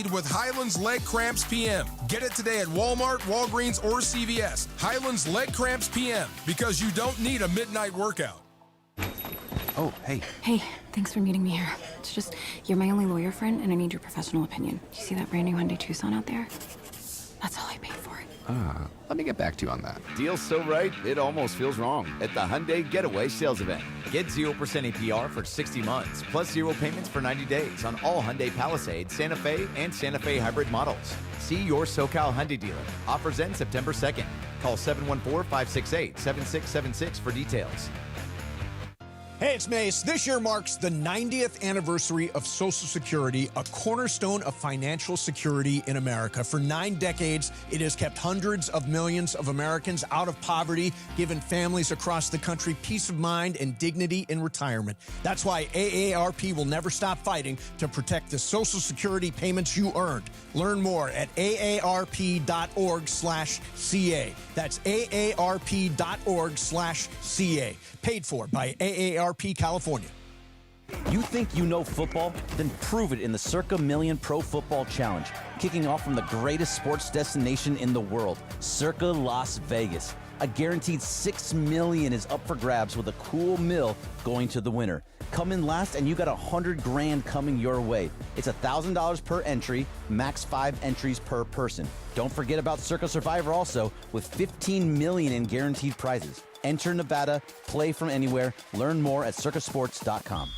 need with Highland's Leg Cramps PM. Get it today at Walmart, Walgreens, or CVS. Highland's Leg Cramps PM, because you don't need a midnight workout. Oh, hey. Hey, thanks for meeting me here. It's just, you're my only lawyer friend, and I need your professional opinion. Do you see that brand new Hyundai Tucson out there? That's all I paid for it. Let me get back to you on that. Deal's so right, it almost feels wrong at the Hyundai Getaway Sales Event. Get 0% APR for 60 months, plus 0 payments for 90 days on all Hyundai Palisade, Santa Fe, and Santa Fe hybrid models. See your SoCal Hyundai dealer. Offers end September 2nd. Call 714-568-7676 for details. Hey, it's Mace. This year marks the 90th anniversary of Social Security, a cornerstone of financial security in America. For 9 decades, it has kept hundreds of millions of Americans out of poverty, given families across the country peace of mind and dignity in retirement. That's why AARP will never stop fighting to protect the Social Security payments you earned. Learn more at aarp.org/CA. That's aarp.org/CA. Paid for by AARP California. You think you know football? Then prove it in the Circa Million Pro Football Challenge, kicking off from the greatest sports destination in the world, Circa Las Vegas. A guaranteed $6 million is up for grabs with a cool mill going to the winner. Come in last and you got $100,000 coming your way. It's $1,000 per entry, max 5 entries per person. Don't forget about Circa Survivor also, with $15 million in guaranteed prizes. Enter Nevada, play from anywhere. Learn more at circasports.com.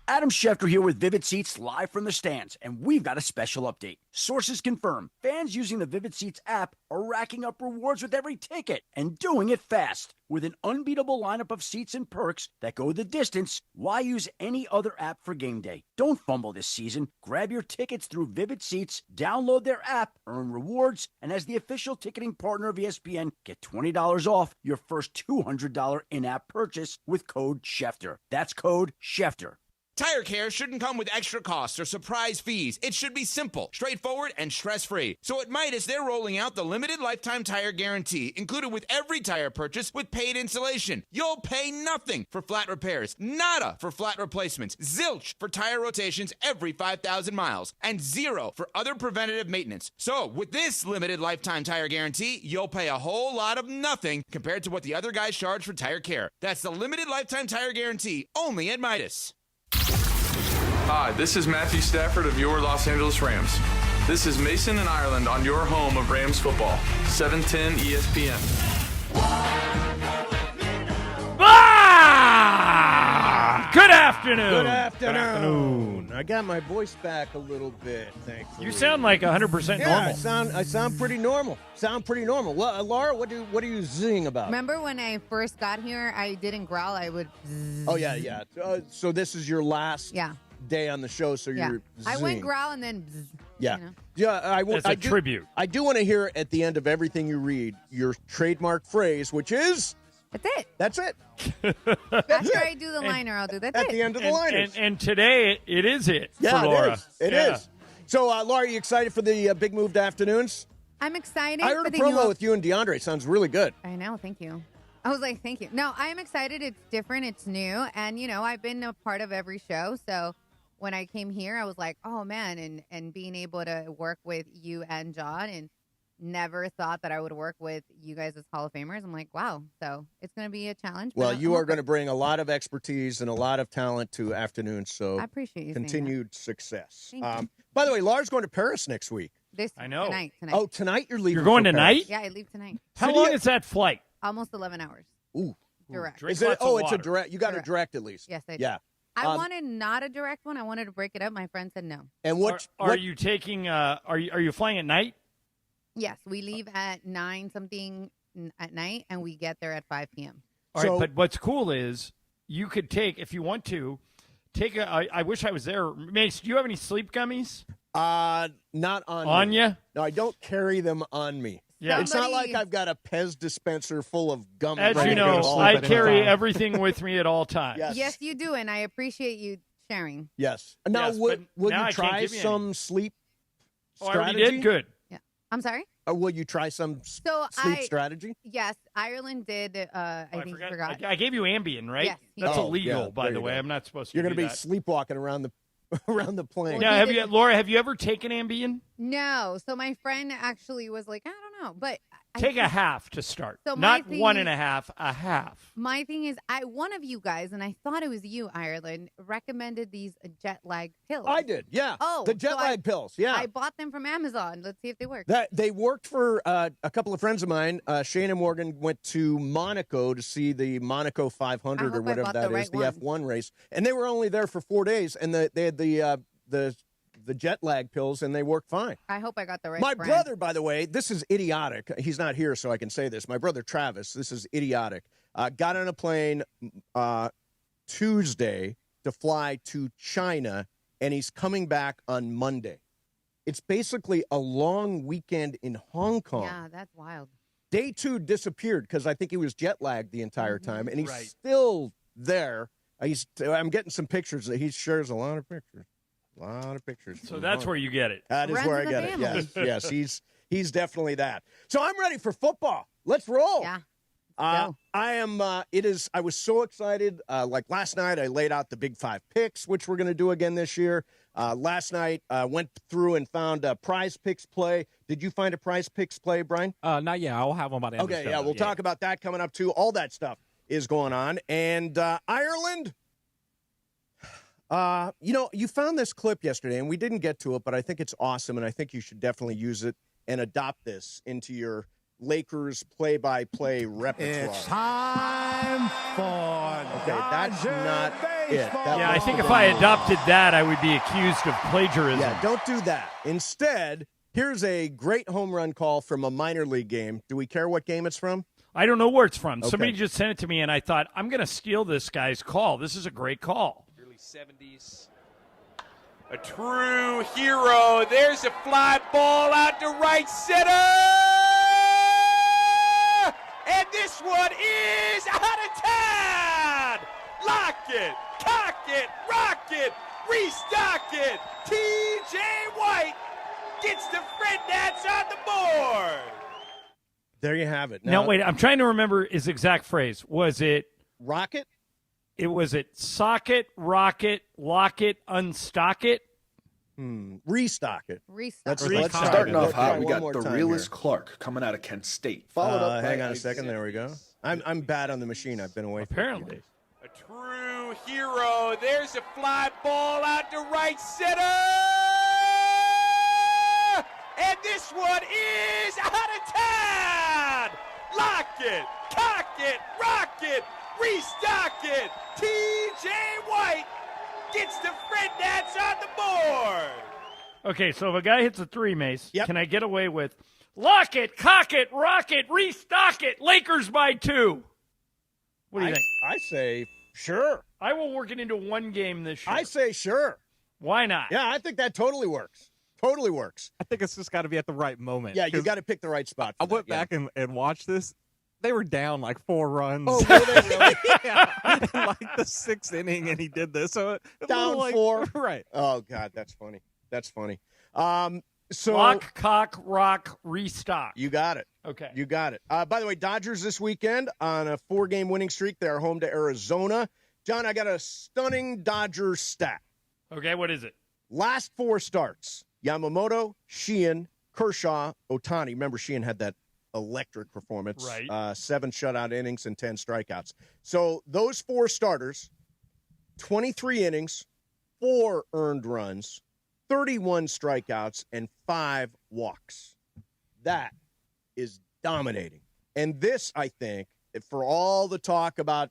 Adam Schefter here with Vivid Seats live from the stands, and we've got a special update. Sources confirm fans using the Vivid Seats app are racking up rewards with every ticket and doing it fast. With an unbeatable lineup of seats and perks that go the distance, why use any other app for game day? Don't fumble this season. Grab your tickets through Vivid Seats, download their app, earn rewards, and as the official ticketing partner of ESPN, get $20 off your first $200 in-app purchase with code Schefter. That's code Schefter. Tire care shouldn't come with extra costs or surprise fees. It should be simple, straightforward, and stress-free. So at Midas, they're rolling out the limited lifetime tire guarantee, included with every tire purchase with paid installation. You'll pay nothing for flat repairs, nada for flat replacements, zilch for tire rotations every 5,000 miles, and 0 for other preventative maintenance. So with this limited lifetime tire guarantee, you'll pay a whole lot of nothing compared to what the other guys charge for tire care. That's the limited lifetime tire guarantee, only at Midas. Hi, this is Matthew Stafford of your Los Angeles Rams. This is Mason and Ireland on your home of Rams football, 710 ESPN. Good afternoon. Good afternoon. I got my voice back a little bit, thankfully. You sound like 100% normal. I sound pretty normal. Well, Laura, what are you zing about? Remember when I first got here, I didn't growl, I would zzz. Oh, yeah. So this is your last day on the show, so you're I went growl and then zzz, Yeah. You know? Yeah, It's a tribute. I do want to hear at the end of everything you read your trademark phrase, which is... That's it. After I do the liner, I'll do that. At the end of the liners. And today, it is it for Yeah, Laura. It is. So, Laura, you excited for the big move to afternoons? I'm excited. I heard for a the promo with you and DeAndre. It sounds really good. I know. Thank you. I was like, thank you. No, I'm excited. It's different. It's new. And, I've been a part of every show. So when I came here, I was like, oh, man. And being able to work with you and John and never thought that I would work with you guys as Hall of Famers. I'm like, wow. So it's going to be a challenge. Well, you are going to bring a lot of expertise and a lot of talent to afternoons. So I appreciate you. Continued success. Thank you. By the way, Laura's going to Paris next week. I know. Tonight. Oh, tonight you're leaving. You're going for tonight? Paris. Yeah, I leave tonight. How long is that flight? Almost 11 hours. Ooh. Direct. Drink Is it? lots of Oh, it's a water. direct. You got a direct at least. Yes, I do. Yeah. I wanted not a direct one. I wanted to break it up. My friend said no. And what are you taking? Are you flying at night? Yes, we leave at 9-something at night, and we get there at 5 p.m. All right, but what's cool is you could take, if you want to, I wish I was there. Mace, do you have any sleep gummies? Not on me. you? No, I don't carry them on me. Yeah. It's not like I've got a Pez dispenser full of gum. As ready you to go know, to sleep I at any carry time. everything with me at all times. Yes, you do, and I appreciate you sharing. Yes. Now, Yes, will but now you I can't try give you some sleep Oh, I strategy? already did? Good. Yeah. I'm sorry? Or will you try some sleep strategy? Yes, Ireland did. I think you forgot. I gave you Ambien, right? Yes, That's Oh, illegal, yeah, by there the you way. go. I'm not supposed to You're do going to be that. sleepwalking around the around the plane. Now, Laura, have you ever taken Ambien? No. So my friend actually was like, I don't know, but Take a half to start. So not 1.5, a half. My thing is, one of you guys, and I thought it was you, Ireland, recommended these jet lag pills. I did, yeah. Oh, the jet lag pills, yeah. I bought them from Amazon. Let's see if they work. They worked for a couple of friends of mine. Shane and Morgan went to Monaco to see the Monaco 500 or whatever that is, the F1 race, and they were only there for 4 days, and they had the jet lag pills, and they worked fine. I hope I got the right My brand. brother, by the way, this is idiotic. He's not here, so I can say this. My brother, Travis, this is idiotic. Got on a plane Tuesday to fly to China, and he's coming back on Monday. It's basically a long weekend in Hong Kong. Yeah, that's wild. Day 2 disappeared because I think he was jet lagged the entire time, and he's still there. I'm getting some pictures. He shares a lot of pictures. A lot of pictures. So that's where you get it. That is where I get it. Yes, he's definitely that. So I'm ready for football. Let's roll. Yeah. I am. I was so excited. Like last night, I laid out the Big 5 picks, which we're going to do again this year. Last night, went through and found a Prize Picks play. Did you find a Prize Picks play, Brian? Not yet. I'll have them by the end of the show. Okay, yeah, we'll talk about that coming up too. All that stuff is going on, and Ireland. You found this clip yesterday, and we didn't get to it, but I think it's awesome, and I think you should definitely use it and adopt this into your Lakers play-by-play repertoire. It's time for that's not it. I think if I adopted that, I would be accused of plagiarism. Yeah, don't do that. Instead, here's a great home run call from a minor league game. Do we care what game it's from? I don't know where it's from. Okay. Somebody just sent it to me, and I thought, I'm going to steal this guy's call. This is a great call. 70s. A true hero. There's a fly ball out to right center. And this one is out of town. Lock it, cock it, rock it, restock it. TJ White gets the Fred Nats on the board. There you have it. Now, wait, I'm trying to remember his exact phrase. Was it rocket? Was it socket, rocket, lock it, unstock it? Restock it. Restock it. Starting off hot, we got the realest here. Clark coming out of Kent State. Followed up hang on a second. There we go. I'm bad on the machine. I've been away. Apparently. A true hero. There's a fly ball out to right center. And this one is out of town. Lock it, cock it, rock it, restock it. TJ White gets the Fred Nats on the board. Okay, so if a guy hits a three, Mace, can I get away with lock it, cock it, rock it, restock it, Lakers by 2? What do you think? I say sure. I will work it into one game this year. I say sure. Why not? Yeah, I think that totally works. Totally works. I think it's just got to be at the right moment. Yeah, you got to pick the right spot. I went back and watched this. They were down like 4 runs. Oh, were they really? Yeah, in like the 6th inning, and he did this. So down like, 4. Right. Oh God, that's funny. That's funny. So lock, cock, rock, restock. You got it. Okay. You got it. By the way, Dodgers this weekend on a 4-game winning streak. They are home to Arizona. John, I got a stunning Dodgers stat. Okay, what is it? Last 4 starts: Yamamoto, Sheehan, Kershaw, Ohtani. Remember, Sheehan had that electric performance. Right. 7 shutout innings and 10 strikeouts. So those 4 starters, 23 innings, 4 earned runs, 31 strikeouts, and 5 walks. That is dominating. And this, I think, for all the talk about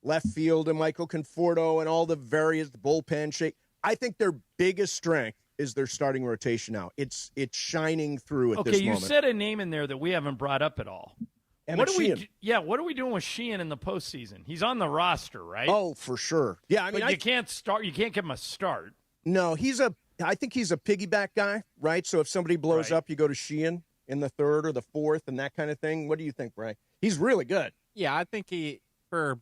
left field and Michael Conforto and all the various bullpen shape, I think their biggest strength is their starting rotation now. It's shining through at this moment. Okay, you said a name in there that we haven't brought up at all. What are we doing with Sheehan in the postseason? He's on the roster, right? Oh, for sure. Yeah, I mean, but you can't start. You can't give him a start. No, I think he's a piggyback guy, right? So if somebody blows up, you go to Sheehan in the 3rd or the 4th and that kind of thing. What do you think, Brian? He's really good. Yeah, I think for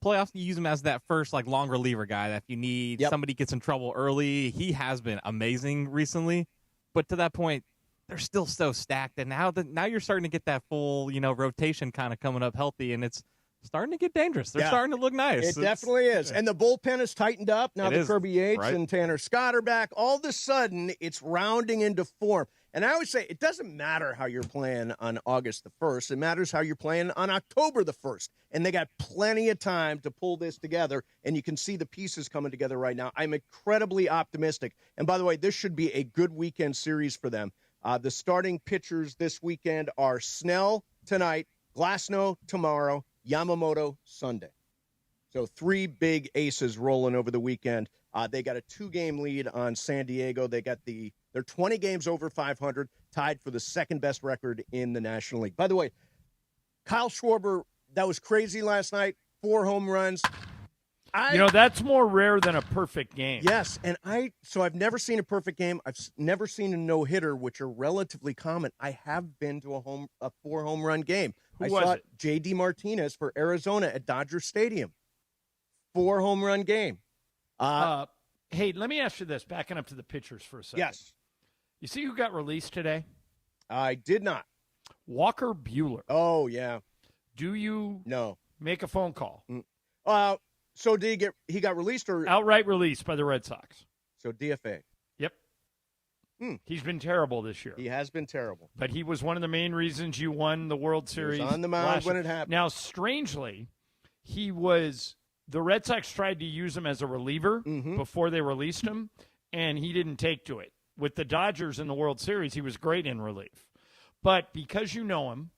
playoffs, you use him as that first long reliever guy that if you need somebody gets in trouble early. He has been amazing recently, but to that point, they're still so stacked. And now you're starting to get that full rotation kind of coming up healthy, and it's starting to get dangerous. They're starting to look nice. It definitely is. And the bullpen is tightened up. Now the Kirby Yates right. and Tanner Scott are back. All of a sudden, it's rounding into form. And I always say, it doesn't matter how you're playing on August the 1st. It matters how you're playing on October the 1st. And they got plenty of time to pull this together. And you can see the pieces coming together right now. I'm incredibly optimistic. And by the way, this should be a good weekend series for them. The starting pitchers this weekend are Snell tonight, Glasnow tomorrow, Yamamoto Sunday. So 3 big aces rolling over the weekend. They got a 2-game lead on San Diego. They're 20 games over 500, tied for the second best record in the National League. By the way, Kyle Schwarber, that was crazy last night. 4 home runs. That's more rare than a perfect game. Yes, and I've never seen a perfect game. I've never seen a no-hitter, which are relatively common. I have been to a 4 home run game. Who I was saw it? J.D. Martinez for Arizona at Dodger Stadium. 4 home run game. Hey, let me ask you this, backing up to the pitchers for a second. Yes. You see who got released today? I did not. Walker Buehler. Oh, yeah. Do you make a phone call? So did he got released or? Outright released by the Red Sox. So DFA. Yep. He's been terrible this year. He has been terrible. But he was one of the main reasons you won the World Series. He was on the mound when it happened. Now, strangely, the Red Sox tried to use him as a reliever before they released him, and he didn't take to it. With the Dodgers in the World Series, he was great in relief. But because you know him,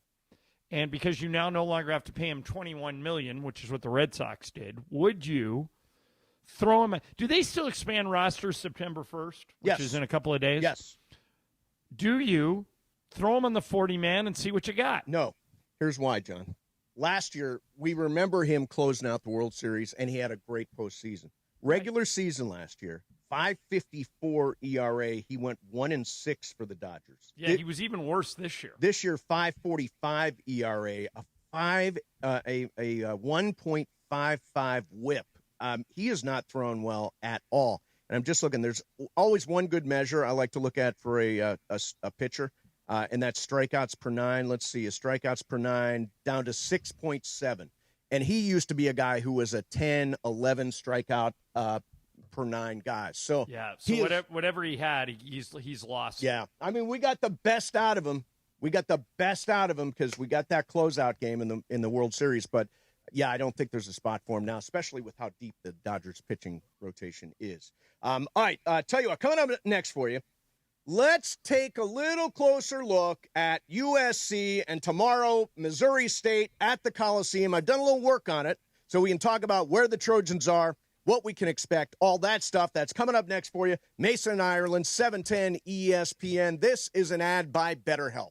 and because you now no longer have to pay him $21 million, which is what the Red Sox did, would you throw him? Do they still expand rosters September 1st, which is in a couple of days? Yes. Do you throw him on the 40-man and see what you got? No. Here's why, John. Last year, we remember him closing out the World Series, and he had a great postseason. Regular season last year, 5.54 ERA. He went 1-6 for the Dodgers. Yeah, he was even worse this year. This year, 5.45 ERA, a 1.55 WHIP. He is not thrown well at all. And I'm just looking. There's always one good measure I like to look at for a pitcher, and that's strikeouts per 9. Let's see, his strikeouts per 9 down to 6.7. And he used to be a guy who was a 10, 11 strikeout per 9 guys. So whatever he had, he's lost. Yeah, I mean, we got the best out of him. Because we got that closeout game in the World Series. But yeah, I don't think there's a spot for him now, especially with how deep the Dodgers pitching rotation is. All right, tell you what, coming up next for you, let's take a little closer look at USC and tomorrow, Missouri State at the Coliseum. I've done a little work on it so we can talk about where the Trojans are, what we can expect, all that stuff. That's coming up next for you. Mason, Ireland, 710 ESPN. This is an ad by BetterHelp.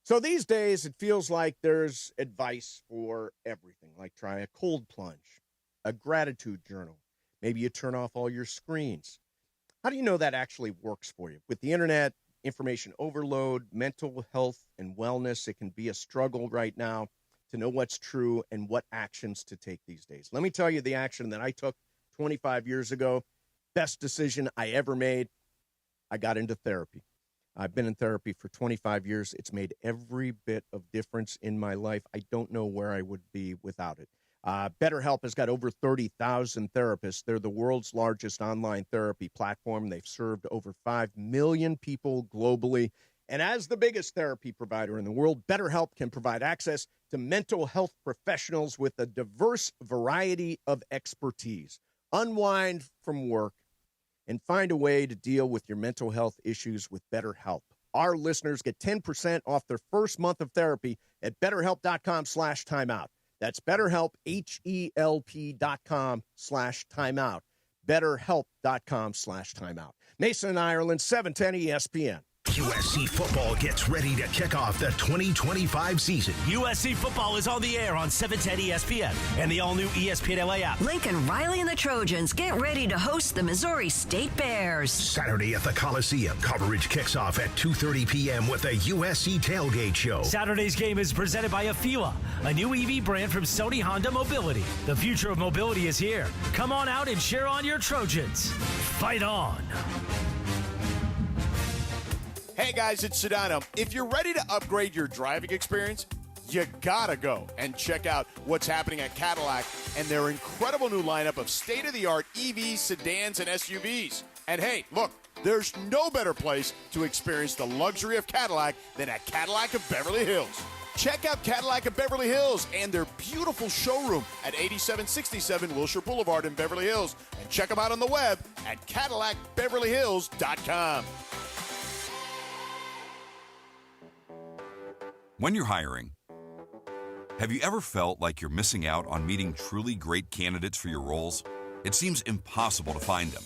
So these days, it feels like there's advice for everything, like try a cold plunge, a gratitude journal. Maybe you turn off all your screens. How do you know that actually works for you? With the internet, information overload, mental health and wellness, it can be a struggle right now to know what's true and what actions to take these days. Let me tell you the action that I took 25 years ago. Best decision I ever made. I got into therapy. I've been in therapy for 25 years. It's made every bit of difference in my life. I don't know where I would be without it. BetterHelp has got over 30,000 therapists. They're the world's largest online therapy platform. They've served over 5 million people globally. And as the biggest therapy provider in the world, BetterHelp can provide access to mental health professionals with a diverse variety of expertise. Unwind from work and find a way to deal with your mental health issues with BetterHelp. Our listeners get 10% off their first month of therapy at BetterHelp.com/timeout. That's BetterHelp, HELP.com/timeout. BetterHelp.com/timeout. Mason, Ireland, 710 ESPN. USC football gets ready to kick off the 2025 season. USC football is on the air on 710 ESPN and the all-new ESPN LA app. Lincoln Riley and the Trojans get ready to host the Missouri State Bears. Saturday at the Coliseum. Coverage kicks off at 2:30 p.m. with a USC tailgate show. Saturday's game is presented by Afeela, a new EV brand from Sony Honda Mobility. The future of mobility is here. Come on out and cheer on your Trojans. Fight on. Hey guys, it's Sedano. If you're ready to upgrade your driving experience, you gotta go and check out what's happening at Cadillac and their incredible new lineup of state-of-the-art EVs, sedans, and SUVs. And hey, look, there's no better place to experience the luxury of Cadillac than at Cadillac of Beverly Hills. Check out Cadillac of Beverly Hills and their beautiful showroom at 8767 Wilshire Boulevard in Beverly Hills. And check them out on the web at CadillacBeverlyHills.com. When you're hiring, have you ever felt like you're missing out on meeting truly great candidates for your roles? It seems impossible to find them,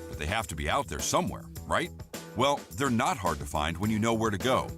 but they have to be out there somewhere, right? Well, they're not hard to find when you know where to go,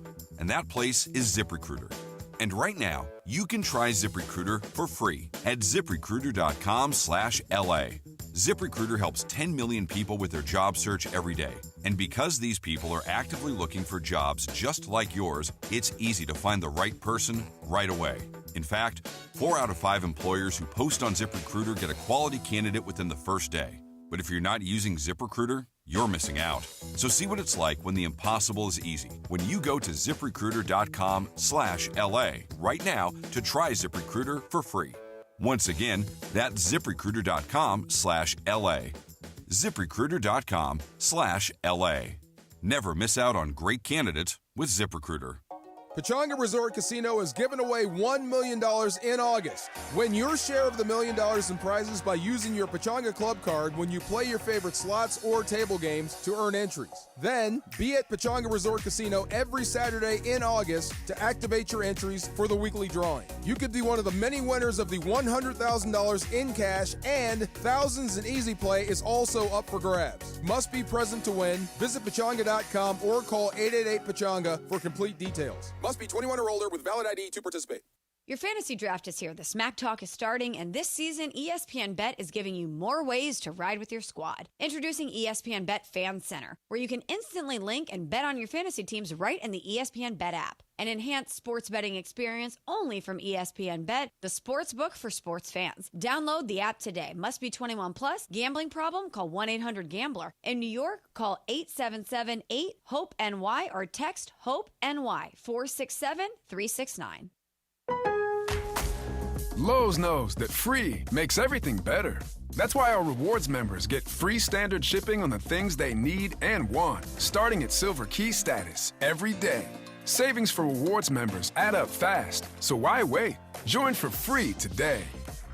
and that place is ZipRecruiter. And right now, you can try ZipRecruiter for free at ZipRecruiter.com/LA. ZipRecruiter helps 10 million people with their job search every day. And because these people are actively looking for jobs just like yours, it's easy to find the right person right away. In fact, 4 out of 5 employers who post on ZipRecruiter get a quality candidate within the first day. But if you're not using ZipRecruiter, you're missing out. So see what it's like when the impossible is easy. When you go to ZipRecruiter.com/LA right now to try ZipRecruiter for free. Once again, that's ZipRecruiter.com/LA. ZipRecruiter.com/LA. Never miss out on great candidates with ZipRecruiter. Pechanga Resort Casino is giving away $1 million in August. Win your share of the $1 million in prizes by using your Pechanga Club card when you play your favorite slots or table games to earn entries. Then, be at Pechanga Resort Casino every Saturday in August to activate your entries for the weekly drawing. You could be one of the many winners of the $100,000 in cash, and thousands in easy play is also up for grabs. Must be present to win. Visit Pechanga.com or call 888-PECHANGA for complete details. Must be 21 or older with valid ID to participate. Your fantasy draft is here. The Smack Talk is starting, and this season, ESPN Bet is giving you more ways to ride with your squad. Introducing ESPN Bet Fan Center, where you can instantly link and bet on your fantasy teams right in the ESPN Bet app. An enhanced sports betting experience only from ESPN Bet, the sports book for sports fans. Download the app today. Must be 21 plus. Gambling problem? Call 1-800-GAMBLER. In New York, call 877-8-HOPE-NY or text HOPE-NY 467-369. Lowe's knows that free makes everything better. That's why our rewards members get free standard shipping on the things they need and want, starting at Silver Key status every day. Savings for rewards members add up fast, so why wait? Join for free today.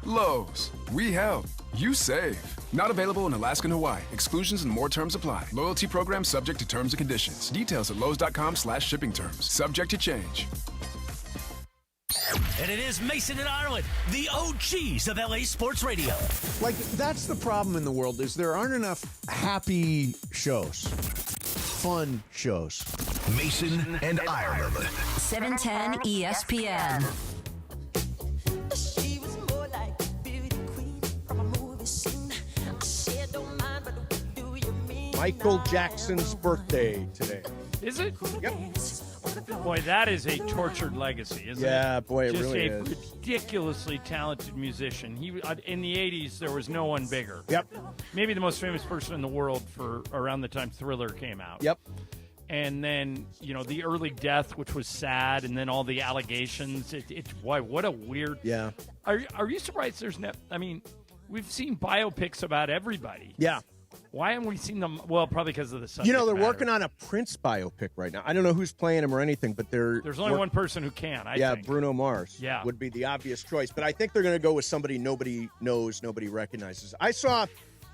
Lowe's, we help, you save. Not available in Alaska and Hawaii. Exclusions and more terms apply. Loyalty program subject to terms and conditions. Details at lowes.com/shipping terms. Subject to change. And it is Mason and Ireland, the OGs of LA Sports Radio. Like, that's the problem in the world, is there aren't enough happy shows, fun shows. Mason and Ireland. 710 ESPN. Michael Jackson's birthday today. Is it? Yep. Boy, that is a tortured legacy, isn't it? Yeah, boy, it Just really a is. ridiculously talented musician. He in the 80s, there was no one bigger. Yep. Maybe the most famous person in the world for around the time Thriller came out. Yep. And then, the early death, which was sad, and then all the allegations. Boy, what a weird... Yeah. Are you surprised there's we've seen biopics about everybody. Yeah. Why haven't we seen them? Well, probably because of the subject They're matter. working on a Prince biopic right now. I don't know who's playing him or anything, but There's only one person who can, I think. Bruno Mars. Yeah. Would be the obvious choice. But I think they're going to go with somebody nobody knows, nobody recognizes. I saw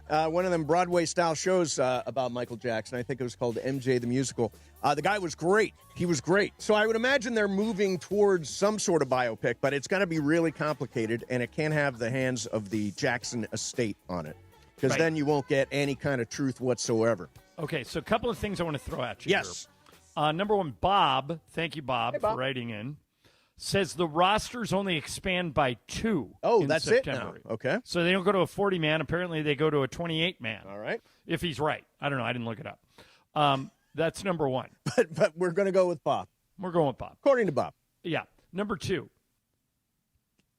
one of them Broadway-style shows about Michael Jackson. I think it was called MJ the Musical. The guy was great. He was great. So I would imagine they're moving towards some sort of biopic, but it's going to be really complicated, and it can't have the hands of the Jackson estate on it. Because then you won't get any kind of truth whatsoever. Okay, so a couple of things I want to throw at you. Yes. Here. Number one, Bob, thank you, Bob, for writing in, says the rosters only expand by 2 in that's September. it now. Okay. So they don't go to a 40-man. Apparently they go to a 28-man. All right. If he's right. I don't know. I didn't look it up. That's number one. But we're going to go with Bob. We're going with Bob. According to Bob. Yeah. Number 2.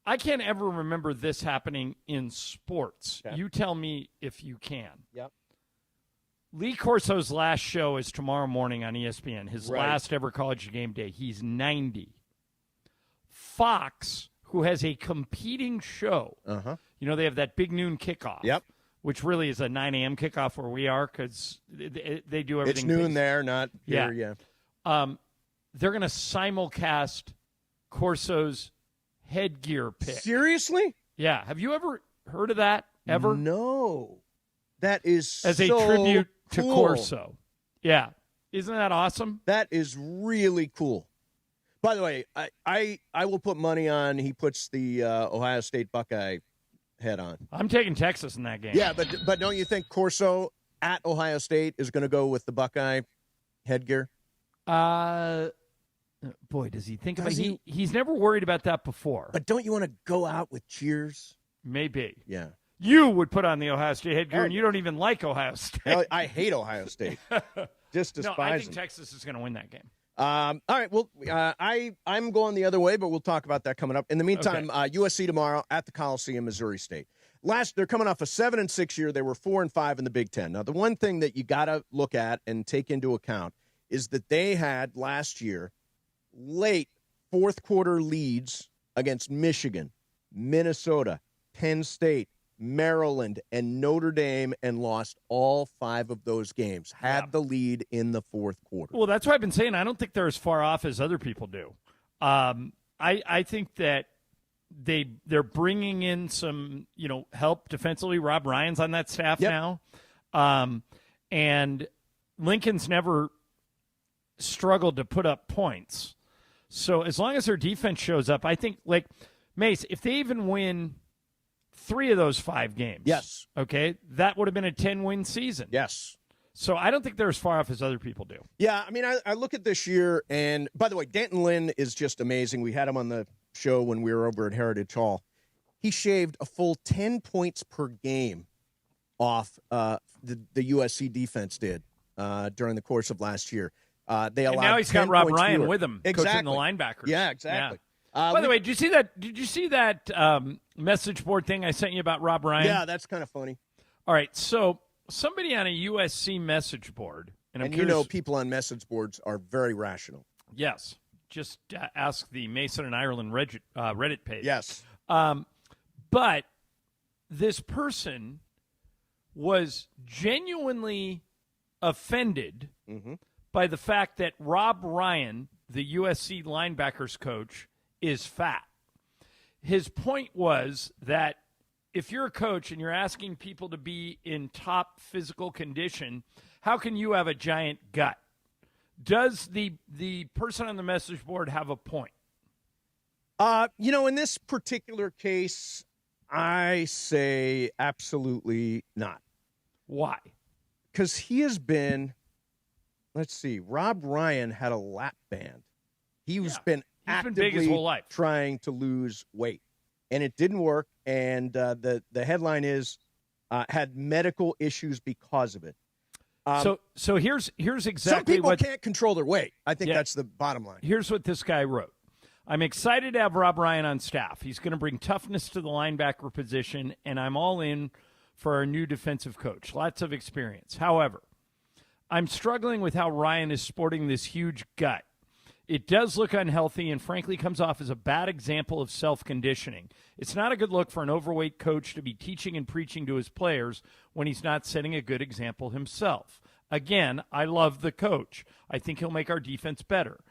I can't ever remember this happening in sports. Okay. You tell me if you can. Yep. Lee Corso's last show is tomorrow morning on ESPN. His last ever College Game Day. He's 90. Fox, who has a competing show. You know, they have that big noon kickoff. Yep. Which really is a 9 a.m. kickoff where we are because they do everything. It's noon there, not here, yeah. They're going to simulcast Corso's headgear pick. Seriously? Yeah. Have you ever heard of that? Ever? No. That is as a tribute to Corso. Yeah. Isn't that awesome? That is really cool. By the way, I will put money on he puts the Ohio State Buckeye head on. I'm taking Texas in that game. Yeah, but don't you think Corso at Ohio State is going to go with the Buckeye headgear? Boy, does he think about it? He's never worried about that before. But don't you want to go out with cheers? Maybe. Yeah. You would put on the Ohio State headgear, and you don't even like Ohio State. I hate Ohio State. Just despise No, I think them. Texas is going to win that game. All right. Well, I'm going the other way, but we'll talk about that coming up. In the meantime, USC tomorrow at the Coliseum, Missouri State. They're coming off a 7-6 year. They were 4-5 in the Big Ten. Now, the one thing that you got to look at and take into account is that they had last year late fourth quarter leads against Michigan, Minnesota, Penn State, Maryland, and Notre Dame, and lost all 5 of those games. Had the lead in the fourth quarter. Well, that's what I've been saying. I don't think they're as far off as other people do. I think that they're bringing in some help defensively. Rob Ryan's on that staff now, and Lincoln's never struggled to put up points. So as long as their defense shows up, I think like Mace, if they even win 3 of those 5 games. Yes. Okay. That would have been a 10-win season. Yes. So I don't think they're as far off as other people do. Yeah. I mean, I look at this year, and by the way, Danton Lynn is just amazing. We had him on the show when we were over at Heritage Hall. He shaved a full 10 points per game off the USC defense did during the course of last year. They allowed. And now he's got Rob Ryan with him, exactly. coaching the linebackers. Yeah, exactly. Yeah. By the way, did you see that message board thing I sent you about Rob Ryan? Yeah, that's kind of funny. All right, so somebody on a USC message board, and I'm curious, people on message boards are very rational. Yes, just ask the Mason and Ireland Reddit page. Yes, but this person was genuinely offended by the fact that Rob Ryan, the USC linebackers coach, is fat. His point was that if you're a coach and you're asking people to be in top physical condition, how can you have a giant gut? Does the person on the message board have a point? In this particular case, I say absolutely not. Why? Because he has been, let's see, Rob Ryan had a lap band. He's been actively big his whole life trying to lose weight, and it didn't work. And the headline is had medical issues because of it. So here's exactly some people what can't control their weight. I think that's the bottom line. Here's what this guy wrote. I'm excited to have Rob Ryan on staff. He's going to bring toughness to the linebacker position, and I'm all in for our new defensive coach. Lots of experience. However, I'm struggling with how Ryan is sporting this huge gut. It does look unhealthy and frankly comes off as a bad example of self-conditioning. It's not a good look for an overweight coach to be teaching and preaching to his players when he's not setting a good example himself. Again, I love the coach. I think he'll make our defense better.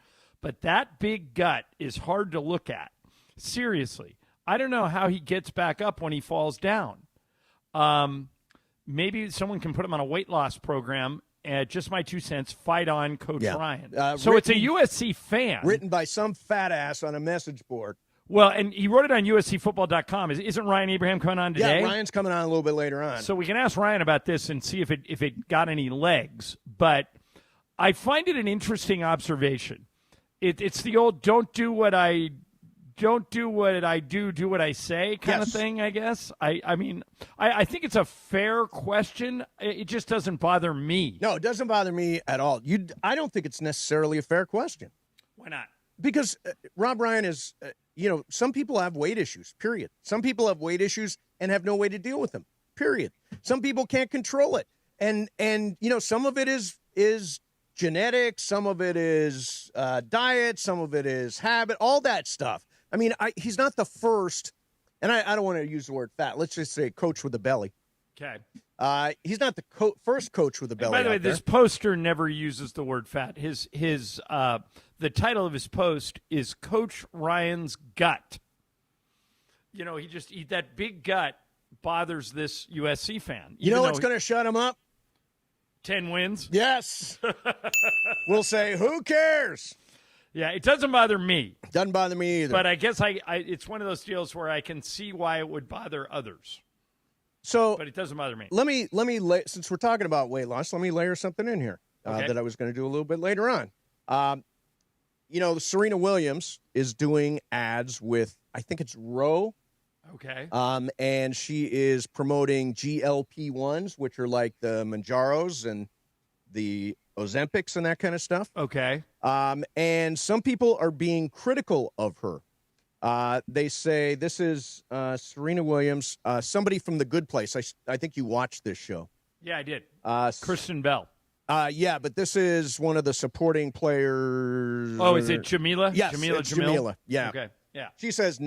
But that big gut is hard to look at. Seriously, I don't know how he gets back up when he falls down. Maybe someone can put him on a weight loss program. Just my 2 cents. Fight on, Coach Ryan. So it's a USC fan. Written by some fat ass on a message board. Well, and he wrote it on USCFootball.com. Isn't Ryan Abraham coming on today? Yeah, Ryan's coming on a little bit later on. So we can ask Ryan about this and see if it got any legs. But I find it an interesting observation. It's the old don't do what I do what I say kind of thing, I guess. I mean, I think it's a fair question. It just doesn't bother me. No, it doesn't bother me at all. I don't think it's necessarily a fair question. Why not? Because Rob Ryan is, some people have weight issues, period. Some people have weight issues and have no way to deal with them, period. Some people can't control it. And some of it is genetic, some of it is diet, some of it is habit, all that stuff. I mean, he's not the first, and I don't want to use the word fat. Let's just say coach with a belly. Okay. He's not the first coach with a belly. And by the way, there. this poster never uses the word fat. The title of his post is Coach Ryan's Gut. You know, that big gut bothers this USC fan. You know what's going to shut him up? 10 wins? Yes. We'll say, who cares? Yeah, it doesn't bother me. Doesn't bother me either. But I guess it's one of those deals where I can see why it would bother others. But it doesn't bother me. Let me since we're talking about weight loss, let me layer something in here that I was going to do a little bit later on. Serena Williams is doing ads with, I think it's Rowe. Okay. And she is promoting GLP-1s, which are like the Manjaros and the Ozempics and that kind of stuff. Okay. And some people are being critical of her. They say this is Serena Williams, somebody from The Good Place. I think you watched this show. Yeah, I did. Kristen Bell. Yeah, but this is one of the supporting players. Oh, is it Jamila? Yes, it's Jamila. Yeah. Okay, yeah. She says,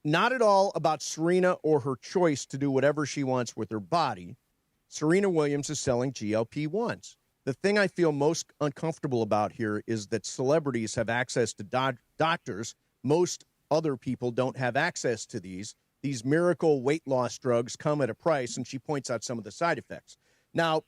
not at all about Serena or her choice to do whatever she wants with her body. Serena Williams is selling GLP-1s. The thing I feel most uncomfortable about here is that celebrities have access to doctors. Most other people don't have access to these. These miracle weight loss drugs come at a price, and she points out some of the side effects. Now,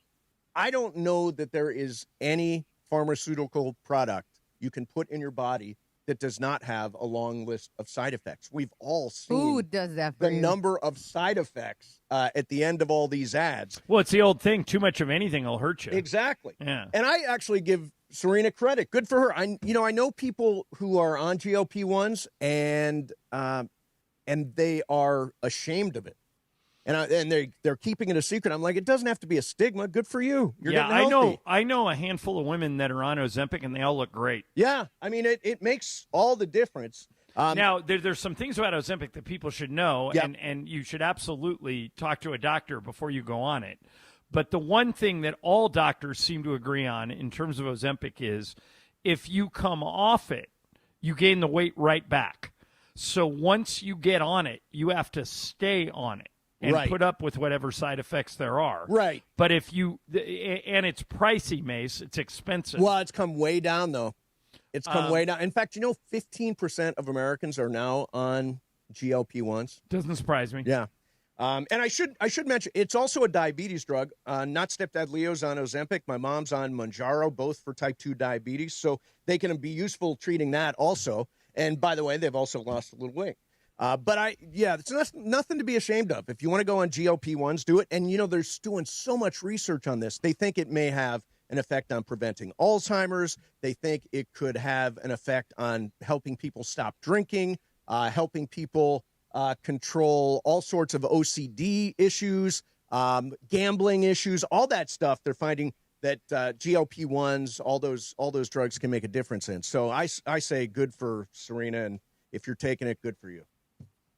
I don't know that there is any pharmaceutical product you can put in your body that does not have a long list of side effects. We've all seen Food does that for the you. number of side effects at the end of all these ads. Well, it's the old thing. Too much of anything will hurt you. Exactly. Yeah. And I actually give Serena credit. Good for her. I know people who are on GLP-1s and they are ashamed of it. And they're keeping it a secret. I'm like, it doesn't have to be a stigma. Good for you. You're getting healthy. I know a handful of women that are on Ozempic, and they all look great. Yeah, I mean, it makes all the difference. Now, there's some things about Ozempic that people should know, Yep. and you should absolutely talk to a doctor before you go on it. But the one thing that all doctors seem to agree on in terms of Ozempic is if you come off it, you gain the weight right back. So once you get on it, you have to stay on it. And Right. put up with whatever side effects there are. Right. But and it's pricey, Mace. It's expensive. Well, it's come way down, though. It's come way down. In fact, 15% of Americans are now on GLP-1s. Doesn't surprise me. Yeah. And I should mention, it's also a diabetes drug. Not stepdad Leo's on Ozempic. My mom's on Mounjaro, both for type 2 diabetes. So they can be useful treating that also. And by the way, they've also lost a little weight. But it's nothing to be ashamed of. If you want to go on GLP-1s, do it. And, they're doing so much research on this. They think it may have an effect on preventing Alzheimer's. They think it could have an effect on helping people stop drinking, helping people control all sorts of OCD issues, gambling issues, all that stuff. They're finding that GLP-1s, all those drugs can make a difference in. So I say good for Serena, and if you're taking it, good for you.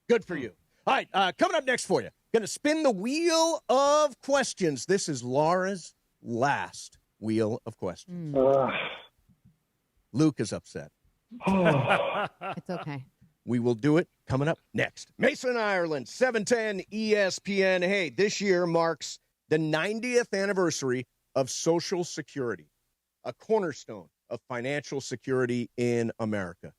Good for you. All right, coming up next for you, going to spin the wheel of questions. This is Laura's last wheel of questions. Luke is upset. It's okay. We will do it coming up next. Mason, Ireland, 710 ESPN. Hey, this year marks the 90th anniversary of Social Security, a cornerstone of financial security in America.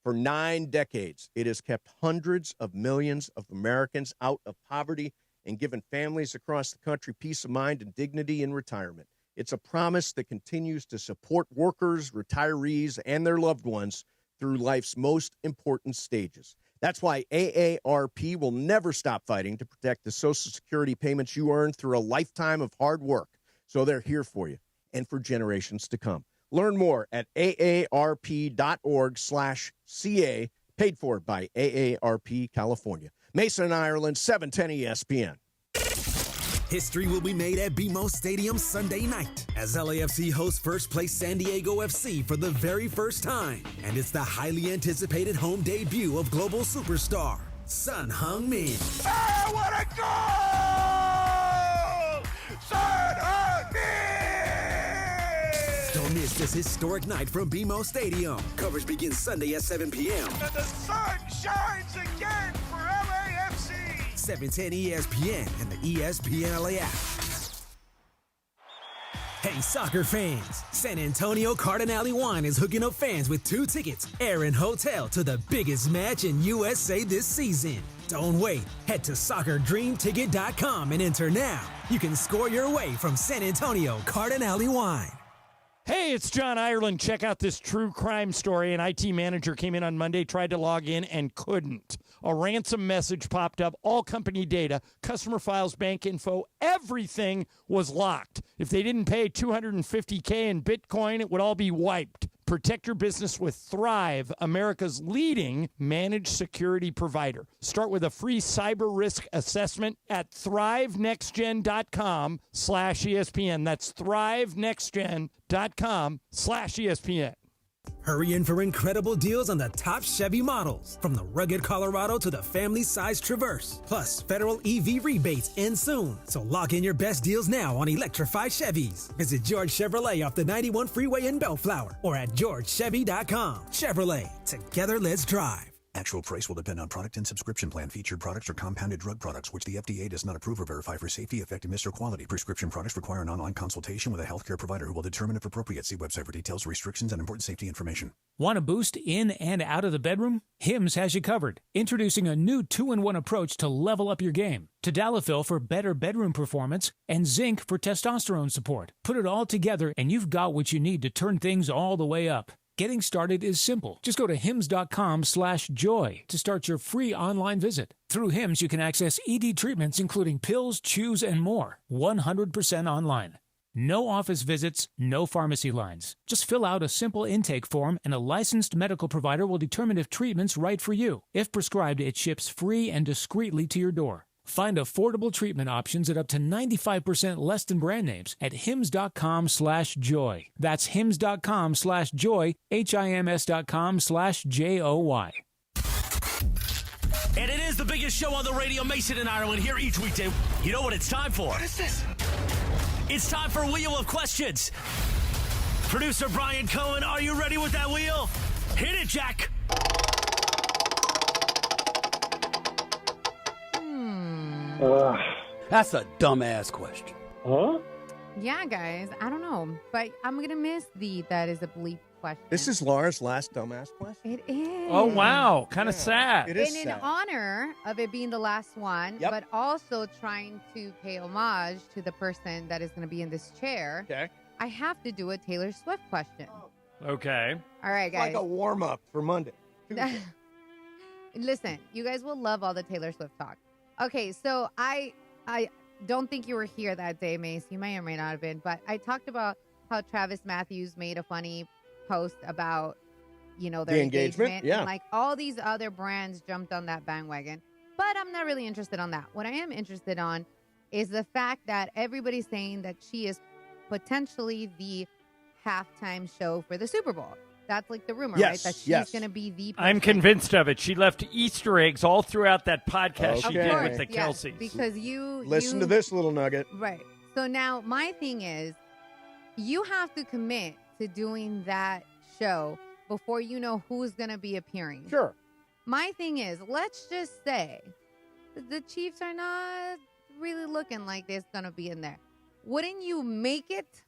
For 9 decades, it has kept hundreds of millions of Americans out of poverty and given families across the country peace of mind and dignity in retirement. It's a promise that continues to support workers, retirees, and their loved ones through life's most important stages. That's why AARP will never stop fighting to protect the Social Security payments you earn through a lifetime of hard work. So they're here for you and for generations to come. Learn more at aarp.org/CA, paid for by AARP California. Mason and Ireland, 710 ESPN. History will be made at BMO Stadium Sunday night as LAFC hosts first-place San Diego FC for the very first time. And it's the highly anticipated home debut of global superstar Son Heung-min. Oh, what a goal! Son Heung-min! Don't miss miss this historic night from BMO Stadium. Coverage begins Sunday at 7 p.m. And the sun shines again for LAFC. 710 ESPN and the ESPN LA app. Hey, soccer fans! San Antonio Cardinale Wine is hooking up fans with 2 tickets, air and hotel, to the biggest match in USA this season. Don't wait. Head to SoccerDreamTicket.com and enter now. You can score your way from San Antonio Cardinale Wine. Hey, it's John Ireland. Check out this true crime story. An IT manager came in on Monday, tried to log in, and couldn't. A ransom message popped up, all company data, customer files, bank info, everything was locked. If they didn't pay $250K in Bitcoin, it would all be wiped. Protect your business with Thrive, America's leading managed security provider. Start with a free cyber risk assessment at thrivenextgen.com/ESPN. That's thrivenextgen.com/ESPN. Hurry in for incredible deals on the top Chevy models, from the rugged Colorado to the family-sized Traverse. Plus, federal EV rebates end soon, so lock in your best deals now on electrified Chevys. Visit George Chevrolet off the 91 freeway in Bellflower or at georgechevy.com. Chevrolet, together let's drive. Actual price will depend on product and subscription plan. Featured products are compounded drug products, which the FDA does not approve or verify for safety, effectiveness, or quality. Prescription products require an online consultation with a healthcare provider who will determine if appropriate. See website for details, restrictions, and important safety information. Want a boost in and out of the bedroom? Hims has you covered. Introducing a new 2-in-1 approach to level up your game. Tadalafil for better bedroom performance and zinc for testosterone support. Put it all together and you've got what you need to turn things all the way up. Getting started is simple. Just go to hims.com/joy to start your free online visit. Through Hims, you can access ED treatments including pills, chews, and more. 100% online. No office visits, no pharmacy lines. Just fill out a simple intake form and a licensed medical provider will determine if treatment's right for you. If prescribed, it ships free and discreetly to your door. Find affordable treatment options at up to 95% less than brand names at hims.com/joy. That's hims.com/joy, HIMS.com/JOY. And it is the biggest show on the radio, Mason and Ireland, here each weekday. You know what it's time for? What is this? It's time for Wheel of Questions. Producer Brian Cohen, are you ready with that wheel? Hit it, Jack. That's a dumbass question. Huh? Yeah, guys, I don't know, but I'm going to miss that is a bleep question. This is Laura's last dumbass question? It is. Oh, wow. Kind of sad. It is in sad. honor of it being the last one, but also trying to pay homage to the person that is going to be in this chair, I have to do a Taylor Swift question. Okay. All right, guys. Like a warm-up for Monday. Listen, you guys will love all the Taylor Swift talk. Okay, so I don't think you were here that day, Mace. You may or may not have been, but I talked about how Travis Matthews made a funny post about, their the engagement. Yeah. And like all these other brands jumped on that bandwagon. But I'm not really interested on that. What I am interested on is the fact that everybody's saying that she is potentially the halftime show for the Super Bowl. That's like the rumor, right? That she's going to be the person. I'm convinced of it. She left Easter eggs all throughout that podcast she did with the Kelseys. Because you... Listen to this little nugget. Right. So now my thing is, you have to commit to doing that show before you know who's going to be appearing. Sure. My thing is, let's just say the Chiefs are not really looking like they're going to be in there. Wouldn't you make it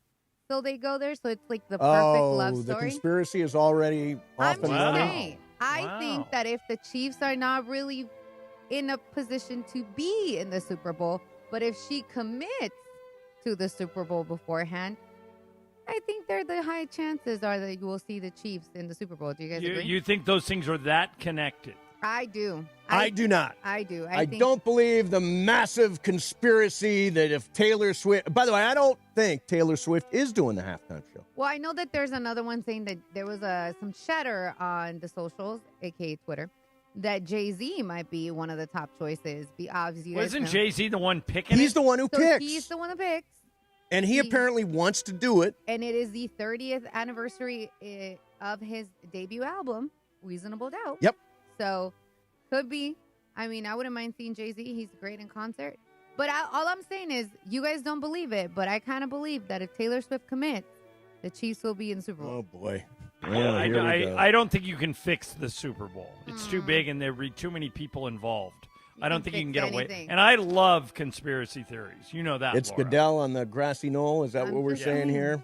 so they go there? So it's like the perfect love story. The conspiracy is already off and running. Saying, I think that if the Chiefs are not really in a position to be in the Super Bowl, but if she commits to the Super Bowl beforehand, I think the high chances are that you will see the Chiefs in the Super Bowl. Do you guys agree? You think those things are that connected? I do. I do not. I do. I don't believe the massive conspiracy that if Taylor Swift... By the way, I don't think Taylor Swift is doing the halftime show. Well, I know that there's another one saying that there was some chatter on the socials, a.k.a. Twitter, that Jay-Z might be one of the top choices. Obviously, wasn't Jay-Z the one picking He's the one who picks. He's the one who picks. And he apparently wants to do it. And it is the 30th anniversary of his debut album, Reasonable Doubt. Yep. So, could be. I mean, I wouldn't mind seeing Jay-Z. He's great in concert. But all I'm saying is, you guys don't believe it, but I kind of believe that if Taylor Swift commits, The Chiefs will be in the Super Bowl. Oh, boy. Yeah, here we go. I don't think you can fix the Super Bowl. It's too big, and there'd be too many people involved. I don't think you can get away. And I love conspiracy theories. You know that, It's Laura. Goodell on the grassy knoll. Is that what we're saying here?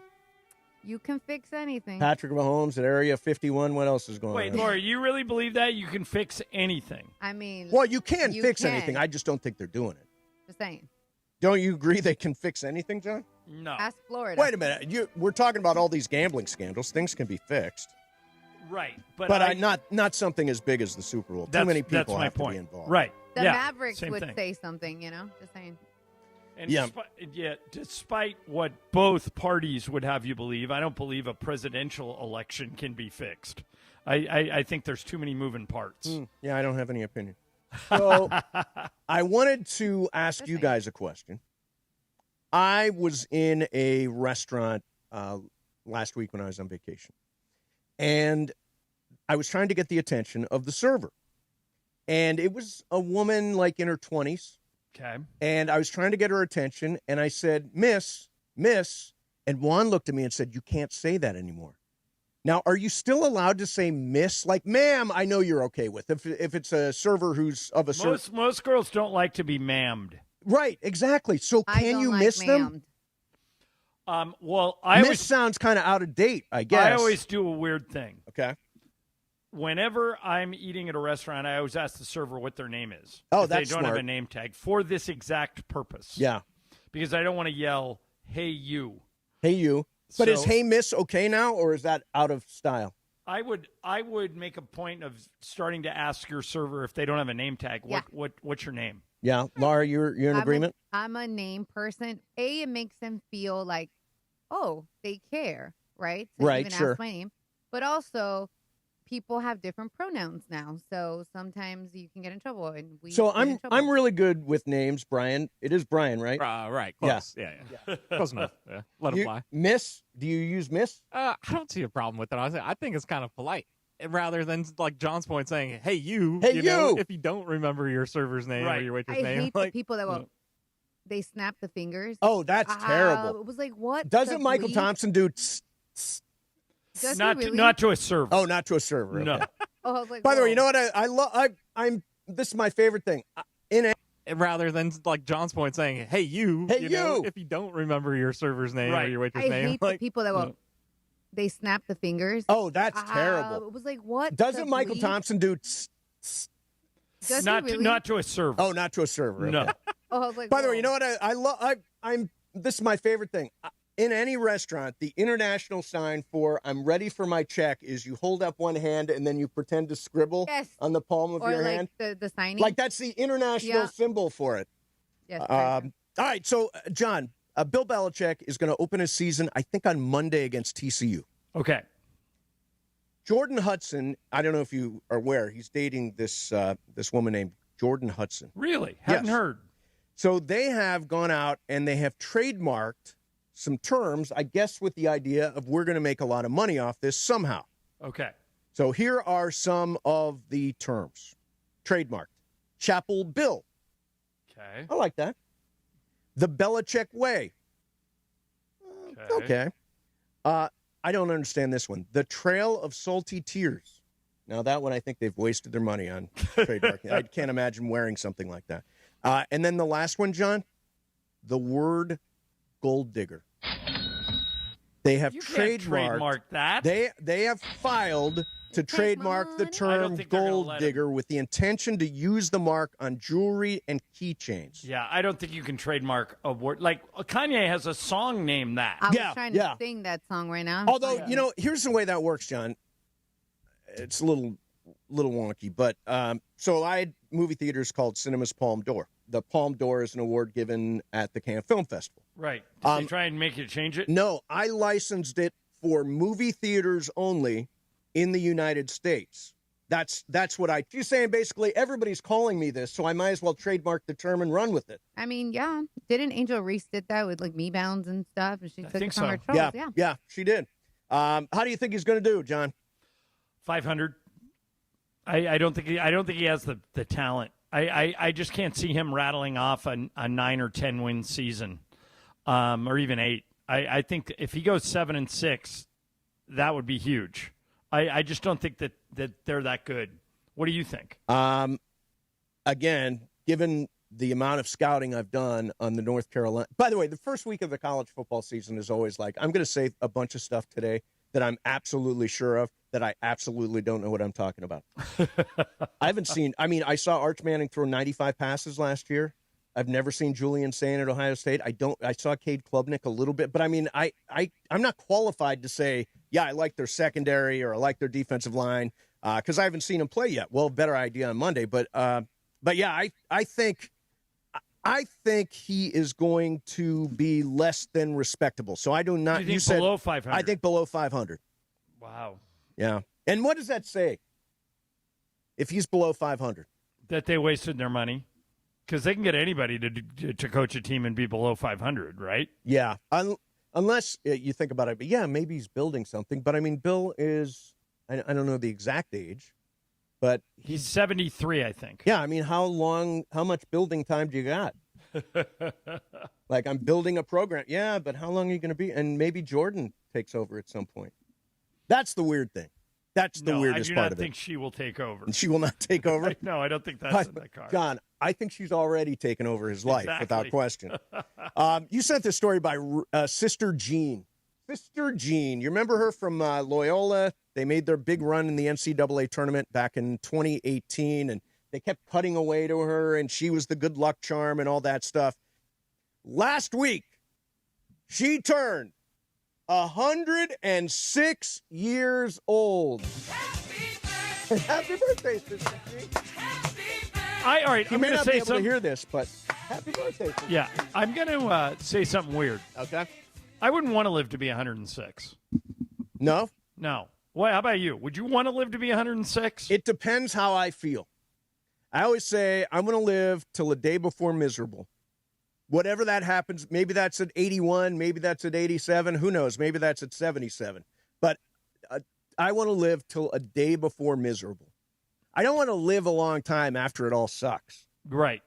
You can fix anything. Patrick Mahomes at Area 51. What else is going Wait, on? Laura, you really believe that? You can fix anything? I mean, Well, you can fix anything. I just don't think they're doing it. Just saying. Don't you agree they can fix anything, John? No. Ask Florida. Wait a minute. We're talking about all these gambling scandals. Things can be fixed. Right. But not something as big as the Super Bowl. Too many people have to be involved. Right. The yeah, Mavericks same would thing. say something, Just saying. And despite what both parties would have you believe, I don't believe a presidential election can be fixed. I think there's too many moving parts. Yeah, I don't have any opinion. So I wanted to ask you guys a question. I was in a restaurant last week when I was on vacation, and I was trying to get the attention of the server. And it was a woman like in her 20s. Okay. And I was trying to get her attention, and I said, Miss, and Juan looked at me and said, you can't say that anymore. Now, are you still allowed to say miss? Like, ma'am, I know you're okay with. If it's a server who's of a certain... Most girls don't like to be ma'amed. Right, exactly. So can you miss them? Well, miss sounds kind of out of date, I guess. I always do a weird thing. Okay. Whenever I'm eating at a restaurant, I always ask the server what their name is. Oh, if that's they don't smart. have a name tag for this exact purpose. Yeah. Because I don't want to yell, hey, you. Hey, you. But is So- hey, miss okay now, or is that out of style? I would make a point of starting to ask your server if they don't have a name tag. Yeah. What's your name? Yeah. Laura, you're in agreement? I'm a name person. It makes them feel like, oh, they care, right? To Right, even sure. ask my name. But also, people have different pronouns now, so sometimes you can get in trouble. And So get in trouble. I'm really good with names, Brian. It is Brian, right? Right. Close. Yeah. Close enough. Yeah. Let it fly. Miss? Do you use miss? I don't see a problem with it. Honestly, I think it's kind of polite. Rather than like John's point saying, "Hey you," Hey, you know, you! if you don't remember your server's name or your waitress I name, hate like the people that will. They snap the fingers. Oh, that's terrible. It was like, what? Doesn't the Michael bleep? Thompson do tss, tss? Does he Not really? not to a server. Oh, not to a server. No. Okay. Oh, I was like, By the way, whoa. you know what? I love. I'm. This is my favorite thing. rather than like John's point saying, "Hey you," Hey, you know, you! if you don't remember your server's name or your waitress I name, hate like the people that will. They snap the fingers. Oh, that's terrible. It was like, what? Doesn't the Michael bleep? Thompson do tss, tss? Does he not really? not to a server. Oh, not to a server. No. Okay. Oh, I was like, By the way, whoa. you know what? I love. I'm. This is my favorite thing. In any restaurant, the international sign for "I'm ready for my check" is you hold up one hand and then you pretend to scribble Yes. on the palm of Or your like hand. the signing. Like that's the international Yeah. symbol for it. Yes. All right, so John, Bill Belichick is going to open his season, I think, on Monday against TCU. Okay. Jordan Hudson, I don't know if you are aware, he's dating this woman named Jordan Hudson. Really? Hadn't Yes. heard. So they have gone out and they have trademarked some terms, I guess with the idea of we're going to make a lot of money off this somehow. Okay. So here are some of the terms. Trademarked. Chapel Bill. Okay. I like that. The Belichick Way. Okay. I don't understand this one. The Trail of Salty Tears. Now, that one I think they've wasted their money on trademarking. I can't imagine wearing something like that. And then the last one, John, the word gold digger. They have You can't trademark that. They have filed to trademark the term think they're gonna gold let digger with the intention to use the mark on jewelry and keychains. Yeah, I don't think you can trademark a word. Like Kanye has a song named that. I was trying to sing that song right now. Although, you know, here's the way that works, John. It's a little wonky, but so I had movie theaters called Cinema's Palme d'Or. The Palme d'Or is an award given at the Cannes Film Festival. Right. Did they try and make you change it? No, I licensed it for movie theaters only in the United States. That's what you're saying. Basically, everybody's calling me this, so I might as well trademark the term and run with it. I mean, yeah. Didn't Angel Reese did that with like Me Bounds and stuff? And she took it from her trolls. Yeah, she did. How do you think he's going to do, John? 500. I don't think he has the talent. I just can't see him rattling off a 9 or 10 win season, or even 8. I think if he goes 7-6, that would be huge. I just don't think that they're that good. What do you think? Again, given the amount of scouting I've done on the North Carolina. By the way, the first week of the college football season is always like, I'm going to say a bunch of stuff today that I'm absolutely sure of, that I absolutely don't know what I'm talking about. I haven't seen, I saw Arch Manning throw 95 passes last year. I've never seen Julian Sane at Ohio State. I saw Cade Klubnik a little bit, but I'm not qualified to say, yeah, I like their secondary or I like their defensive line because I haven't seen them play yet. Well, better idea on Monday, but yeah, I think he is going to be less than respectable. So I do not. You said below 500. I think below 500. Wow. Yeah. And what does that say? If he's below 500, that they wasted their money, because they can get anybody to coach a team and be below 500, right? Yeah. Unless you think about it, but yeah, maybe he's building something. But I mean, Bill is. I don't know the exact age. But he's 73, I think. Yeah, I mean, how much building time do you got? Like, I'm building a program. Yeah, but how long are you going to be? And maybe Jordan takes over at some point. That's the weird thing. That's the weirdest part of it. I do not think she will take over. She will not take over? No, I don't think that's in the card. John, I think she's already taken over his life, without question. You sent this story by Sister Jean. Sister Jean, you remember her from Loyola? They made their big run in the NCAA tournament back in 2018, and they kept cutting away to her, and she was the good luck charm and all that stuff. Last week, she turned 106 years old. Happy birthday, Sister Jean. All right, you may not be able to hear this, but happy birthday, Sister Yeah, I'm going to say something weird. Okay. I wouldn't want to live to be 106. No? No. Well, how about you? Would you want to live to be 106? It depends how I feel. I always say I'm going to live till the day before miserable. Whatever that happens, maybe that's at 81, maybe that's at 87, who knows? Maybe that's at 77. But I want to live till a day before miserable. I don't want to live a long time after it all sucks. Right.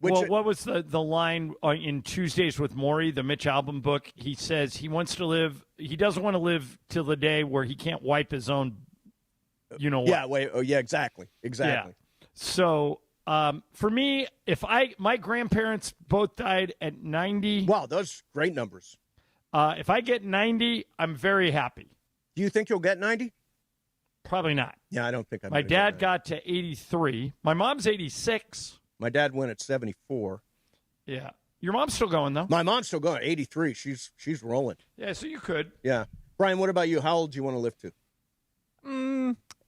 What was the line in Tuesdays with Maury, the Mitch Albom book? He says he doesn't want to live till the day where he can't wipe his own, what. Yeah, exactly. Yeah. So for me, my grandparents both died at 90. Wow, those great numbers. If I get 90, I'm very happy. Do you think you'll get 90? Probably not. Yeah, I don't think I'm My dad got to 83. My mom's 86. My dad went at 74. Yeah. Your mom's still going, though. My mom's still going. 83. She's rolling. Yeah, so you could. Yeah. Brian, what about you? How old do you want to live to?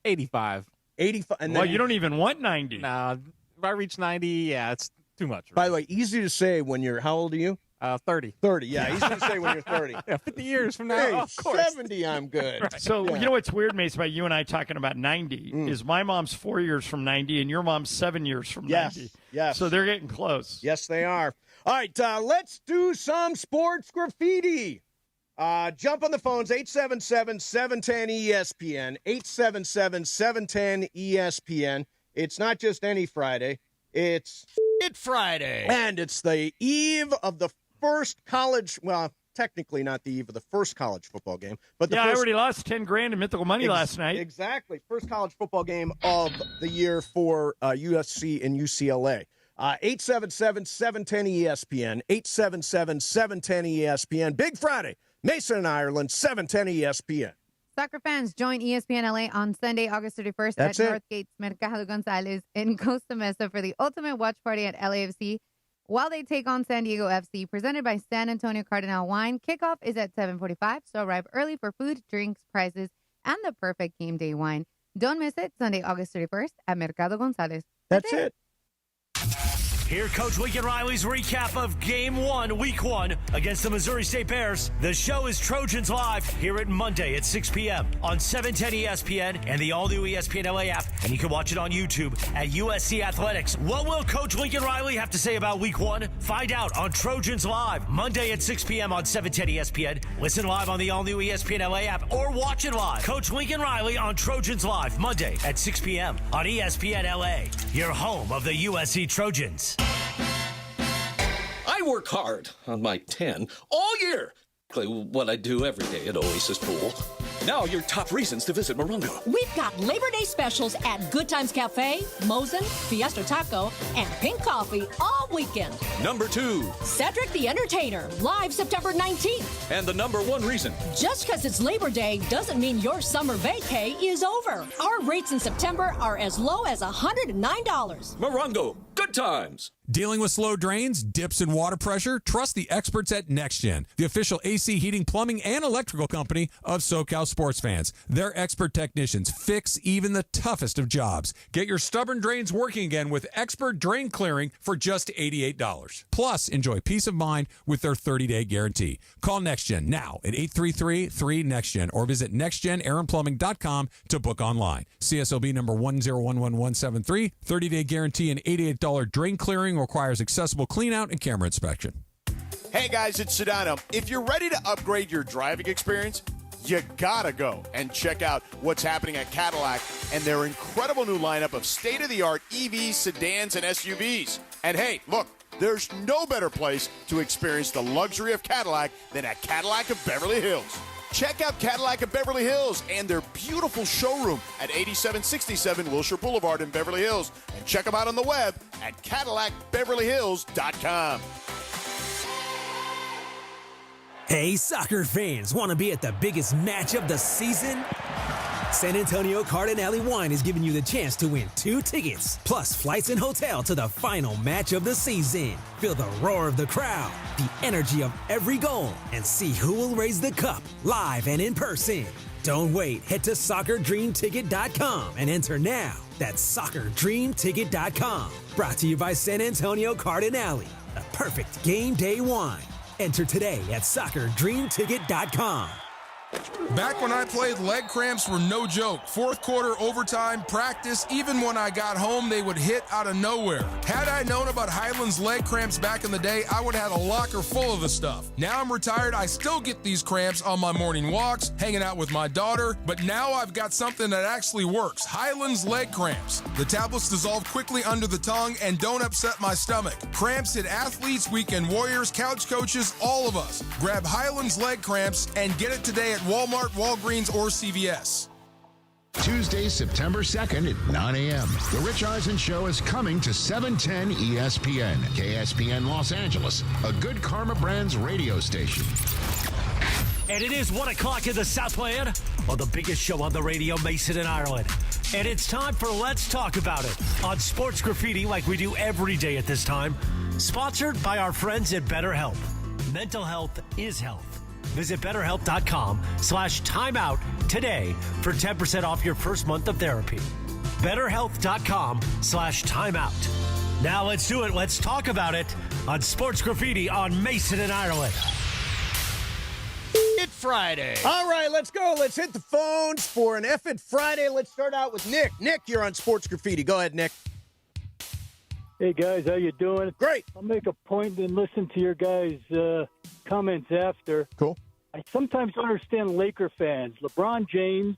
85. 85. And you don't even want 90. Nah, if I reach 90, yeah, it's too much. Right? By the way, easy to say when you're, how old are you? 30. 30, yeah. Easy to say when you're 30. Yeah, 50 years from now, hey, of course. 70, I'm good. Right. So, you know what's weird, Mace, about you and I talking about 90 is my mom's 4 years from 90 and your mom's 7 years from 90. Yes. So they're getting close. Yes, they are. All right, let's do some sports graffiti. Jump on the phones, 877-710-ESPN, 877-710-ESPN. It's not just any Friday. It's Friday. And it's the eve of the first college, well, technically not the eve of the first college football game. But I already lost $10,000 in mythical money last night. Exactly. First college football game of the year for USC and UCLA. 877-710-ESPN, 877-710-ESPN. Big Friday, Mason and Ireland, 710 ESPN. Soccer fans, join ESPN LA on Sunday, August 31st at Northgate's Mercado Gonzalez in Costa Mesa for the ultimate watch party at LAFC while they take on San Diego FC, presented by San Antonio Cardinal Wine. Kickoff is at 7:45, so arrive early for food, drinks, prizes, and the perfect game day wine. Don't miss it, Sunday, August 31st at Mercado Gonzalez. That's it. Here, Coach Lincoln Riley's recap of Game 1, Week 1 against the Missouri State Bears. The show is Trojans Live here at Monday at 6 p.m. on 710 ESPN and the all-new ESPN LA app. And you can watch it on YouTube at USC Athletics. What will Coach Lincoln Riley have to say about Week 1? Find out on Trojans Live, Monday at 6 p.m. on 710 ESPN. Listen live on the all-new ESPN LA app or watch it live. Coach Lincoln Riley on Trojans Live, Monday at 6 p.m. on ESPN LA, your home of the USC Trojans. I work hard on my 10 all year. what I do every day at Oasis Pool. Now your top reasons to visit Morongo. We've got Labor Day specials at Good Times Cafe, Mosen, Fiesta Taco, and Pink Coffee all weekend. Number 2. Cedric the Entertainer, live September 19th. And the number 1 reason. Just because it's Labor Day doesn't mean your summer vacay is over. Our rates in September are as low as $109. Morongo, good times. Dealing with slow drains, dips in water pressure? Trust the experts at NextGen, the official AC heating, plumbing, and electrical company of SoCal sports fans. Their expert technicians fix even the toughest of jobs. Get your stubborn drains working again with expert drain clearing for just $88. Plus, enjoy peace of mind with their 30-day guarantee. Call NextGen now at 833-3-NEXTGen or visit nextgenaironplumbing.com to book online. CSLB number 1011173, 30-day guarantee and $88 drain clearing requires accessible clean out and camera inspection. Hey guys, it's Sedano. If you're ready to upgrade your driving experience, you gotta go and check out what's happening at Cadillac and their incredible new lineup of state-of-the-art EVs, sedans, and SUVs. And hey, look, there's no better place to experience the luxury of Cadillac than at Cadillac of Beverly Hills. Check out Cadillac of Beverly Hills and their beautiful showroom at 8767 Wilshire Boulevard in Beverly Hills. And check them out on the web at CadillacBeverlyHills.com. Hey, soccer fans, want to be at the biggest match of the season? San Antonio Cardinale Wine is giving you the chance to win 2 tickets, plus flights and hotel to the final match of the season. Feel the roar of the crowd, the energy of every goal, and see who will raise the cup live and in person. Don't wait. Head to SoccerDreamTicket.com and enter now. That's SoccerDreamTicket.com. Brought to you by San Antonio Cardinale, the perfect game day wine. Enter today at SoccerDreamTicket.com. Back when I played, leg cramps were no joke. Fourth quarter, overtime, practice, even when I got home, they would hit out of nowhere. Had I known about Highland's leg cramps back in the day, I would have had a locker full of the stuff. Now I'm retired, I still get these cramps on my morning walks, hanging out with my daughter, but now I've got something that actually works. Highland's leg cramps. The tablets dissolve quickly under the tongue and don't upset my stomach. Cramps hit athletes, weekend warriors, couch coaches, all of us. Grab Highland's leg cramps and get it today at Walmart, Walgreens, or CVS. Tuesday, September 2nd at 9 a.m. The Rich Eisen Show is coming to 710 ESPN, KSPN Los Angeles, a Good Karma Brands radio station. And it is 1 o'clock in the Southland on the biggest show on the radio, Mason and Ireland. And it's time for Let's Talk About It on Sports Graffiti like we do every day at this time. Sponsored by our friends at BetterHelp. Mental health is health. Visit BetterHelp.com/timeout today for 10% off your first month of therapy. BetterHelp.com/timeout. Now let's do it. Let's talk about it on Sports Graffiti on Mason and Ireland. It's Friday. All right, let's go. Let's hit the phones for an F It Friday. Let's start out with Nick. Nick, you're on Sports Graffiti. Go ahead, Nick. Hey, guys, how you doing? Great. I'll make a point and listen to your guys' comments after. Cool. I sometimes don't understand Laker fans. LeBron James,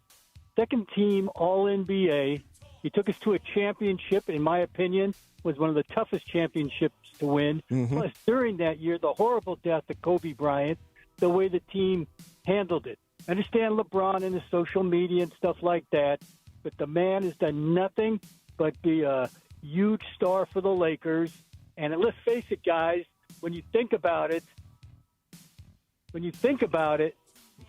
second team All-NBA. He took us to a championship, in my opinion, was one of the toughest championships to win. Mm-hmm. Plus, during that year, the horrible death of Kobe Bryant, the way the team handled it. I understand LeBron and the social media and stuff like that, but the man has done nothing but be a huge star for the Lakers. And let's face it, guys, when you think about it,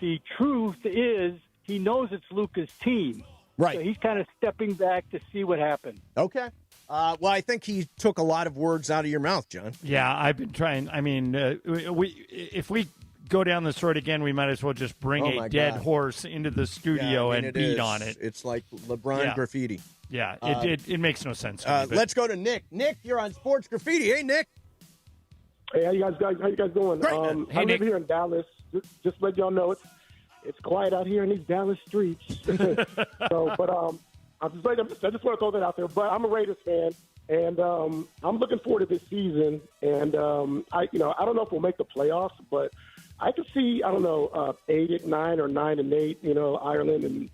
the truth is he knows it's Luka's team. Right. So he's kind of stepping back to see what happened. Okay. Well, I think he took a lot of words out of your mouth, John. Yeah, I've been trying. I mean, if we go down this road again, we might as well just bring a dead horse into the studio and beat on it. It's like LeBron graffiti. Yeah, it makes no sense to me, let's go to Nick. Nick, you're on Sports Graffiti. Hey, Nick. Hey, how you guys doing? Great. Hey, I Nick. live here in Dallas. Just to let y'all know, it's quiet out here in these Dallas streets. I just want to throw that out there. But I'm a Raiders fan, and I'm looking forward to this season. And I don't know if we'll make the playoffs, but I could see, 8-9 or 9-8, Ireland. And,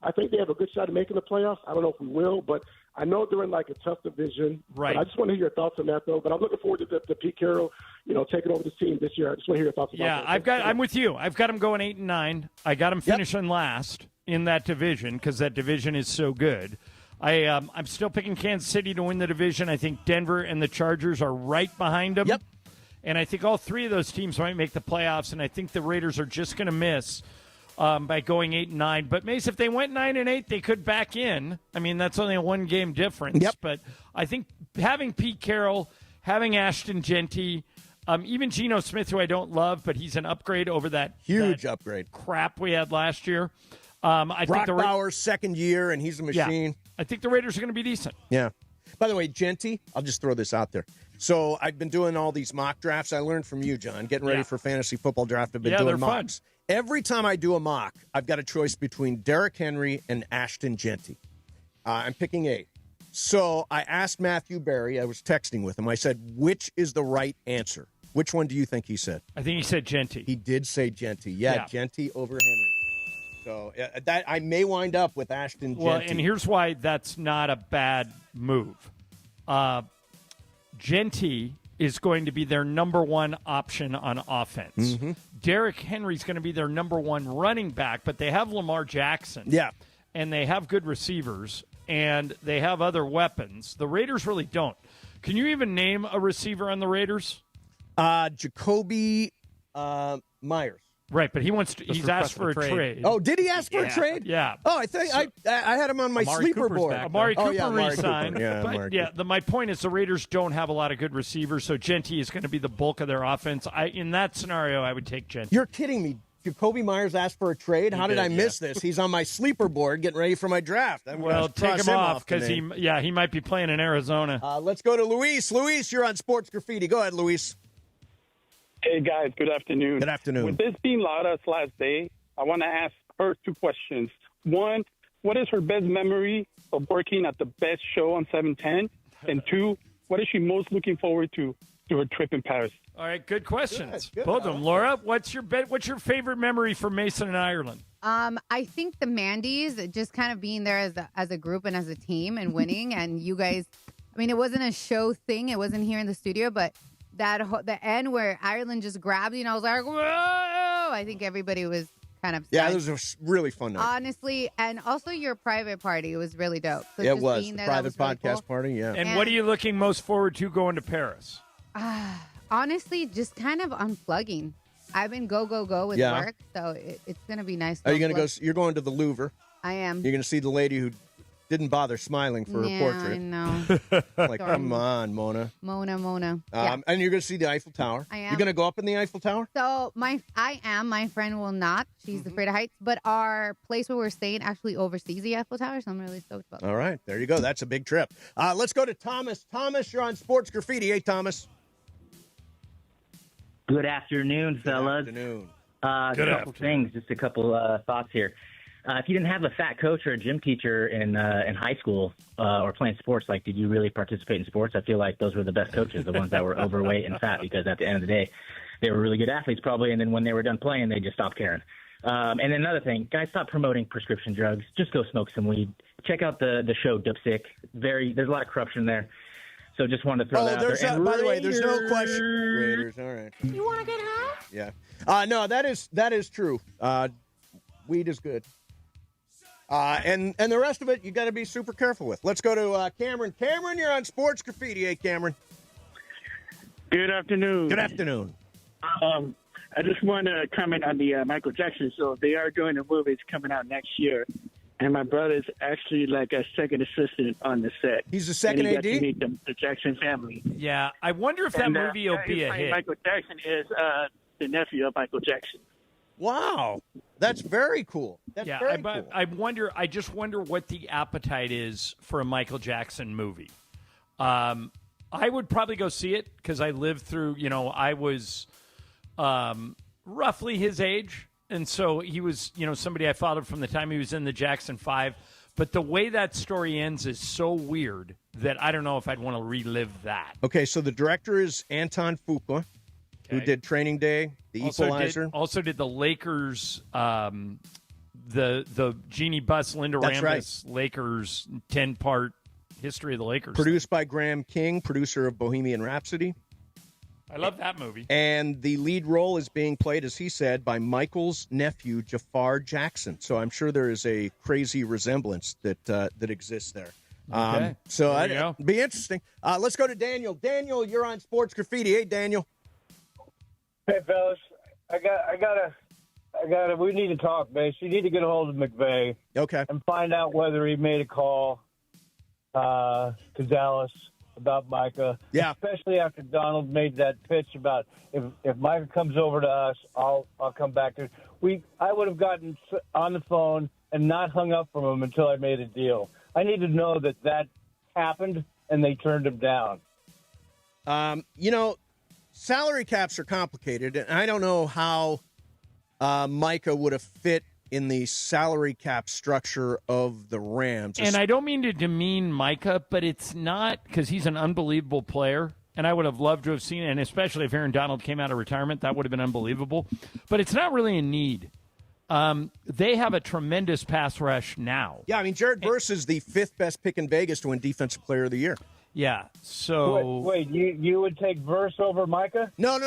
I think they have a good shot at making the playoffs. I don't know if we will, but I know they're in like a tough division. Right. But I just want to hear your thoughts on that, though. But I'm looking forward to Pete Carroll, taking over this team this year. I just want to hear your thoughts about that. I'm with you. I've got them going 8-9. I got them finishing last in that division because that division is so good. I'm still picking Kansas City to win the division. I think Denver and the Chargers are right behind them. Yep. And I think all three of those teams might make the playoffs, and I think the Raiders are just going to miss by going 8-9. But, Mace, if they went 9-8, they could back in. I mean, that's only a one-game difference. Yep. But I think having Pete Carroll, having Ashton Genty, even Geno Smith, who I don't love, but he's an upgrade over that huge upgrade crap we had last year. I think Bauer's second year, and he's a machine. Yeah. I think the Raiders are going to be decent. Yeah. By the way, Genty, I'll just throw this out there. So I've been doing all these mock drafts. I learned from you, John, getting ready for fantasy football draft. I've been doing mocks. Fun. Every time I do a mock, I've got a choice between Derrick Henry and Ashton Genty. I'm picking 8. So I asked Matthew Berry, I was texting with him, I said, which is the right answer? Which one do you think he said? I think he said Genty. He did say Genty. Yeah. Genty over Henry. So that I may wind up with Ashton Genty. Well, and here's why that's not a bad move. Genty is going to be their number one option on offense. Mm-hmm. Derrick Henry's going to be their number one running back, but they have Lamar Jackson. Yeah. And they have good receivers, and they have other weapons. The Raiders really don't. Can you even name a receiver on the Raiders? Jacoby Myers. Right, but he's asked for a trade. Oh, did he ask for a trade? Yeah. Oh, I think I had him on my sleeper board. Amari Cooper re-signed. Yeah, my point is the Raiders don't have a lot of good receivers, so Genty is going to be the bulk of their offense. In that scenario, I would take Genty. You're kidding me. Jacoby Myers asked for a trade? How did I miss this? He's on my sleeper board getting ready for my draft. Well, take him off because he might be playing in Arizona. Let's go to Luis. Luis, you're on Sports Graffiti. Go ahead, Luis. Hey, guys. Good afternoon. Good afternoon. With this being Lara's last day, I want to ask her 2 questions. One, what is her best memory of working at the best show on 710? And 2, what is she most looking forward to her trip in Paris? All right, good questions. Good. Both of them. Laura, what's your favorite memory from Mason and Ireland? I think the Mandy's, just kind of being there as a group and as a team and winning. And you guys, I mean, it wasn't a show thing. It wasn't here in the studio, but the end where Ireland just grabbed you, and I was like, whoa! I think everybody was kind of Yeah, it was a really fun night. Honestly, and also your private party was really dope. So it just was. being The there, private that was really podcast cool. party, yeah. And what are you looking most forward to going to Paris? Honestly, just kind of unplugging. I've been go with work, so it's going to be nice. Are you going to go? You're going to the Louvre. I am. You're going to see the lady who didn't bother smiling for her portrait. I know. Like, come on, Mona. Mona. And you're going to see the Eiffel Tower. I am. You're going to go up in the Eiffel Tower? So I am. My friend will not. She's afraid of heights. But our place where we're staying actually oversees the Eiffel Tower, so I'm really stoked about that. All right. There you go. That's a big trip. Let's go to Thomas. Thomas, you're on Sports Graffiti. Hey, Thomas. Good afternoon, fellas. Good afternoon. Couple things, just a couple thoughts here. If you didn't have a fat coach or a gym teacher in high school or playing sports, like, did you really participate in sports? I feel like those were the best coaches, the ones that were overweight and fat, because at the end of the day, they were really good athletes probably, and then when they were done playing, they just stopped caring. And then another thing, guys, stop promoting prescription drugs. Just go smoke some weed. Check out the show Dipsick. There's a lot of corruption there. So just wanted to throw that out there. By the way, there's no question. Raiders, all right. You want to get high? Yeah. No, that is true. Weed is good. And the rest of it, you got to be super careful with. Let's go to Cameron. Cameron, you're on Sports Graffiti. Hey, Cameron. Good afternoon. Good afternoon. I just want to comment on the Michael Jackson show. They are doing a movie. It's coming out next year. And my brother's actually like a second assistant on the set. He's the second and he AD? got to meet the Jackson family. Yeah, I wonder if that movie will be a hit. Michael Jackson is the nephew of Michael Jackson. Wow, that's very cool. That's very cool. I just wonder what the appetite is for a Michael Jackson movie. I would probably go see it because I lived through, I was roughly his age. And so he was, somebody I followed from the time he was in the Jackson 5. But the way that story ends is so weird that I don't know if I'd want to relive that. Okay, so the director is Anton Fuqua. who did Training Day, The Equalizer. Also did the Lakers, the Jeannie Buss, Linda That's Rambis, Lakers 10-part history of the Lakers. Produced by Graham King, producer of Bohemian Rhapsody. I love that movie. And the lead role is being played, as he said, by Michael's nephew, Jafar Jackson. So I'm sure there is a crazy resemblance that exists there. Okay. So There you go. it'd be interesting. Let's go to Daniel. Daniel, you're on Sports Graffiti. Hey, Daniel. Hey, fellas, I gotta. We need to talk, Mace. You need to get a hold of McVay. Okay. And find out whether he made a call to Dallas about Micah. Yeah. Especially after Donald made that pitch about if Micah comes over to us, I'll come back to. I would have gotten on the phone and not hung up from him until I made a deal. I need to know that happened and they turned him down. Salary caps are complicated, and I don't know how Micah would have fit in the salary cap structure of the Rams. And I don't mean to demean Micah, but it's not, because he's an unbelievable player, and I would have loved to have seen it, and especially if Aaron Donald came out of retirement, that would have been unbelievable. But it's not really a need. They have a tremendous pass rush now. Yeah, I mean, Jared Verse is the 5th best pick in Vegas to win Defensive Player of the Year. Yeah, so... Wait, you would take Verse over Micah? No,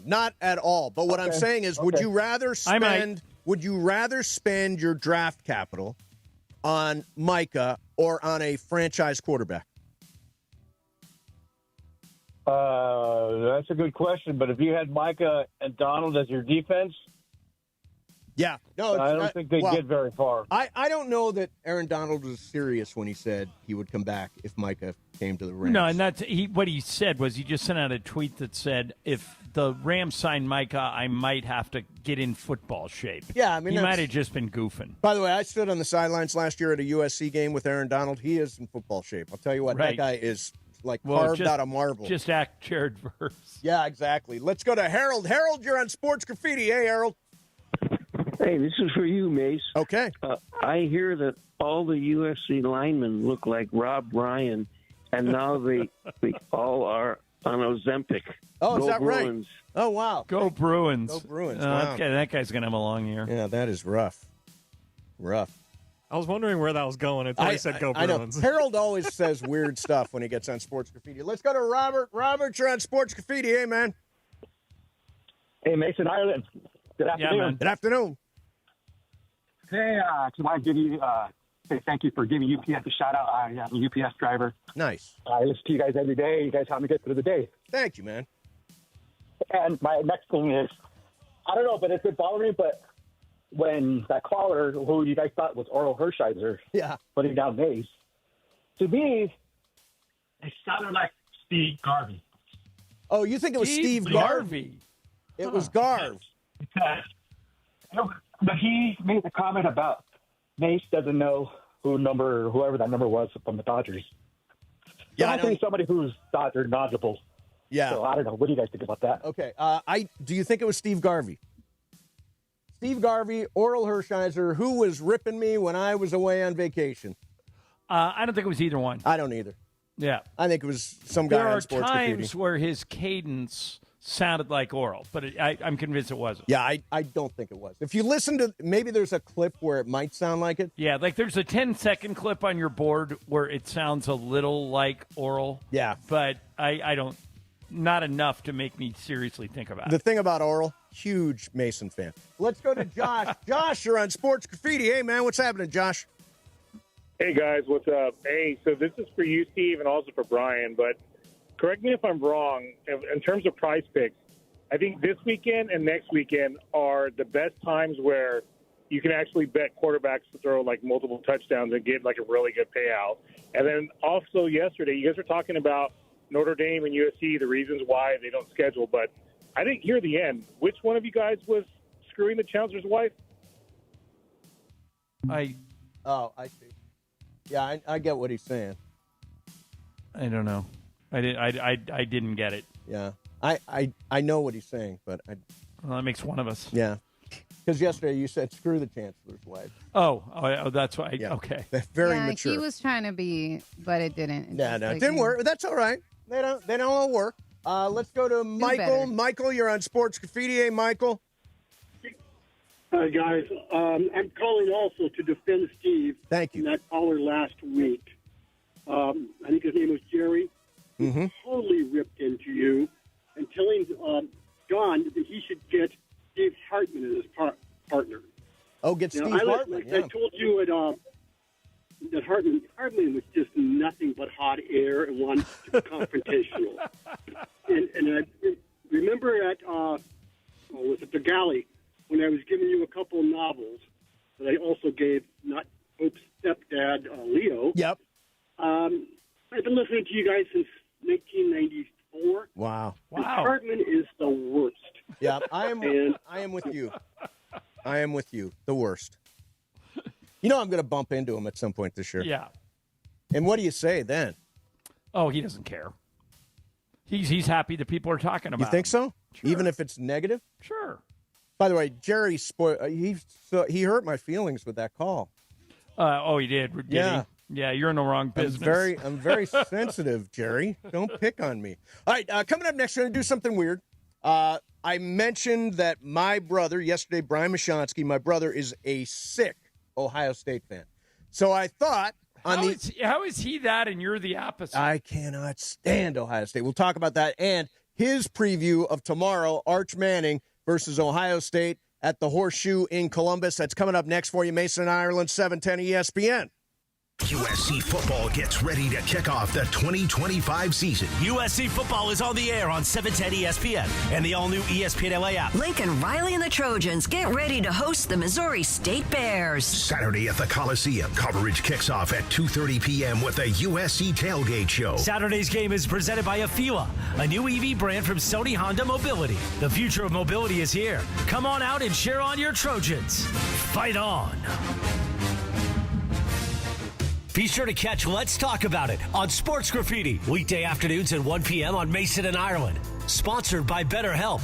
not at all. But what I'm saying is, would you rather spend your draft capital on Micah or on a franchise quarterback? That's a good question. But if you had Micah and Donald as your defense, yeah, no, I don't think they'd get very far. I don't know that Aaron Donald was serious when he said he would come back if Micah came to the Rams. No, and what he said was he just sent out a tweet that said, if the Rams sign Micah, I might have to get in football shape. Yeah, I mean, he might have just been goofing. By the way, I stood on the sidelines last year at a USC game with Aaron Donald. He is in football shape. I'll tell you what, that guy is carved out of marble. Just act Jared Verse. Yeah, exactly. Let's go to Harold. Harold, you're on Sports Graffiti. Hey, Harold. Hey, this is for you, Mace. Okay. I hear that all the USC linemen look like Rob Ryan, and now they all are on Ozempic. Oh, Go is that Bruins. right? Oh, wow. Go Bruins. Go Bruins. Wow. Okay, that guy's going to have a long year. Yeah, that is rough. I was wondering where that was going until he said go Bruins. I know. Harold always says weird stuff when he gets on Sports Graffiti. Let's go to Robert. Robert, you're on Sports Graffiti. Hey, man. Hey, Mason, Ireland. Good afternoon. Yeah, man. Good afternoon. Hey, I want to give you say thank you for giving UPS a shout out. I'm a UPS driver. Nice. I listen to you guys every day. You guys help me get through the day. Thank you, man. And my next thing is, I don't know, but it's been bothering me, but when that caller, who you guys thought was Oral Hershiser, putting down Mace, to me, it sounded like Steve Garvey. Oh, you think it was Steve Garvey? It was Garv. But he made the comment about Mace doesn't know whoever that number was from the Dodgers. Yeah, I think somebody who's Dodger knowledgeable. Yeah. So I don't know. What do you guys think about that? Okay. Do you think it was Steve Garvey? Steve Garvey, Oral Hershiser, who was ripping me when I was away on vacation? I don't think it was either one. I don't either. Yeah. I think it was some guy on Sports There are Graffiti. times where his cadence sounded like Oral, but I'm convinced it wasn't. Yeah, I don't think it was. If you listen to, maybe there's a clip where it might sound like it. Yeah, like there's a 10-second clip on your board where it sounds a little like Oral. Yeah. But I don't, not enough to make me seriously think about The it. thing about Oral, huge Mason fan. Let's go to Josh. Josh, you're on Sports Graffiti. Hey, man, what's happening, Josh? Hey, guys, what's up? Hey, so this is for you, Steve, and also for Brian, but correct me if I'm wrong. In terms of prize picks, I think this weekend and next weekend are the best times where you can actually bet quarterbacks to throw like multiple touchdowns and get like a really good payout. And then also yesterday, you guys were talking about Notre Dame and USC, the reasons why they don't schedule, but I didn't hear the end. Which one of you guys was screwing the chancellor's wife? I see. Yeah, I get what he's saying. I don't know. I didn't get it. Yeah. I know what he's saying, but Well, that makes one of us. Yeah. Because yesterday you said, screw the chancellor's wife. Oh, that's why. Yeah. Okay. Very yeah, mature. he was trying to be, but it didn't. No, it didn't work. That's all right. They don't all work. Let's go to Michael. better. Michael, you're on Sports Graffiti. Hey, Michael. Hi, guys. I'm calling also to defend Steve. Thank you. That caller last week. I think his name was Jerry. Mm-hmm. Totally ripped into you and telling John that he should get Steve Hartman as his partner. Oh, get Steve Hartman. I told you that Hartman was just nothing but hot air and wanted to be confrontational. And I remember at was it the Galley when I was giving you a couple of novels that I also gave not Hope's stepdad Leo. Yep. I've been listening to you guys since 1994. Wow. Hartman is the worst. Yeah, I am with you. I am with you. The worst. You know I'm going to bump into him at some point this year. Yeah. And what do you say then? Oh, he doesn't care. He's happy that people are talking about You think him. so? Sure. Even if it's negative? Sure. By the way, Jerry he hurt my feelings with that call. He did. Did Yeah. he? Yeah, you're in the wrong business. I'm very sensitive, Jerry. Don't pick on me. All right, coming up next, we're going to do something weird. I mentioned that my brother, yesterday, Brian Mashonsky, my brother is a sick Ohio State fan. So I thought How is he that and you're the opposite? I cannot stand Ohio State. We'll talk about that and his preview of tomorrow, Arch Manning versus Ohio State at the Horseshoe in Columbus. That's coming up next for you, Mason, Ireland, 710 ESPN. USC football gets ready to kick off the 2025 season. USC football is on the air on 710 ESPN and the all-new ESPN LA app. Lincoln Riley and the Trojans get ready to host the Missouri State Bears. Saturday at the Coliseum, coverage kicks off at 2:30 p.m. with a USC tailgate show. Saturday's game is presented by Afewa, a new EV brand from Sony Honda Mobility. The future of mobility is here. Come on out and cheer on your Trojans. Fight on. Be sure to catch Let's Talk About It on Sports Graffiti, weekday afternoons at 1 p.m. on Mason and Ireland. Sponsored by BetterHelp.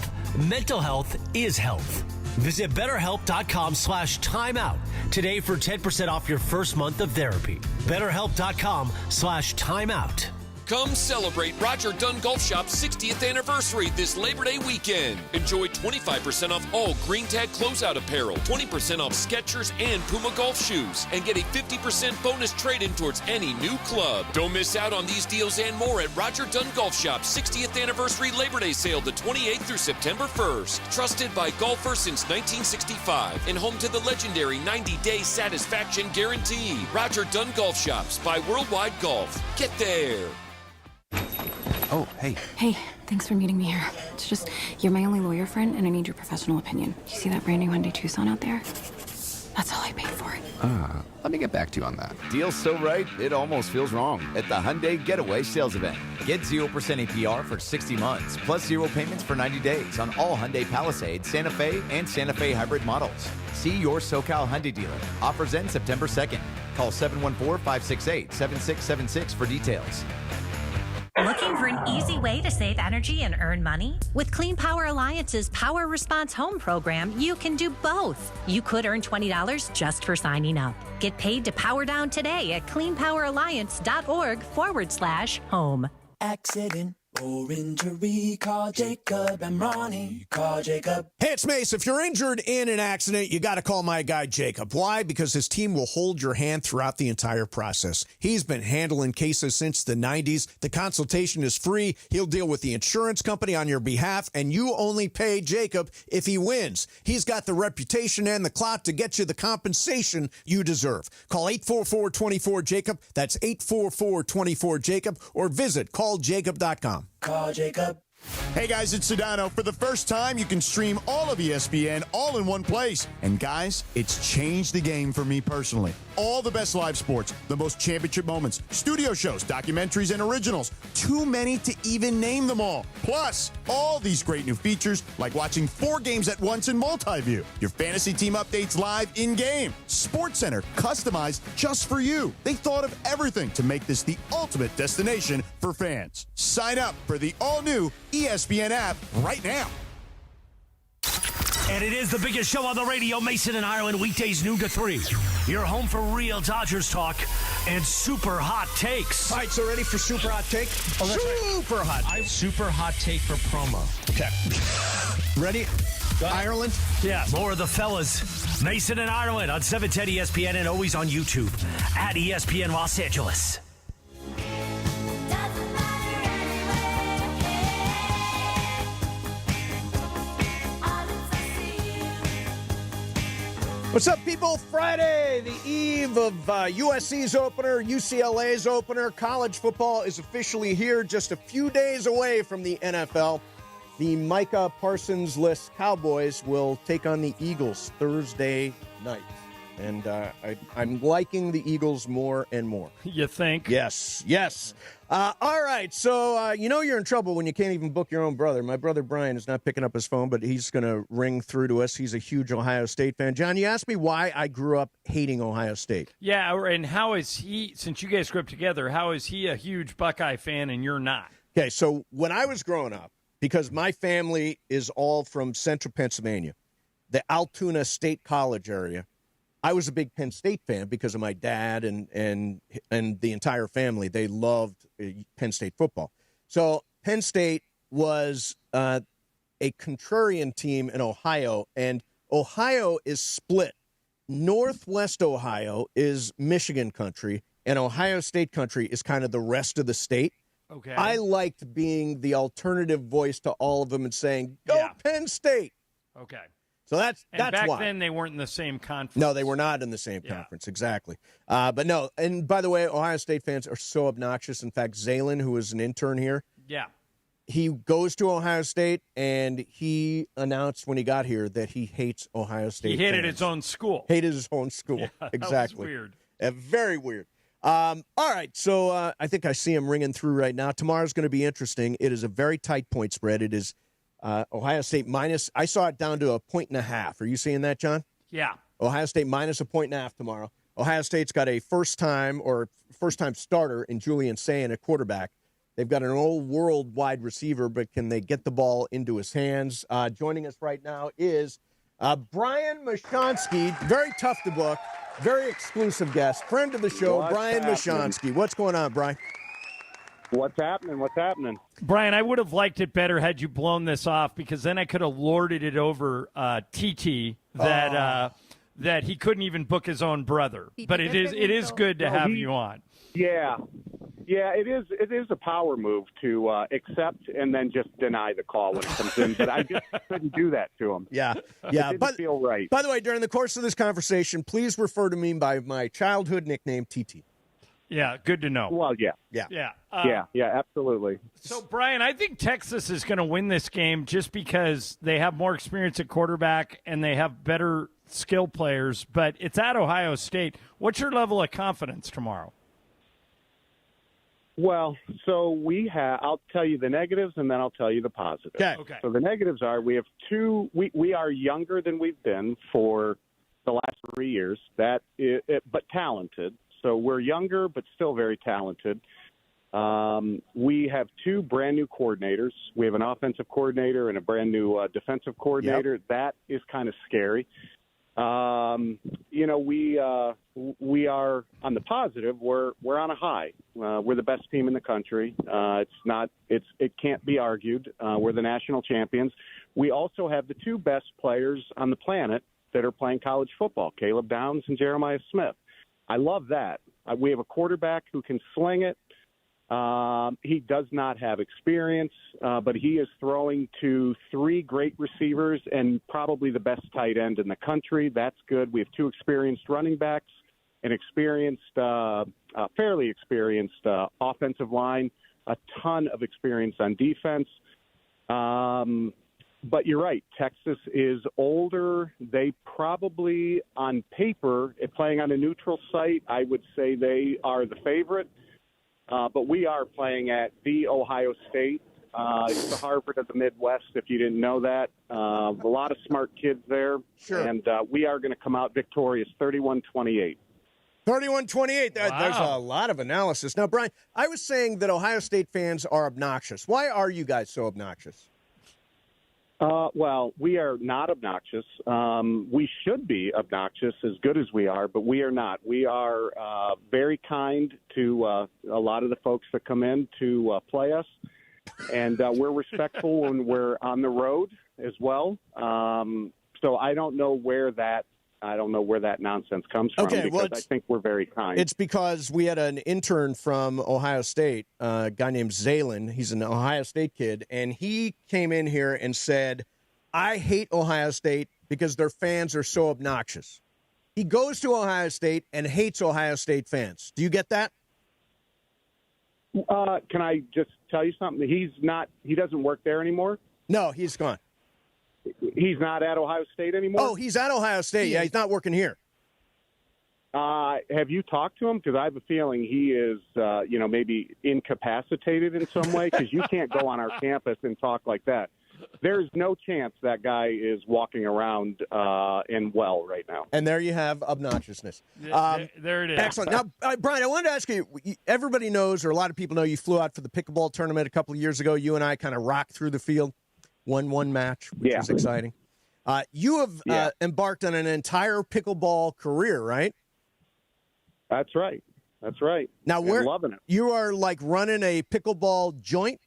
Mental health is health. Visit BetterHelp.com/timeout today for 10% off your first month of therapy. BetterHelp.com/timeout. Come celebrate Roger Dunn Golf Shop's 60th anniversary this Labor Day weekend. Enjoy 25% off all Green Tag closeout apparel, 20% off Skechers and Puma golf shoes, and get a 50% bonus trade-in towards any new club. Don't miss out on these deals and more at Roger Dunn Golf Shop's 60th anniversary Labor Day sale the 28th through September 1st. Trusted by golfers since 1965 and home to the legendary 90-day satisfaction guarantee. Roger Dunn Golf Shops by Worldwide Golf. Get there. Oh, hey. Hey, thanks for meeting me here. It's just, you're my only lawyer friend, and I need your professional opinion. Do you see that brand new Hyundai Tucson out there? That's all I paid for it. Let me get back to you on that. Deal's so right, it almost feels wrong. At the Hyundai Getaway Sales Event. Get 0% APR for 60 months, plus 0 payments for 90 days on all Hyundai Palisade, Santa Fe, and Santa Fe hybrid models. See your SoCal Hyundai dealer. Offers end September 2nd. Call 714-568-7676 for details. Looking for an easy way to save energy and earn money? With Clean Power Alliance's Power Response Home program, you can do both. You could earn $20 just for signing up. Get paid to power down today at cleanpoweralliance.org/home. Accident or injury, call Jacob and Ronnie. Call Jacob. Hey, it's Mace. If you're injured in an accident, you got to call my guy, Jacob. Why? Because his team will hold your hand throughout the entire process. He's been handling cases since the 90s. The consultation is free. He'll deal with the insurance company on your behalf, and you only pay Jacob if he wins. He's got the reputation and the clout to get you the compensation you deserve. Call 844-24-JACOB. That's 844-24-JACOB, or visit calljacob.com. Call Jacob. Hey guys, it's Sedano. For the first time, you can stream all of ESPN all in one place. And guys, it's changed the game for me personally. All the best live sports, the most championship moments, studio shows, documentaries, and originals. Too many to even name them all. Plus, all these great new features like watching 4 games at once in multi-view. Your fantasy team updates live in-game. SportsCenter, customized just for you. They thought of everything to make this the ultimate destination for fans. Sign up for the all-new ESPN app right now. And it is the biggest show on the radio, Mason and Ireland, weekdays noon to 3. Your home for real Dodgers talk and super hot takes. All right, so ready for super hot take? Super hot take. Super hot take for promo. Okay. Ready? Ireland? Yeah. More of the fellas. Mason and Ireland on 710 ESPN and always on YouTube at ESPN Los Angeles. What's up, people? Friday, the eve of USC's opener, UCLA's opener. College football is officially here, just a few days away from the NFL. The Micah Parsons-less Cowboys will take on the Eagles Thursday night. And I'm liking the Eagles more and more. You think? Yes. All right, so you're in trouble when you can't even book your own brother. My brother Brian is not picking up his phone, but he's going to ring through to us. He's a huge Ohio State fan. John, you asked me why I grew up hating Ohio State. Yeah, and how is he, since you guys grew up together, how is he a huge Buckeye fan and you're not? Okay, so when I was growing up, because my family is all from central Pennsylvania, the Altoona State College area, I was a big Penn State fan because of my dad and the entire family. They loved Penn State football. So Penn State was a contrarian team in Ohio, and Ohio is split. Northwest Ohio is Michigan country, and Ohio State country is kind of the rest of the state. Okay. I liked being the alternative voice to all of them and saying, go Penn State. Okay. So that's back why. then they weren't in the same conference. No, they were not in the same conference, exactly. But no, and by the way, Ohio State fans are so obnoxious. In fact, Zalen, who was an intern here, he goes to Ohio State, and he announced when he got here that he hates Ohio State. He hated his own school. Hated his own school, Yeah, exactly. That was weird. Very weird. All right, so I think I see him ringing through right now. Tomorrow's going to be interesting. It is a very tight point spread. It is Ohio State minus. I saw it down to 1.5. Are you seeing that, John? Yeah. Ohio State minus 1.5 tomorrow. Ohio State's got a first-time starter in Julian Sayin at quarterback. They've got an old world wide receiver, but can they get the ball into his hands? Joining us right now is Brian Mashonsky. Very tough to book. Very exclusive guest. Friend of the show, Brian Mashonsky. What's going on, Brian? What's happening? Brian, I would have liked it better had you blown this off, because then I could have lorded it over TT that he couldn't even book his own brother. But it is good to have you on. Yeah, it is a power move to accept and then just deny the call when it comes in. But I just couldn't do that to him. Yeah. It didn't feel right. By the way, during the course of this conversation, please refer to me by my childhood nickname, TT. Yeah, good to know. Well, yeah. Yeah, absolutely. So, Brian, I think Texas is going to win this game just because they have more experience at quarterback and they have better skill players, but it's at Ohio State. What's your level of confidence tomorrow? Well, so I'll tell you the negatives and then I'll tell you the positives. Okay. So the negatives are we are younger than we've been for the last 3 years, but talented. So we're younger, but still very talented. We have two brand new coordinators. We have an offensive coordinator and a brand new defensive coordinator. Yep. That is kind of scary. We are on the positive. We're on a high. We're the best team in the country. It can't be argued. We're the national champions. We also have the two best players on the planet that are playing college football, Caleb Downs and Jeremiah Smith. I love that. We have a quarterback who can sling it. He does not have experience, but he is throwing to three great receivers and probably the best tight end in the country. That's good. We have two experienced running backs, an fairly experienced offensive line, a ton of experience on defense. But you're right. Texas is older. They probably, on paper, if playing on a neutral site, I would say they are the favorite. But we are playing at the Ohio State. It's the Harvard of the Midwest, if you didn't know that. A lot of smart kids there. Sure. And we are going to come out victorious 31-28. 31-28. There's a lot of analysis. Now, Brian, I was saying that Ohio State fans are obnoxious. Why are you guys so obnoxious? Well, we are not obnoxious. We should be obnoxious, as good as we are, but we are not. We are very kind to a lot of the folks that come in to play us, and we're respectful when we're on the road as well. So I don't know where that nonsense comes from, because I think we're very kind. It's because we had an intern from Ohio State, a guy named Zalen. He's an Ohio State kid, and he came in here and said, I hate Ohio State because their fans are so obnoxious. He goes to Ohio State and hates Ohio State fans. Do you get that? Can I just tell you something? He doesn't work there anymore? No, he's gone. He's not at Ohio State anymore? Oh, he's at Ohio State. Yeah, he's not working here. Have you talked to him? Because I have a feeling he is, maybe incapacitated in some way, because you can't go on our campus and talk like that. There's no chance that guy is walking around in well right now. And there you have obnoxiousness. There it is. Excellent. Now, Brian, I wanted to ask you, everybody knows, or a lot of people know, you flew out for the pickleball tournament a couple of years ago. You and I kind of rocked through the field. Won one match, which is exciting. You have embarked on an entire pickleball career, right? That's right. Now, I'm loving it. You are like running a pickleball joint?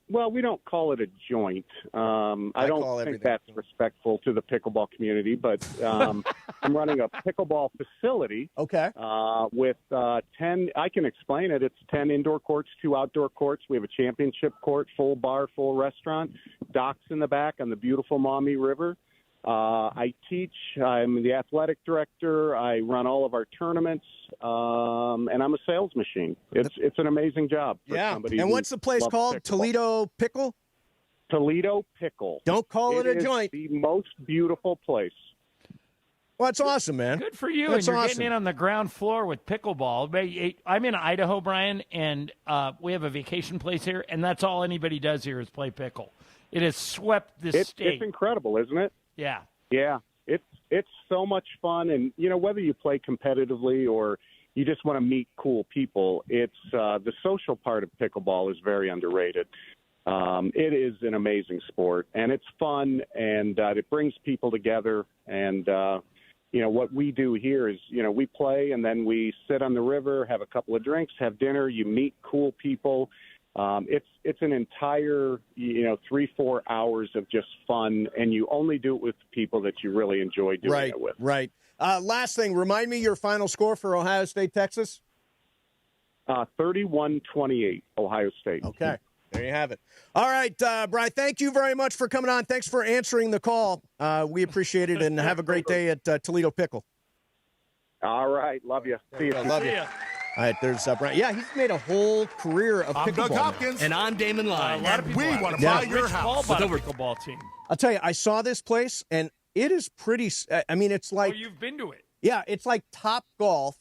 Well, we don't call it a joint. I don't think that's respectful to the pickleball community, but I'm running a pickleball facility. Okay. With 10, I can explain it. It's 10 indoor courts, 2 outdoor courts. We have a championship court, full bar, full restaurant, docks in the back on the beautiful Maumee River. I teach. I'm the athletic director. I run all of our tournaments, and I'm a sales machine. It's an amazing job for somebody. And what's the place called? Pickleball. Toledo Pickle? Toledo Pickle. Don't call it a joint. The most beautiful place. Well, that's awesome, man. Good for you. That's and you're awesome. getting in on the ground floor with pickleball. I'm in Idaho, Brian, and we have a vacation place here, and that's all anybody does here is play pickle. It has swept this state. It's incredible, isn't it? Yeah. Yeah. It's so much fun. And, whether you play competitively or you just want to meet cool people, it's the social part of pickleball is very underrated. It is an amazing sport, and it's fun, and it brings people together. And, what we do here is, we play, and then we sit on the river, have a couple of drinks, have dinner, you meet cool people. It's an entire, 3-4 hours of just fun, and you only do it with people that you really enjoy doing it with. Right. Last thing, remind me your final score for Ohio State, Texas. 31-28, Ohio State. Okay. There you have it. All right, Brian, thank you very much for coming on. Thanks for answering the call. We appreciate it, and have a great day at Toledo Pickle. All right. Love you. See you. Love you. All right, there's Brian. Yeah, he's made a whole career of pickleball. I'm Doug Hopkins. And I'm Damon Lyons. And we want to buy your house with a pickleball team. I'll tell you, I saw this place, and it is pretty. It's like. Oh, you've been to it. Yeah, it's like Top Golf,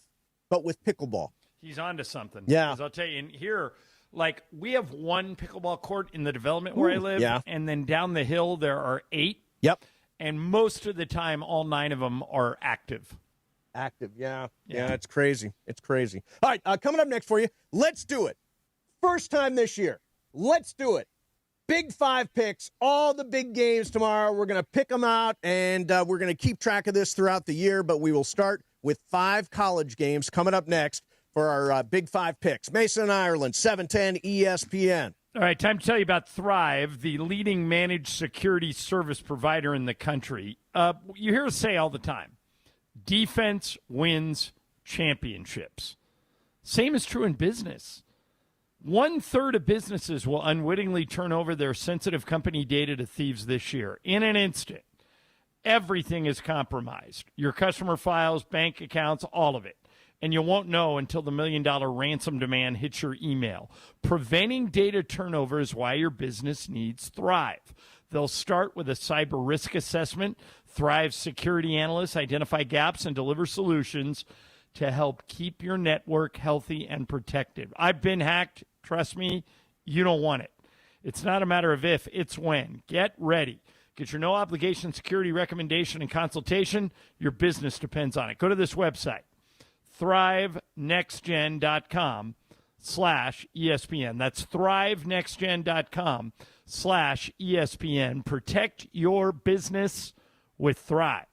but with pickleball. He's onto something. Yeah. Because I'll tell you, in here, we have one pickleball court in the development where I live. Yeah. And then down the hill, there are 8. Yep. And most of the time, all 9 of them are active. Yeah, it's crazy. All right, coming up next for you, let's do it. First time this year. Let's do it. Big 5 picks, all the big games tomorrow. We're going to pick them out, and we're going to keep track of this throughout the year, but we will start with 5 college games coming up next for our Big 5 picks. Mason, Ireland, 710 ESPN. All right, time to tell you about Thrive, the leading managed security service provider in the country. You hear us say all the time, defense wins championships. Same is true in business. 1/3 of businesses will unwittingly turn over their sensitive company data to thieves this year. In an instant, everything is compromised. Your customer files, bank accounts, all of it. And you won't know until the $1 million ransom demand hits your email. Preventing data turnover is why your business needs Thrive. They'll start with a cyber risk assessment. Thrive's security analysts identify gaps and deliver solutions to help keep your network healthy and protected. I've been hacked. Trust me, you don't want it. It's not a matter of if, it's when. Get ready. Get your no-obligation security recommendation and consultation. Your business depends on it. Go to this website, thrivenextgen.com/ESPN. That's thrivenextgen.com/ESPN. BetterHelp.com/ESPN. Protect your business with Thrive.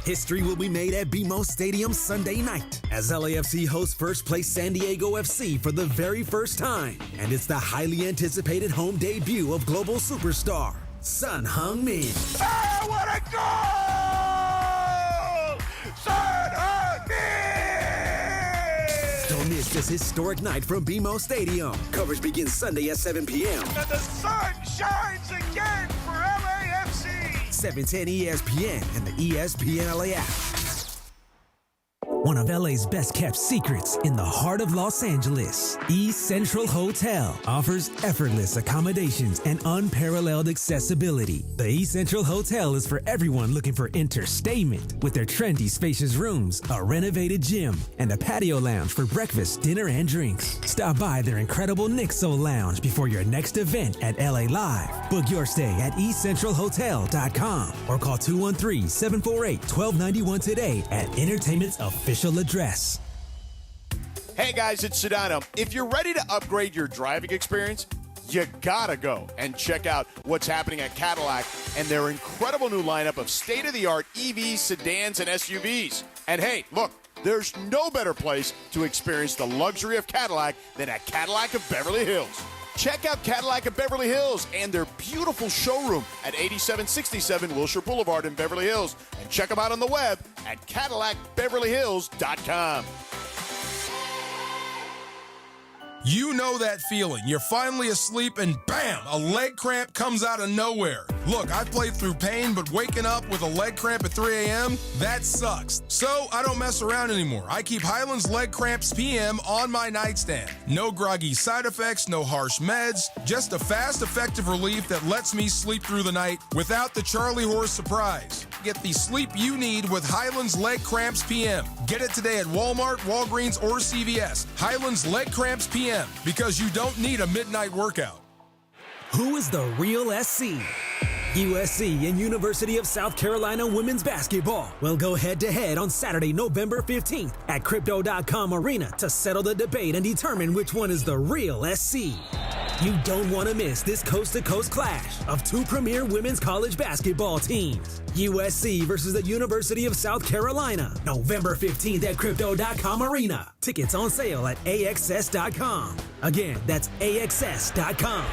History will be made at BMO Stadium Sunday night as LAFC hosts first-place San Diego FC for the very first time. And it's the highly anticipated home debut of global superstar Son Heung-min. Oh, what a goal! Son Heung-min! Don't miss this historic night from BMO Stadium. Coverage begins Sunday at 7 p.m. And the sun shines again for LAFC! 710 ESPN and the ESPN LA app. One of LA's best kept secrets in the heart of Los Angeles, East Central Hotel offers effortless accommodations and unparalleled accessibility. The East Central Hotel is for everyone looking for entertainment with their trendy, spacious rooms, a renovated gym, and a patio lounge for breakfast, dinner, and drinks. Stop by their incredible Nixo Lounge before your next event at LA Live. Book your stay at eastcentralhotel.com or call 213-748-1291 today at Entertainment's official address. Hey guys, it's Sedano. If you're ready to upgrade your driving experience, you gotta go and check out what's happening at Cadillac and their incredible new lineup of state-of-the-art EVs, sedans, and SUVs. And hey, look, there's no better place to experience the luxury of Cadillac than at Cadillac of Beverly Hills. Check out Cadillac of Beverly Hills and their beautiful showroom at 8767 Wilshire Boulevard in Beverly Hills. And check them out on the web at CadillacBeverlyHills.com. You know that feeling. You're finally asleep and bam, a leg cramp comes out of nowhere. Look, I played through pain, but waking up with a leg cramp at 3 a.m., that sucks. So I don't mess around anymore. I keep Highland's Leg Cramps PM on my nightstand. No groggy side effects, no harsh meds, just a fast, effective relief that lets me sleep through the night without the Charlie horse surprise. Get the sleep you need with Highland's Leg Cramps PM. Get it today at Walmart, Walgreens, or CVS. Highland's Leg Cramps PM, because you don't need a midnight workout. Who is the real SC? USC and University of South Carolina women's basketball will go head-to-head on Saturday, November 15th at Crypto.com Arena to settle the debate and determine which one is the real SC. You don't want to miss this coast-to-coast clash of two premier women's college basketball teams. USC versus the University of South Carolina, November 15th at Crypto.com Arena. Tickets on sale at AXS.com. Again, that's AXS.com.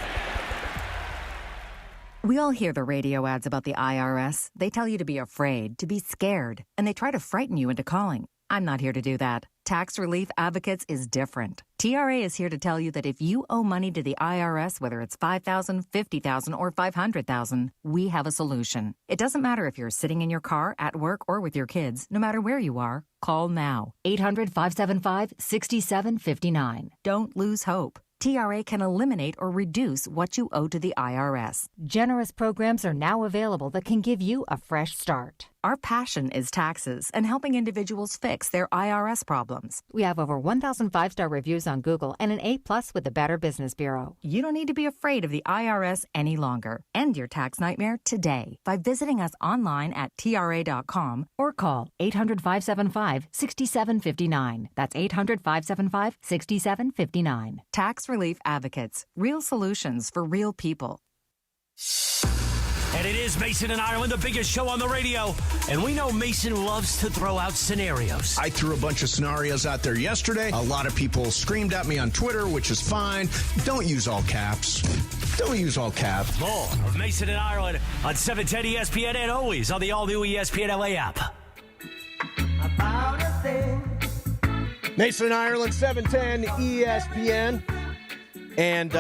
We all hear the radio ads about the IRS. They tell you to be afraid, to be scared, and they try to frighten you into calling. I'm not here to do that. Tax Relief Advocates is different. TRA is here to tell you that if you owe money to the IRS, whether it's $5,000, $50,000, or $500,000, we have a solution. It doesn't matter if you're sitting in your car, at work, or with your kids. No matter where you are, call now. 800-575-6759. Don't lose hope. TRA can eliminate or reduce what you owe to the IRS. Generous programs are now available that can give you a fresh start. Our passion is taxes and helping individuals fix their IRS problems. We have over 1,000 5-star reviews on Google and an A+ with the Better Business Bureau. You don't need to be afraid of the IRS any longer. End your tax nightmare today by visiting us online at TRA.com or call 800-575-6759. That's 800-575-6759. Tax Relief Advocates. Real solutions for real people. And it is Mason and Ireland, the biggest show on the radio. And we know Mason loves to throw out scenarios. I threw a bunch of scenarios out there yesterday. A lot of people screamed at me on Twitter, which is fine. Don't use all caps. Don't use all caps. More of Mason and Ireland on 710 ESPN and always on the all-new ESPN LA app. Mason and Ireland, 710 ESPN. And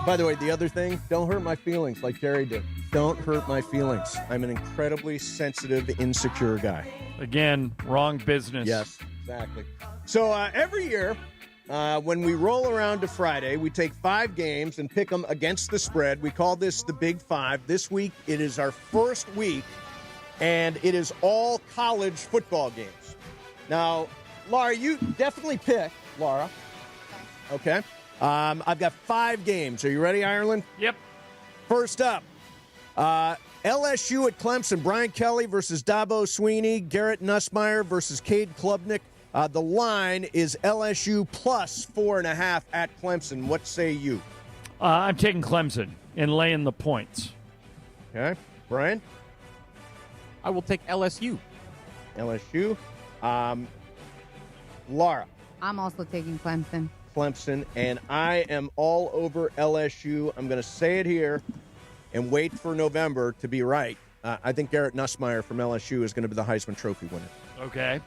by the way, the other thing, don't hurt my feelings like Jerry did. Don't hurt my feelings. I'm an incredibly sensitive, insecure guy. Again, wrong business. Yes, exactly. So every year, when we roll around to Friday, we take 5 games and pick them against the spread. We call this the Big Five. This week, it is our first week, and it is all college football games. Now, Laura, you definitely pick, Laura. Okay. I've got 5 games. Are you ready, Ireland? Yep. First up, LSU at Clemson. Brian Kelly versus Dabo Sweeney. Garrett Nussmeier versus Cade Klubnik. The line is LSU plus 4.5 at Clemson. What say you? I'm taking Clemson and laying the points. Okay. Brian? I will take LSU. LSU. Laura? I'm also taking Clemson. Clemson, and I am all over LSU. I'm going to say it here and wait for November to be right. I think Garrett Nussmeier from LSU is going to be the Heisman Trophy winner. Okay.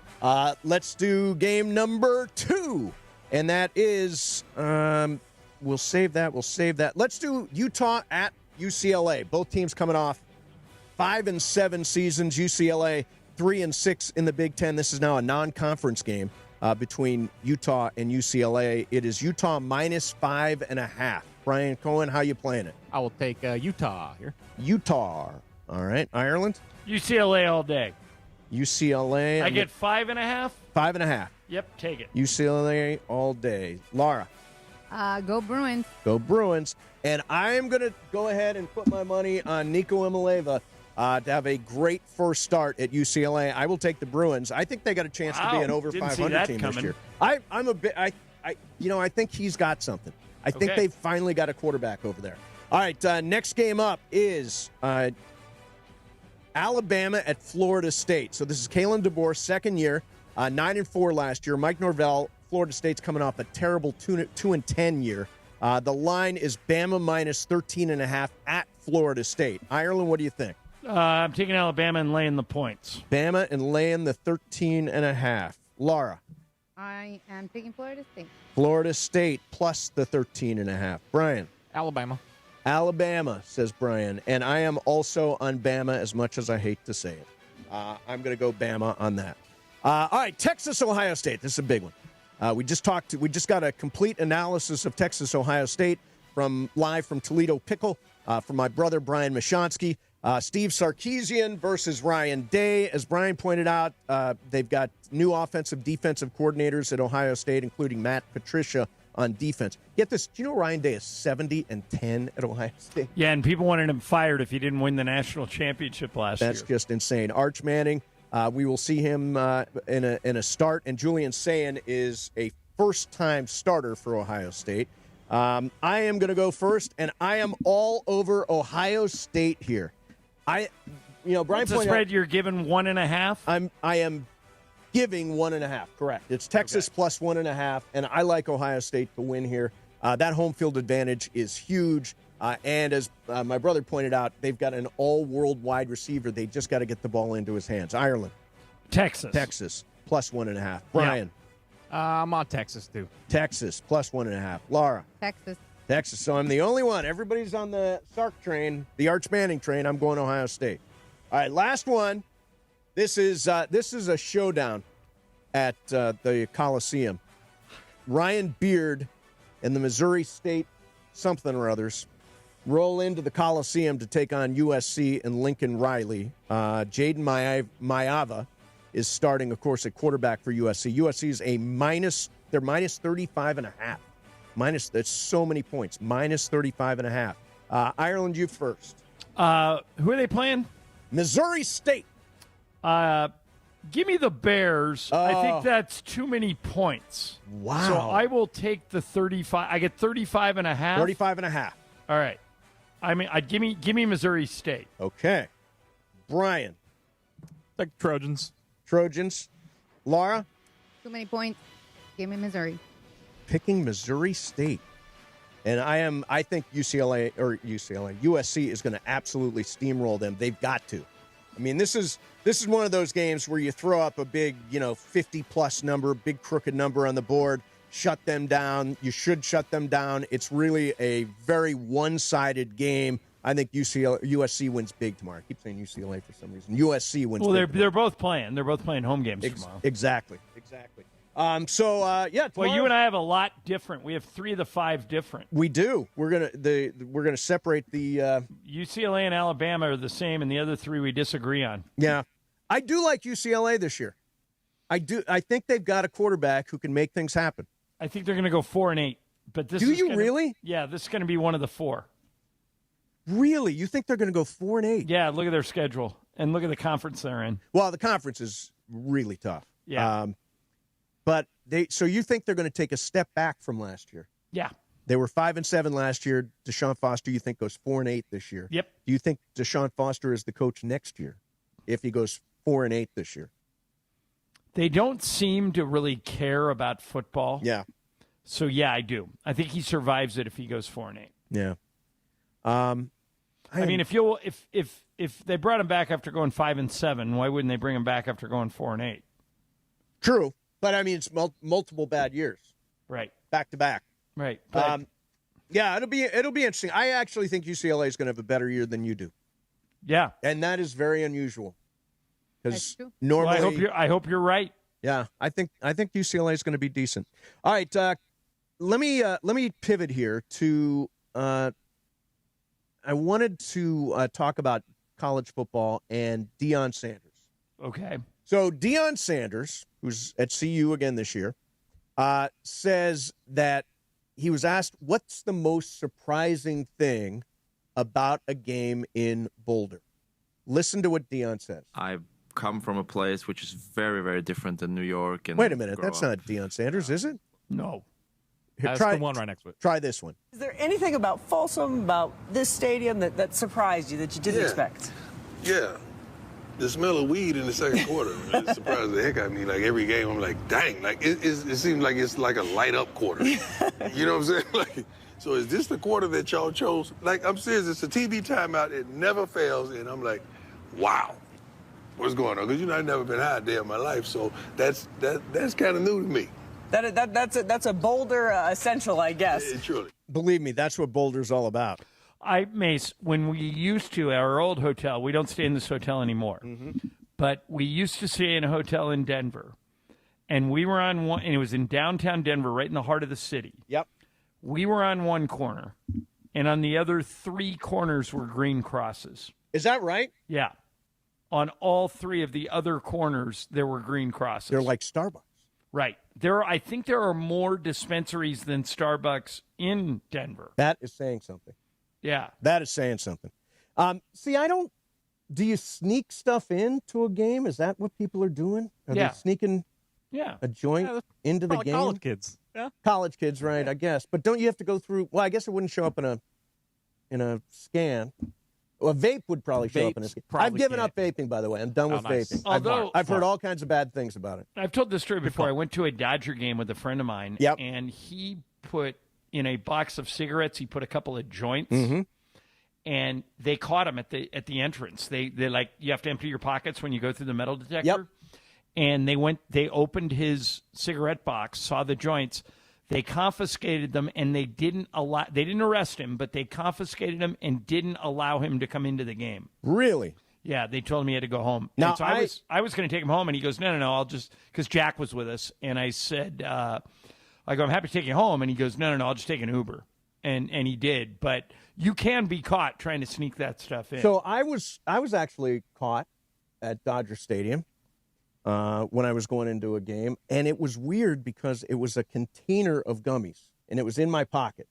Let's do game number 2, and that is we'll save that. Let's do Utah at UCLA. Both teams coming off 5-7 seasons. UCLA 3-6 in the Big Ten. This is now a non-conference game between Utah and UCLA. It is Utah minus 5.5. Brian Cohen, how you playing it? I will take Utah here. Utah. All right. Ireland? UCLA all day. UCLA. I get 5.5? 5.5. Yep, take it. UCLA all day. Laura? Go Bruins. Go Bruins. And I am going to go ahead and put my money on Nico Imaleva to have a great first start at UCLA. I will take the Bruins. I think they got a chance to be an over 500 team this year. I'm a bit. I think he's got something. I think they've finally got a quarterback over there. All right, next game up is Alabama at Florida State. So this is Kalen DeBoer, second year, 9-4 last year. Mike Norvell, Florida State's coming off a terrible 2-10 year. The line is Bama minus 13.5 at Florida State. Ireland, what do you think? I'm taking Alabama and laying the points. Bama and laying the 13.5. Laura? I am taking Florida State. Florida State plus the 13.5. Brian? Alabama. Alabama, says Brian. And I am also on Bama as much as I hate to say it. I'm going to go Bama on that. All right, Texas-Ohio State. This is a big one. We just got a complete analysis of Texas-Ohio State live from Toledo Pickle from my brother Brian Mashonsky. Steve Sarkisian versus Ryan Day. As Brian pointed out, they've got new offensive, defensive coordinators at Ohio State, including Matt Patricia on defense. Get this, do you know Ryan Day is 70-10 at Ohio State? Yeah, and people wanted him fired if he didn't win the national championship last year. That's just insane. Arch Manning, we will see him in a start, and Julian Sayin is a first-time starter for Ohio State. I am going to go first, and I am all over Ohio State here. Brian, what's the spread you're giving 1.5? I am giving 1.5. Correct. It's Texas plus 1.5, and I like Ohio State to win here. That home field advantage is huge, and as my brother pointed out, they've got an all-world wide receiver. They just got to get the ball into his hands. Ireland, Texas plus 1.5. Brian, I'm on Texas too. Texas plus 1.5. Laura, Texas. So I'm the only one. Everybody's on the Sark train, the Arch Manning train. I'm going Ohio State. All right, last one. This is a showdown at the Coliseum. Ryan Beard and the Missouri State something or others roll into the Coliseum to take on USC and Lincoln Riley. Jaden Mayava is starting, of course, at quarterback for USC. USC is they're minus 35.5. That's so many points. Minus 35.5. Ireland, you first. Who are they playing? Missouri State. Give me the Bears. I think that's too many points. Wow. So I will take the 35. I get 35.5. 35.5. All right. I mean, give me Missouri State. Okay. Brian. Like Trojans. Laura. Too many points. Give me Missouri. Picking Missouri State. And I think USC is going to absolutely steamroll them. They've got to. I mean, this is one of those games where you throw up a big, 50-plus number, big crooked number on the board, shut them down. You should shut them down. It's really a very one-sided game. I think USC wins big tomorrow. I keep saying UCLA for some reason. USC wins big tomorrow. They're both playing. They're both playing home games tomorrow. Exactly. Tomorrow. Well, you and I have a lot different. We have 3 of the 5 different. We do. We're gonna separate the UCLA and Alabama are the same, and the other 3 we disagree on. Yeah, I do like UCLA this year. I do. I think they've got a quarterback who can make things happen. I think they're going to go 4-8. But this really? Yeah, this is going to be one of the 4. Really? You think they're going to go 4-8? Yeah. Look at their schedule and look at the conference they're in. Well, the conference is really tough. Yeah. So you think they're going to take a step back from last year? Yeah. They were 5-7 last year. Deshaun Foster, you think, goes 4-8 this year? Yep. Do you think Deshaun Foster is the coach next year if he goes 4-8 this year? They don't seem to really care about football. Yeah. So, yeah, I do. I think he survives it if he goes 4-8. Yeah. I mean, if they brought him back after going 5-7, why wouldn't they bring him back after going 4-8? True. But, I mean, it's multiple bad years. Right. Back to back. Right. Yeah, it'll be interesting. I actually think UCLA is going to have a better year than you do. Yeah. And that is very unusual. Because normally, well, I hope you're right. Yeah, I think UCLA is going to be decent. All right, let me pivot here to. I wanted to talk about college football and Deion Sanders. Okay. So Deion Sanders, who's at CU again this year, says that he was asked, "What's the most surprising thing about a game in Boulder?" Listen to what Deion says. I've come from a place which is very, very different than New York. And wait a minute, that's not Deion Sanders, is it? No. That's the one right next to it. Try this one. Is there anything about Folsom, about this stadium that surprised you, that you didn't expect? Yeah. The smell of weed in the second quarter, it surprised the heck out of me. Like, every game, I'm like, dang, like, it seems like it's like a light-up quarter. You know what I'm saying? Like, so is this the quarter that y'all chose? Like, I'm serious, it's a TV timeout. It never fails, and I'm like, wow, what's going on? Because, I've never been high a day in my life, so that's kind of new to me. That's a Boulder essential, I guess. Yeah, truly. Believe me, that's what Boulder's all about. Mace, when we used to, our old hotel, we don't stay in this hotel anymore, but we used to stay in a hotel in Denver, and we were on one, and it was in downtown Denver, right in the heart of the city. Yep. We were on one corner, and on the other three corners were green crosses. Is that right? Yeah. On all three of the other corners, there were green crosses. They're like Starbucks. Right. I think there are more dispensaries than Starbucks in Denver. That is saying something. Yeah. That is saying something. See, do you sneak stuff into a game? Is that what people are doing? Are they sneaking a joint into the game? College kids. Yeah. College kids, right, I guess. But don't you have to go through, well, I guess it wouldn't show up in a scan. Well, a vape would probably show up in a scan. I've given up vaping, by the way. I'm done with vaping. Although, I've heard all kinds of bad things about it. I've told this story before. I went to a Dodger game with a friend of mine, and he put in a box of cigarettes, he put a couple of joints, and they caught him at the entrance. They're like, you have to empty your pockets when you go through the metal detector. Yep. And they opened his cigarette box, saw the joints. They confiscated them, and they didn't arrest him, but they confiscated him and didn't allow him to come into the game. Really? Yeah, they told him he had to go home. Now, and so I was going to take him home, and he goes, no, I'll just, because Jack was with us, and I said, I go, I'm happy to take you home, and he goes, no, I'll just take an Uber, and he did, but you can be caught trying to sneak that stuff in. So I was actually caught at Dodger Stadium when I was going into a game, and it was weird because it was a container of gummies, and it was in my pocket,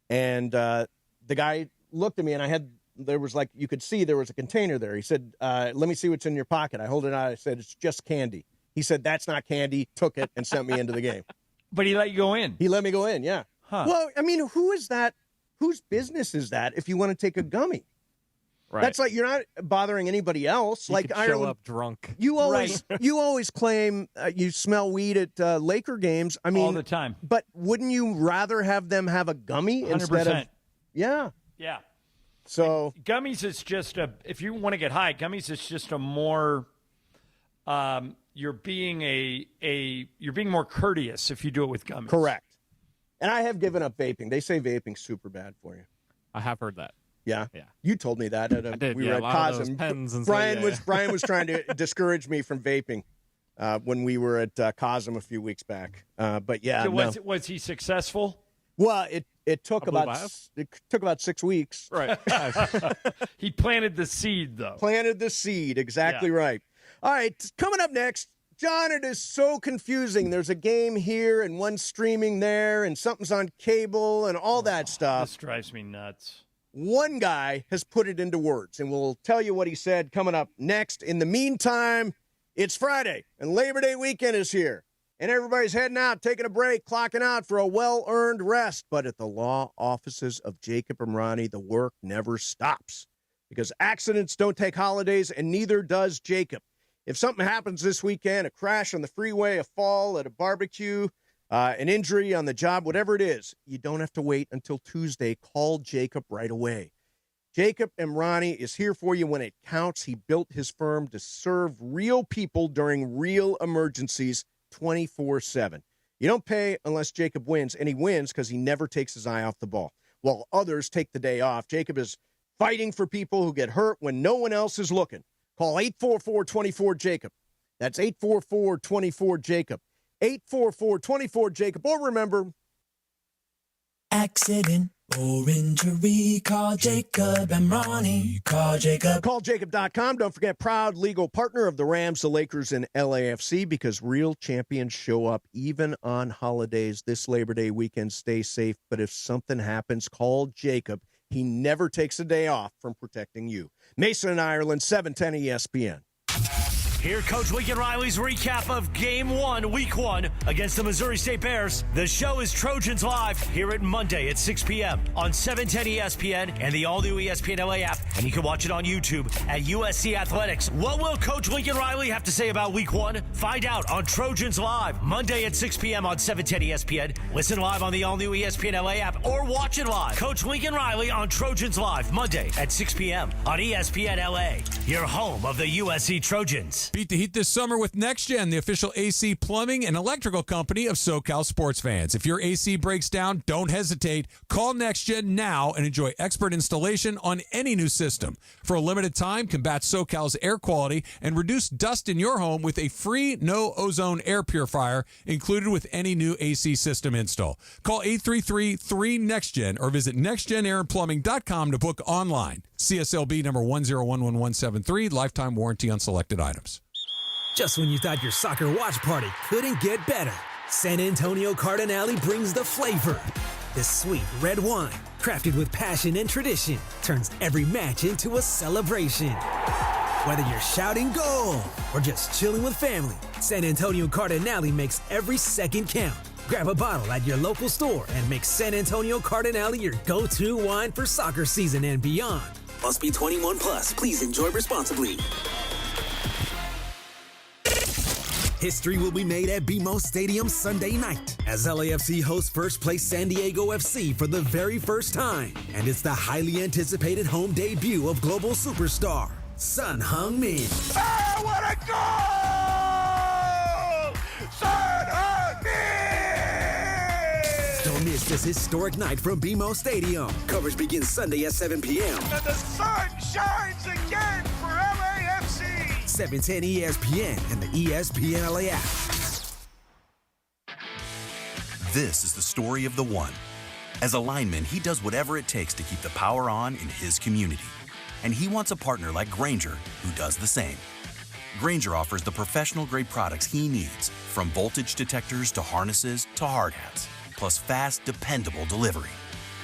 and the guy looked at me, and there was like, you could see there was a container there. He said, let me see what's in your pocket. I hold it out. I said, it's just candy. He said, that's not candy, took it, and sent me into the game. But he let you go in. He let me go in, yeah. Huh. Well, I mean, who is that? Whose business is that if you want to take a gummy? Right. That's like, you're not bothering anybody else. You like could Ireland, show up drunk. You always claim you smell weed at Laker games. I mean, all the time. But wouldn't you rather have them have a gummy 100%. instead of? Yeah. Yeah. So gummies is just if you want to get high, gummies is just a more you're being more courteous if you do it with gummies. Correct. And I have given up vaping. They say vaping's super bad for you. I have heard that. Yeah. Yeah. You told me that. I did. We were at Cosm. Pens and Brian was trying to discourage me from vaping when we were at Cosm a few weeks back. But yeah, so was he successful? Well, it took about 6 weeks. Right. He planted the seed, though. Planted the seed. Exactly right. All right. Coming up next, John, it is so confusing. There's a game here and one streaming there, and something's on cable and all that stuff. This drives me nuts. One guy has put it into words, and we'll tell you what he said coming up next. In the meantime, it's Friday, and Labor Day weekend is here. and everybody's heading out, taking a break, clocking out for a well-earned rest. But at the law offices of Jacob and Ronnie, the work never stops because accidents don't take holidays, and neither does Jacob. If something happens this weekend, a crash on the freeway, a fall at a barbecue, an injury on the job, whatever it is, you don't have to wait until Tuesday. Call Jacob right away. Jacob and Ronnie is here for you when it counts. He built his firm to serve real people during real emergencies 24/7. You don't pay unless Jacob wins, and he wins because he never takes his eye off the ball. While others take the day off, Jacob is fighting for people who get hurt when no one else is looking. Call 844-24-JACOB. That's 844-24-JACOB. 844-24-JACOB. Or remember, Accident or injury, call Jacob and Ronnie. Call Jacob. Call Jacob.com. Don't forget, proud legal partner of the Rams, the Lakers, and LAFC, because real champions show up even on holidays. This Labor Day weekend, stay safe. But if something happens, call Jacob. He never takes a day off from protecting you. Mason and Ireland, 710 ESPN. Here, Coach Lincoln Riley's recap of Game 1, Week 1 against the Missouri State Bears. The show is Trojans Live here at Monday at 6 p.m. on 710 ESPN and the all-new ESPN LA app. And you can watch it on YouTube at USC Athletics. What will Coach Lincoln Riley have to say about Week 1? Find out on Trojans Live, Monday at 6 p.m. on 710 ESPN. Listen live on the all-new ESPN LA app or watch it live. Coach Lincoln Riley on Trojans Live, Monday at 6 p.m. on ESPN LA, your home of the USC Trojans. Beat the heat this summer with NextGen, the official AC plumbing and electrical company of SoCal sports fans. If your AC breaks down, don't hesitate. Call NextGen now and enjoy expert installation on any new system. For a limited time, combat SoCal's air quality and reduce dust in your home with a free no-ozone air purifier included with any new AC system install. Call 833-3NEXTGen or visit nextgenairandplumbing.com to book online. CSLB number 1011173, lifetime warranty on selected items. Just when you thought your soccer watch party couldn't get better, San Antonio Cardinale brings the flavor. This sweet red wine, crafted with passion and tradition, turns every match into a celebration. Whether you're shouting goal or just chilling with family, San Antonio Cardinale makes every second count. Grab a bottle at your local store and make San Antonio Cardinale your go-to wine for soccer season and beyond. Must be 21 plus. Please enjoy responsibly. History will be made at BMO Stadium Sunday night as LAFC hosts first-place San Diego FC for the very first time. And it's the highly anticipated home debut of global superstar Son Heung-min. Oh, what a goal! Son Heung-min! Don't miss this historic night from BMO Stadium. Coverage begins Sunday at 7 p.m. And the sun shines again for LAFC! 710 ESPN and the ESPN LA app. This is the story of the one. As a lineman, he does whatever it takes to keep the power on in his community. And he wants a partner like Granger who does the same. Granger offers the professional-grade products he needs, from voltage detectors to harnesses to hard hats, plus fast, dependable delivery,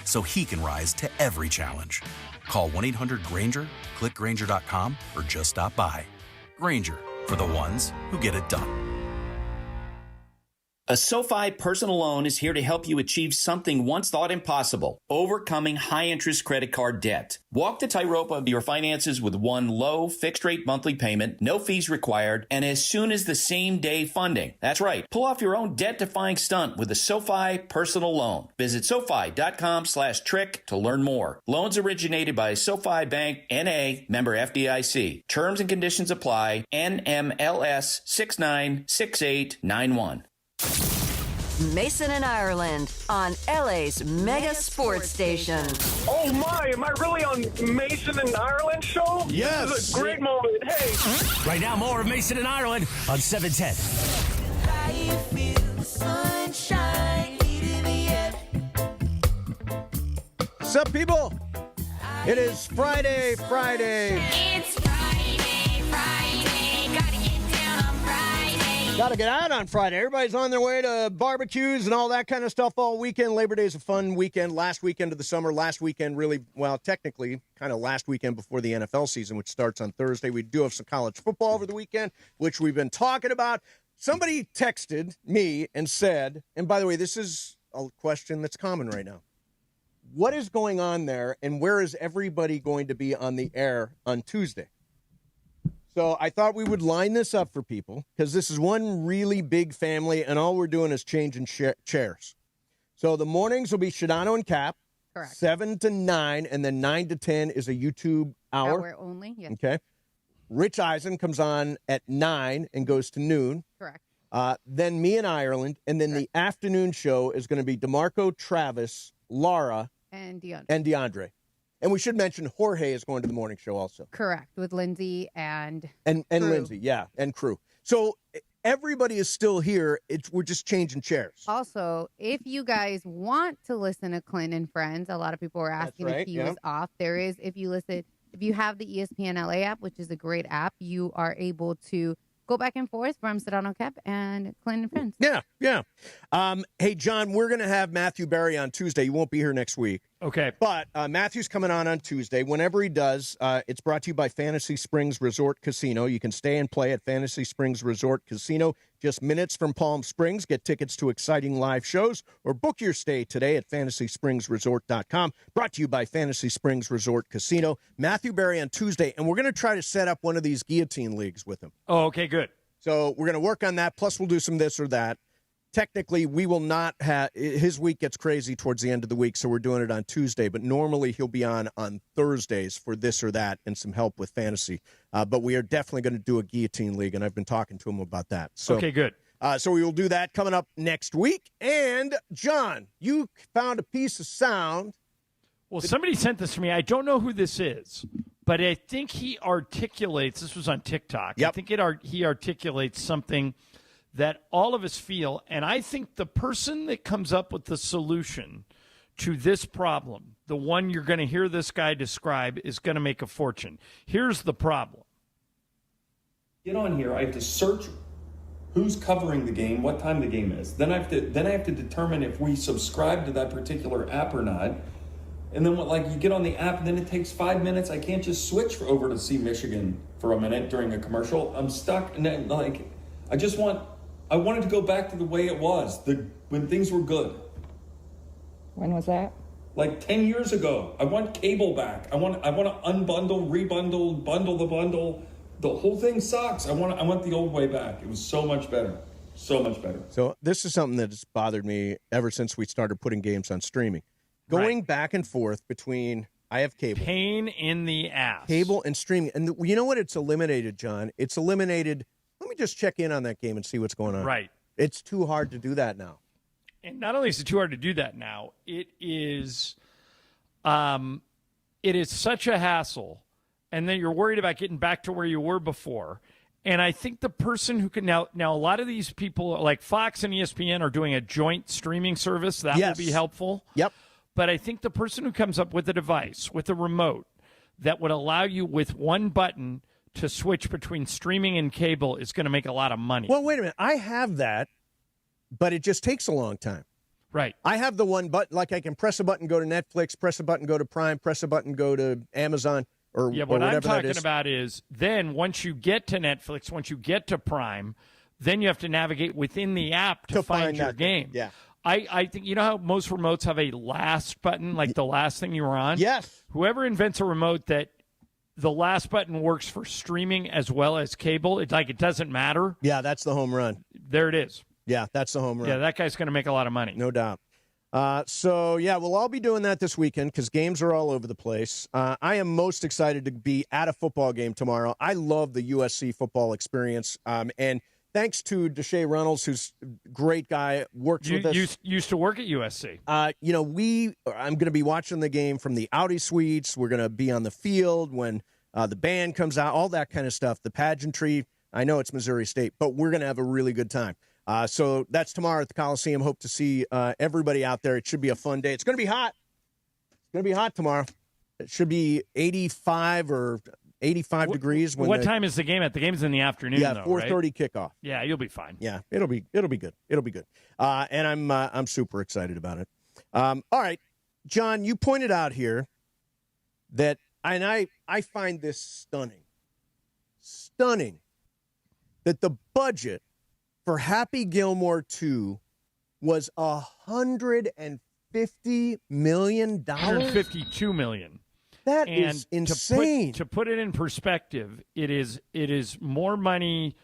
so he can rise to every challenge. Call 1-800-GRANGER, click Granger.com, or just stop by. Granger, for the ones who get it done. A SoFi personal loan is here to help you achieve something once thought impossible: overcoming high-interest credit card debt. Walk the tightrope of your finances with one low, fixed-rate monthly payment, no fees required, and as soon as the same-day funding. That's right. Pull off your own debt-defying stunt with a SoFi personal loan. Visit SoFi.com/trick to learn more. Loans originated by SoFi Bank, N.A., member FDIC. Terms and conditions apply. NMLS 696891. Mason and Ireland on LA's mega sports station. Oh my, am I really on Mason and Ireland show? Yes. This is a great moment. Hey. Right now, more of Mason and Ireland on 710. Sunshine, What's up, people? It is Friday. It's Friday. Gotta get down on Friday. Got to get out on Friday. Everybody's on their way to barbecues and all that kind of stuff all weekend. Labor Day is a fun weekend. Last weekend of the summer. Last weekend, really, well, technically, kind of last weekend before the NFL season, which starts on Thursday. We do have some college football over the weekend, which we've been talking about. somebody texted me and said, and by the way, this is a question that's common right now. What is going on there, and where is everybody going to be on the air on Tuesday? So I thought we would line this up for people because this is one really big family, and all we're doing is changing chairs. So the mornings will be Shadano and Cap. Correct. 7 to 9, and then 9 to 10 is a YouTube hour. Hour only, yes. Okay. Rich Eisen comes on at 9 and goes to noon. Correct. Then me and Ireland, and then the afternoon show is going to be DeMarco, Travis, Laura, and DeAndre. And we should mention Jorge is going to the morning show also. Correct, with Lindsay and crew. Lindsay, yeah, and crew. So everybody is still here. We're just changing chairs. Also, if you guys want to listen to Clint and Friends, a lot of people were asking if he was off. There is, if you have the ESPN LA app, which is a great app, you are able to go back and forth from Sedano Cap and Clint and Friends. Yeah. Hey, John, we're going to have Matthew Berry on Tuesday. You won't be here next week. Okay. But Matthew's coming on Tuesday. Whenever he does, it's brought to you by Fantasy Springs Resort Casino. You can stay and play at Fantasy Springs Resort Casino. Just minutes from Palm Springs. Get tickets to exciting live shows or book your stay today at FantasySpringsResort.com. Brought to you by Fantasy Springs Resort Casino. Matthew Berry on Tuesday, and we're going to try to set up one of these guillotine leagues with him. Oh, okay, good. So we're going to work on that, plus we'll do some this or that. Technically, we will not have – his week gets crazy towards the end of the week, so we're doing it on Tuesday. But normally he'll be on Thursdays for this or that and some help with fantasy. But we are definitely going to do a guillotine league, and I've been talking to him about that. So, okay, good. So we will do that coming up next week. And, John, you found a piece of sound. Well, somebody sent this to me. I don't know who this is, but I think he articulates – this was on TikTok. Yep. I think he articulates something – that all of us feel, and I think the person that comes up with the solution to this problem, the one you're going to hear this guy describe, is going to make a fortune. Here's the problem. Get on here. I have to search who's covering the game, what time the game is. Then I have to determine if we subscribe to that particular app or not. And then you get on the app, and then it takes 5 minutes. I can't just switch over to see Michigan for a minute during a commercial. I'm stuck, and then, I wanted to go back to the way it was, when things were good. When was that? Like 10 years ago. I want cable back. I want to unbundle, rebundle, bundle the bundle. The whole thing sucks. I want the old way back. It was so much better. So much better. So this is something that's bothered me ever since we started putting games on streaming. Going back and forth between, I have cable. Pain in the ass. Cable and streaming. And you know what it's eliminated, John? It's eliminated... Let me just check in on that game and see what's going on. Right. It's too hard to do that now. And not only is it too hard to do that now, it is such a hassle. And then you're worried about getting back to where you were before. And I think the person who can now a lot of these people like Fox and ESPN are doing a joint streaming service. That will be helpful. Yep. But I think the person who comes up with a device, with a remote, that would allow you with one button to switch between streaming and cable is going to make a lot of money. Well, wait a minute. I have that, but it just takes a long time. Right. I have the one button, like I can press a button, go to Netflix, press a button, go to Prime, press a button, go to Amazon, or what whatever I'm talking that is. about is then once you get to Netflix, once you get to Prime, then you have to navigate within the app to find your game. Yeah. I think, you know how most remotes have a last button, like the last thing you were on? Yes. Whoever invents a remote that the last button works for streaming as well as cable, it doesn't matter. Yeah, that's the home run. There it is. Yeah, that's the home run. Yeah, that guy's going to make a lot of money. No doubt. We'll all be doing that this weekend because games are all over the place. I am most excited to be at a football game tomorrow. I love the USC football experience. And thanks to Deshae Reynolds, who's a great guy, works with us. Used to work at USC. I'm going to be watching the game from the Audi suites. We're going to be on the field when the band comes out, all that kind of stuff, the pageantry. I know it's Missouri State, but we're going to have a really good time. So that's tomorrow at the Coliseum. Hope to see everybody out there. It should be a fun day. It's going to be hot. It's going to be hot tomorrow. It should be 85 or 85 degrees. What time is the game at? The game's in the afternoon, though, 4:30 right? kickoff. Yeah, you'll be fine. Yeah, it'll be good. It'll be good. And I'm super excited about it. All right, John, you pointed out here that, and I find this stunning, that the budget for Happy Gilmore 2 was $150 million. $152 million. That is insane. To put it in perspective, it is more money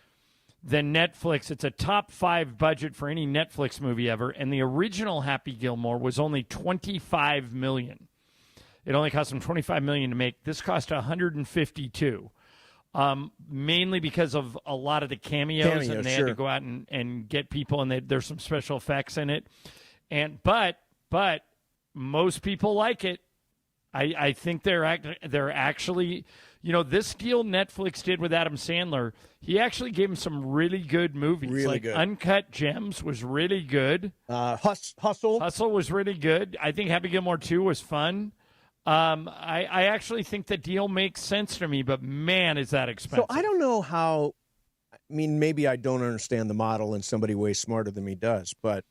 than Netflix. It's a top 5 budget for any Netflix movie ever, and the original Happy Gilmore was only $25 million. It only cost them $25 million to make. This cost $152 million, mainly because of a lot of the cameos and they had to go out and get people, and there's some special effects in it. But most people like it. I think they're actually, this deal Netflix did with Adam Sandler, he actually gave him some really good movies. Really good. Uncut Gems was really good. Hustle was really good. I think Happy Gilmore 2 was fun. I actually think the deal makes sense to me, but man, is that expensive. So I don't know how, maybe I don't understand the model and somebody way smarter than me does, but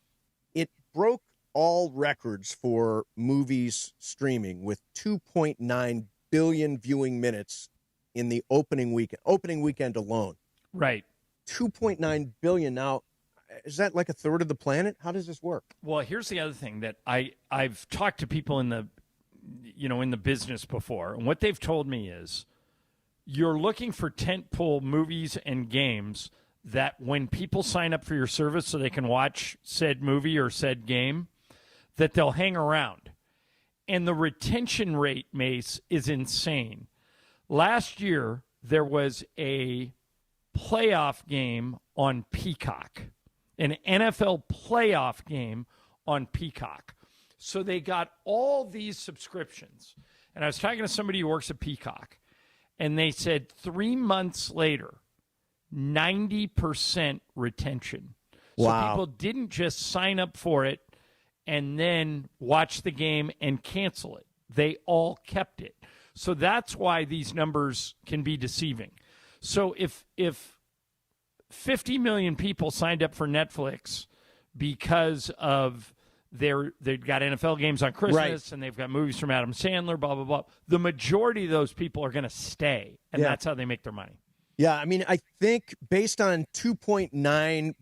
it broke all records for movies streaming with 2.9 billion viewing minutes in the opening weekend alone. Right. 2.9 billion. Now, is that like a third of the planet? How does this work? Well, here's the other thing that I've talked to people in the business before, and what they've told me is you're looking for tentpole movies and games that when people sign up for your service so they can watch said movie or said game, that they'll hang around. And the retention rate, Mace, is insane. Last year, there was a playoff game on Peacock, an NFL playoff game on Peacock. So they got all these subscriptions. And I was talking to somebody who works at Peacock, and they said 3 months later, 90% retention. Wow. So people didn't just sign up for it and then watch the game and cancel it. They all kept it. So that's why these numbers can be deceiving. So if 50 million people signed up for Netflix because of they've got NFL games on Christmas, right, and they've got movies from Adam Sandler, blah, blah, blah, the majority of those people are going to stay, and that's how they make their money. Yeah, I think based on 2.9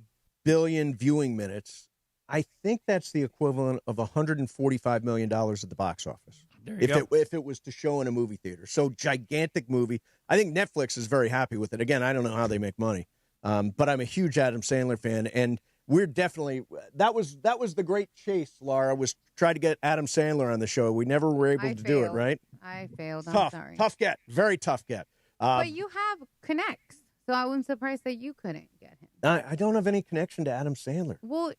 billion viewing minutes, I think that's the equivalent of $145 million at the box office. If it was to show in a movie theater. So gigantic movie. I think Netflix is very happy with it. Again, I don't know how they make money, but I'm a huge Adam Sandler fan, and we're definitely that was the great chase, Laura, was try to get Adam Sandler on the show. We never were able to do it, right? I failed. Tough, I'm sorry. Tough get. Very tough get. But you have connects, so I wasn't surprised that you couldn't get him. I don't have any connection to Adam Sandler. Well,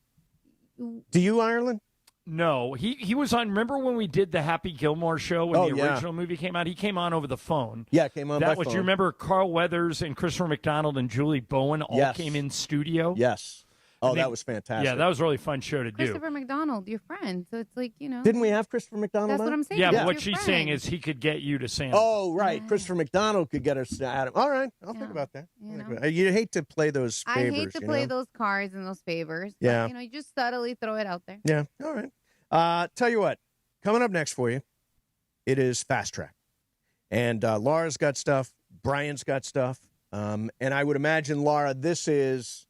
do you, Ireland? No, he was on. Remember when we did the Happy Gilmore show when the original movie came out? He came on over the phone. Yeah, came on by phone. phone. You remember Carl Weathers and Christopher McDonald and Julie Bowen all came in studio? Yes. Oh, that was fantastic. Yeah, that was a really fun show to do. Christopher McDonald, your friend. So it's like, Didn't we have Christopher McDonald That's on? what I'm saying. Yeah, but He's what your she's friend. saying is he could get you to Sandler. Oh, right. Christopher McDonald could get us to Adam. All right. I'll think about that. You hate to play those favors. I hate to play those cards and those favors. Yeah. But, you just subtly throw it out there. Yeah. All right. Tell you what. Coming up next for you, it is Fast Track. And Laura's got stuff. Brian's got stuff. And I would imagine, Laura, this is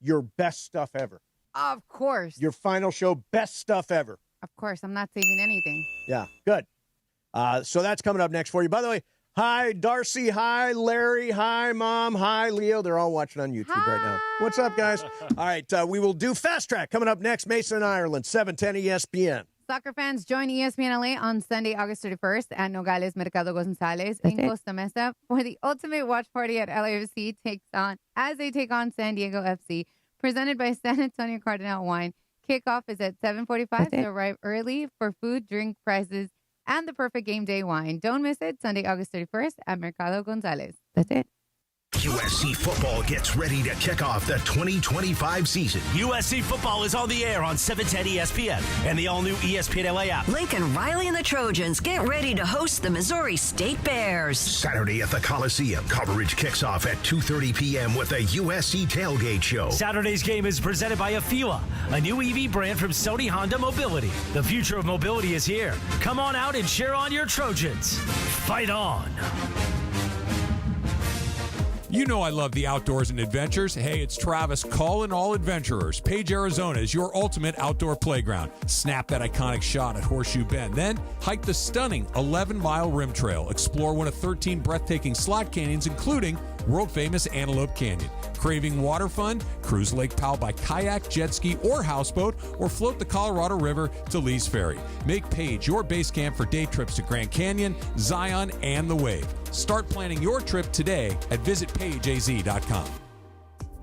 your best stuff ever. Of course. Your final show, best stuff ever. Of course. I'm not saving anything. Yeah, good. So that's coming up next for you. By the way, hi, Darcy. Hi, Larry. Hi, Mom. Hi, Leo. They're all watching on YouTube right now. What's up, guys? All right, we will do Fast Track coming up next. Mason, Ireland, 710 ESPN. Soccer fans, join ESPN LA on Sunday, August 31st at Nogales Mercado Gonzalez in Costa Mesa for the ultimate watch party at LAFC as they take on San Diego FC. Presented by San Antonio Cardinal Wine. Kickoff is at 7:45, so arrive early for food, drink, prizes, and the perfect game day wine. Don't miss it, Sunday, August 31st at Mercado Gonzalez. That's it. USC football gets ready to kick off the 2025 season. USC football is on the air on 710 ESPN and the all-new ESPN LA app. Lincoln Riley and the Trojans get ready to host the Missouri State Bears. Saturday at the Coliseum. Coverage kicks off at 2:30 p.m. with a USC tailgate show. Saturday's game is presented by Afewa, a new EV brand from Sony Honda Mobility. The future of mobility is here. Come on out and cheer on your Trojans. Fight on. You know I love the outdoors and adventures. Hey, it's Travis calling all adventurers. Page, Arizona is your ultimate outdoor playground. Snap that iconic shot at Horseshoe Bend. Then hike the stunning 11-mile rim trail. Explore one of 13 breathtaking slot canyons, including world-famous Antelope Canyon. Craving water fun? Cruise Lake Powell by kayak, jet ski, or houseboat, or float the Colorado River to Lee's Ferry. Make Page your base camp for day trips to Grand Canyon, Zion, and the Wave. Start planning your trip today at visitpageaz.com.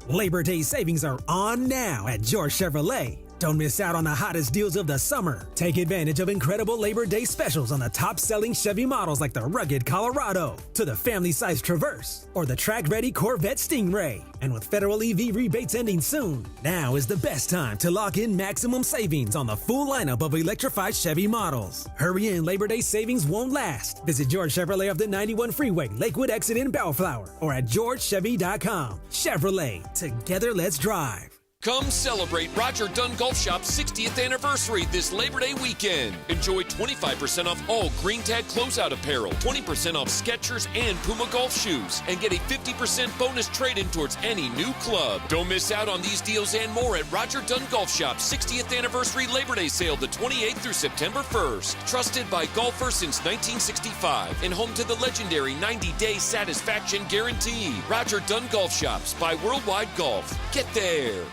Labor Day savings are on now at George Chevrolet. Don't miss out on the hottest deals of the summer. Take advantage of incredible Labor Day specials on the top-selling Chevy models like the rugged Colorado, to the family-sized Traverse, or the track-ready Corvette Stingray. And with federal EV rebates ending soon, now is the best time to lock in maximum savings on the full lineup of electrified Chevy models. Hurry in, Labor Day savings won't last. Visit George Chevrolet of the 91 Freeway, Lakewood exit in Bellflower, or at georgechevy.com. Chevrolet, together let's drive. Come celebrate Roger Dunn Golf Shop's 60th anniversary this Labor Day weekend. Enjoy 25% off all Green Tag closeout apparel, 20% off Skechers and Puma golf shoes, and get a 50% bonus trade-in towards any new club. Don't miss out on these deals and more at Roger Dunn Golf Shop's 60th anniversary Labor Day sale the 28th through September 1st. Trusted by golfers since 1965 and home to the legendary 90-day satisfaction guarantee. Roger Dunn Golf Shops by Worldwide Golf. Get there.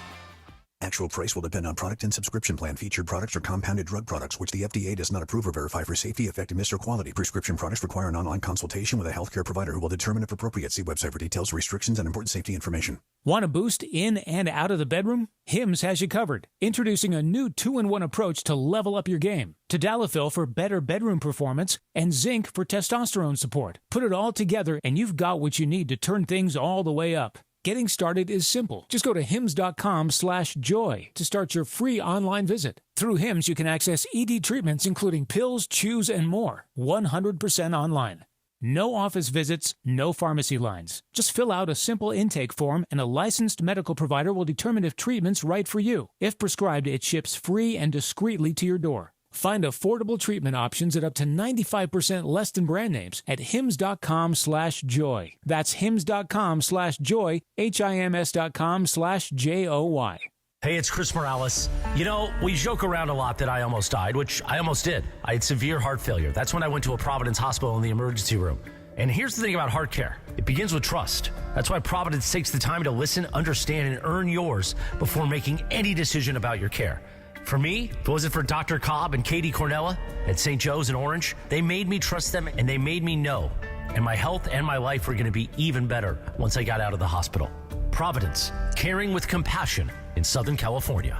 Actual price will depend on product and subscription plan. Featured products are compounded drug products, which the FDA does not approve or verify for safety, effectiveness, or quality. Prescription products require an online consultation with a healthcare provider who will determine if appropriate. See website for details, restrictions, and important safety information. Want a boost in and out of the bedroom? Hims has you covered. Introducing a new 2-in-1 approach to level up your game. Tadalafil for better bedroom performance and zinc for testosterone support. Put it all together and you've got what you need to turn things all the way up. Getting started is simple. Just go to hims.com/joy to start your free online visit. Through Hims, you can access ED treatments, including pills, chews, and more. 100% online. No office visits, no pharmacy lines. Just fill out a simple intake form and a licensed medical provider will determine if treatment's right for you. If prescribed, it ships free and discreetly to your door. Find affordable treatment options at up to 95% less than brand names at hims.com/joy. That's hims.com/joy, hims.com/joy. Hey, it's Chris Morales. You know, we joke around a lot that I almost died, which I almost did. I had severe heart failure. That's when I went to a Providence hospital in the emergency room. And here's the thing about heart care. It begins with trust. That's why Providence takes the time to listen, understand, and earn yours before making any decision about your care. For me, if it wasn't for Dr. Cobb and Katie Cornella at St. Joe's in Orange, they made me trust them and they made me know. And my health and my life were going to be even better once I got out of the hospital. Providence, caring with compassion in Southern California.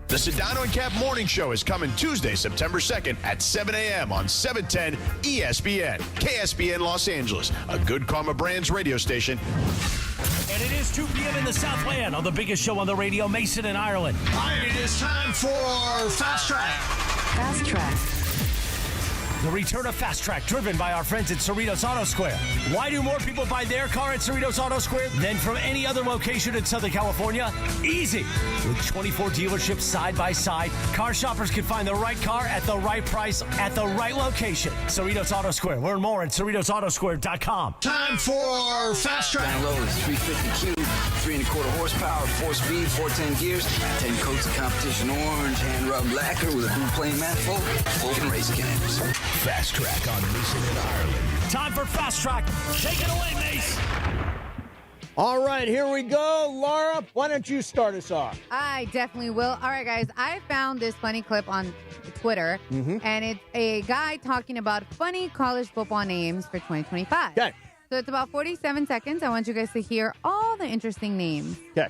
The Sedano and Cap Morning Show is coming Tuesday, September 2nd at 7 a.m. on 710 ESPN, KSPN Los Angeles, a Good Karma Brands radio station. And it is 2 p.m. in the Southland on the biggest show on the radio, Mason in Ireland. And it is time for Fast Track. Fast Track. The return of Fast Track, driven by our friends at Cerritos Auto Square. Why do more people buy their car at Cerritos Auto Square than from any other location in Southern California? Easy. With 24 dealerships side by side, car shoppers can find the right car at the right price at the right location. Cerritos Auto Square. Learn more at CerritosAutoSquare.com. Time for Fast Track. Down low is 350 cube, 3.25 horsepower, 4-speed, 410 gears, 10 coats of competition orange, hand rubbed lacquer with a blue plane manifold, open race cams. Fast Track on Mason in Ireland. Time for Fast Track. Take it away, Mace. All right, here we go. Laura, why don't you start us off? I definitely will. All right, guys, I found this funny clip on Twitter, and it's a guy talking about funny college football names for 2025. Okay. So it's about 47 seconds. I want you guys to hear all the interesting names. Okay.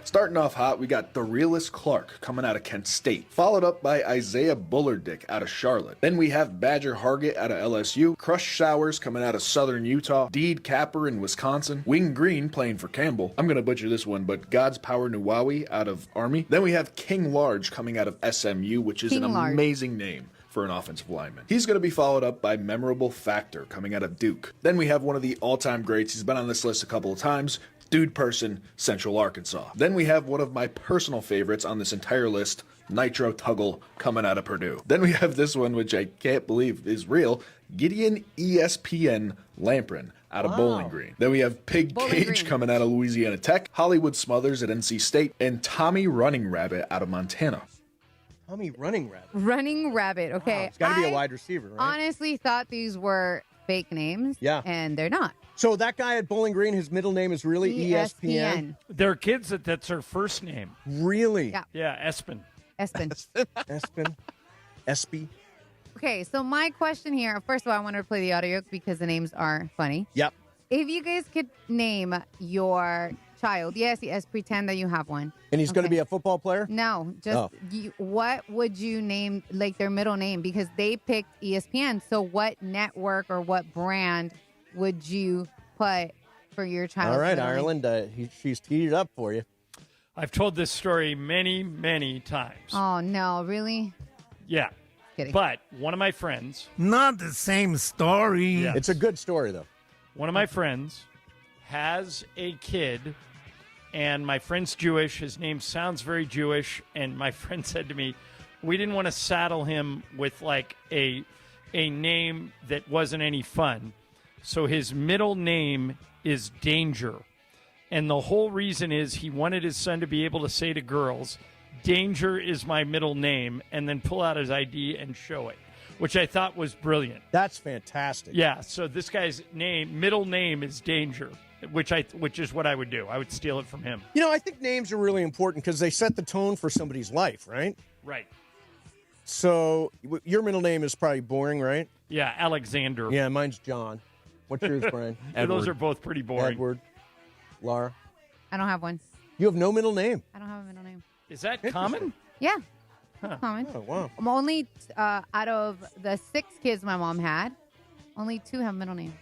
Starting off hot, we got the realest Clark coming out of Kent State, followed up by Isaiah Bullardick out of Charlotte. Then we have Badger Hargett out of LSU, Crush Showers coming out of Southern Utah, Deed Capper in Wisconsin, Wing Green playing for Campbell. I'm going to butcher this one, but God's Power Nuwawi out of Army. Then we have King Large coming out of SMU, which is amazing name for an offensive lineman. He's going to be followed up by Memorable Factor coming out of Duke. Then we have one of the all-time greats. He's been on this list a couple of times. Dude Person, Central Arkansas. Then we have one of my personal favorites on this entire list, Nitro Tuggle coming out of Purdue. Then we have this one, which I can't believe is real, Gideon ESPN Lamprin out of Bowling Green. Then we have Pig Cage coming out of Louisiana Tech, Hollywood Smothers at NC State, and Tommy Running Rabbit out of Montana. Tommy Running Rabbit. Running Rabbit. Okay. It's got to be a wide receiver, right? Honestly thought these were fake names. Yeah. And they're not. So that guy at Bowling Green, his middle name is really ESPN? There are kids that's their first name. Really? Yeah. Yeah, Espen. Espen. Espy. Okay, so my question here, first of all, I wanted to play the audio because the names are funny. Yep. If you guys could name your child, yes, pretend that you have one. And he's going to be a football player? No, just what would you name, like their middle name? Because they picked ESPN. So what network or what brand would you put for your child? All right, Ireland, she's teed it up for you. I've told this story many, many times. Oh, no, really? Yeah. Kidding. But one of my friends. Not the same story. Yes. It's a good story, though. One of my friends has a kid, and my friend's Jewish. His name sounds very Jewish, and my friend said to me, we didn't want to saddle him with like a name that wasn't any fun. So his middle name is Danger. And the whole reason is he wanted his son to be able to say to girls, Danger is my middle name, and then pull out his ID and show it, which I thought was brilliant. That's fantastic. Yeah, so this guy's middle name is Danger, which is what I would do. I would steal it from him. You know, I think names are really important because they set the tone for somebody's life, right? Right. So your middle name is probably boring, right? Yeah, Alexander. Yeah, mine's John. What's yours, Brian? Those are both pretty boring. Edward. Laura. I don't have one. You have no middle name. I don't have a middle name. Is that common? Yeah. Common. Oh, wow. I'm only, out of the 6 kids my mom had, only 2 have middle names.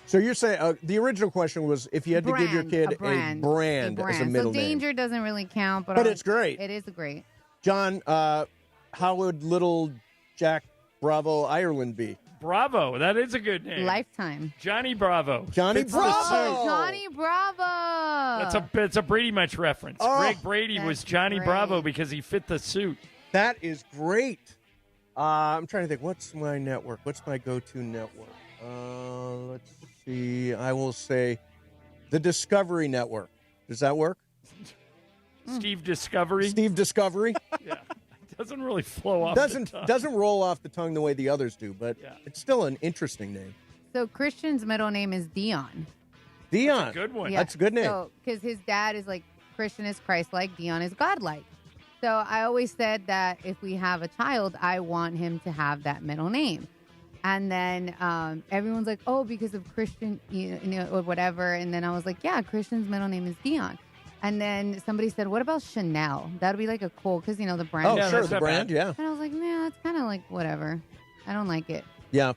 So you're saying the original question was if you had to give your kid a brand as a middle so name. Danger doesn't really count, but it's great. It is great. John, how would little Jack Bravo Ireland be? Bravo. That is a good name. Lifetime. Johnny Bravo. Johnny Bravo. Johnny Bravo. That's a Brady Bunch reference. Greg Brady was Johnny Bravo because he fit the suit. That is great. I'm trying to think. What's my network? What's my go-to network? Let's see. I will say the Discovery Network. Does that work? Steve Discovery. Steve Discovery. Yeah. Doesn't really flow off the tongue. Doesn't roll off the tongue the way the others do, but it's still an interesting name. So Christian's middle name is Dion. Dion. That's a good one. Yeah. That's a good name. So, because his dad is like, Christian is Christ-like, Dion is God-like. So I always said that if we have a child, I want him to have that middle name. And then everyone's like, oh, because of Christian, you know, or whatever. And then I was like, yeah, Christian's middle name is Dion. And then somebody said, what about Chanel? That would be like a cool, because, you know, the brand. Oh, sure, the brand, yeah. And I was like, man, that's kind of like whatever. I don't like it. Yeah.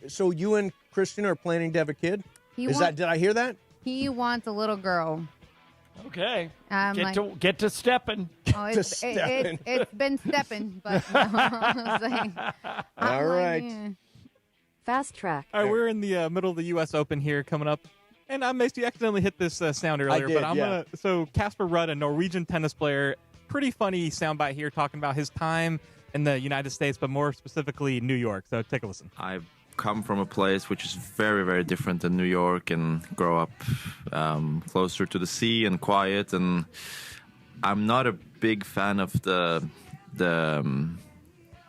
So you and Christian are planning to have a kid? Did I hear that? He wants a little girl. Okay. Get to stepping. Oh, it's been stepping, but no. I was like, all right. Fast track. All right, we're in the middle of the U.S. Open here coming up. And I basically accidentally hit this sound earlier, but I'm going to. So, Casper Rudd, a Norwegian tennis player, pretty funny soundbite here talking about his time in the United States, but more specifically New York. So, take a listen. I've come from a place which is very, very different than New York and grow up closer to the sea and quiet. And I'm not a big fan of the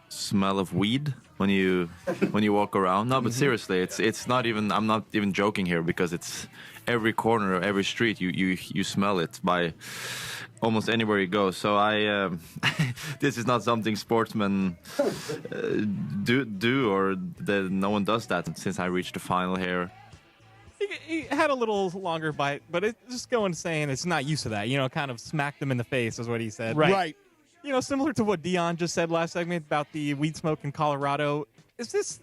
smell of weed when you walk around. No, but seriously, it's not even. I'm not even joking here because it's every corner, every street. You smell it by almost anywhere you go. So this is not something sportsmen do or that no one does that. Since I reached the final here. He had a little longer bite, but it's just going saying it's not used to that. You know, kind of smacked him in the face is what he said. Right. You know, similar to what Dion just said last segment about the weed smoke in Colorado. Is this,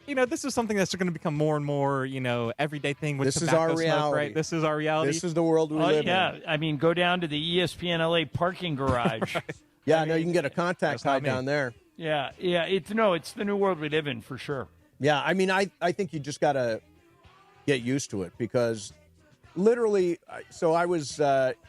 you know, this is something that's going to become more and more, you know, everyday thing with tobacco our reality. smoke, right? This is our reality. This is the world we live in. Yeah, I mean, go down to the ESPN LA parking garage. Yeah, no, you can get a contact high down there. Yeah, it's the new world we live in for sure. Yeah, I mean, I think you just got to get used to it because literally, so I was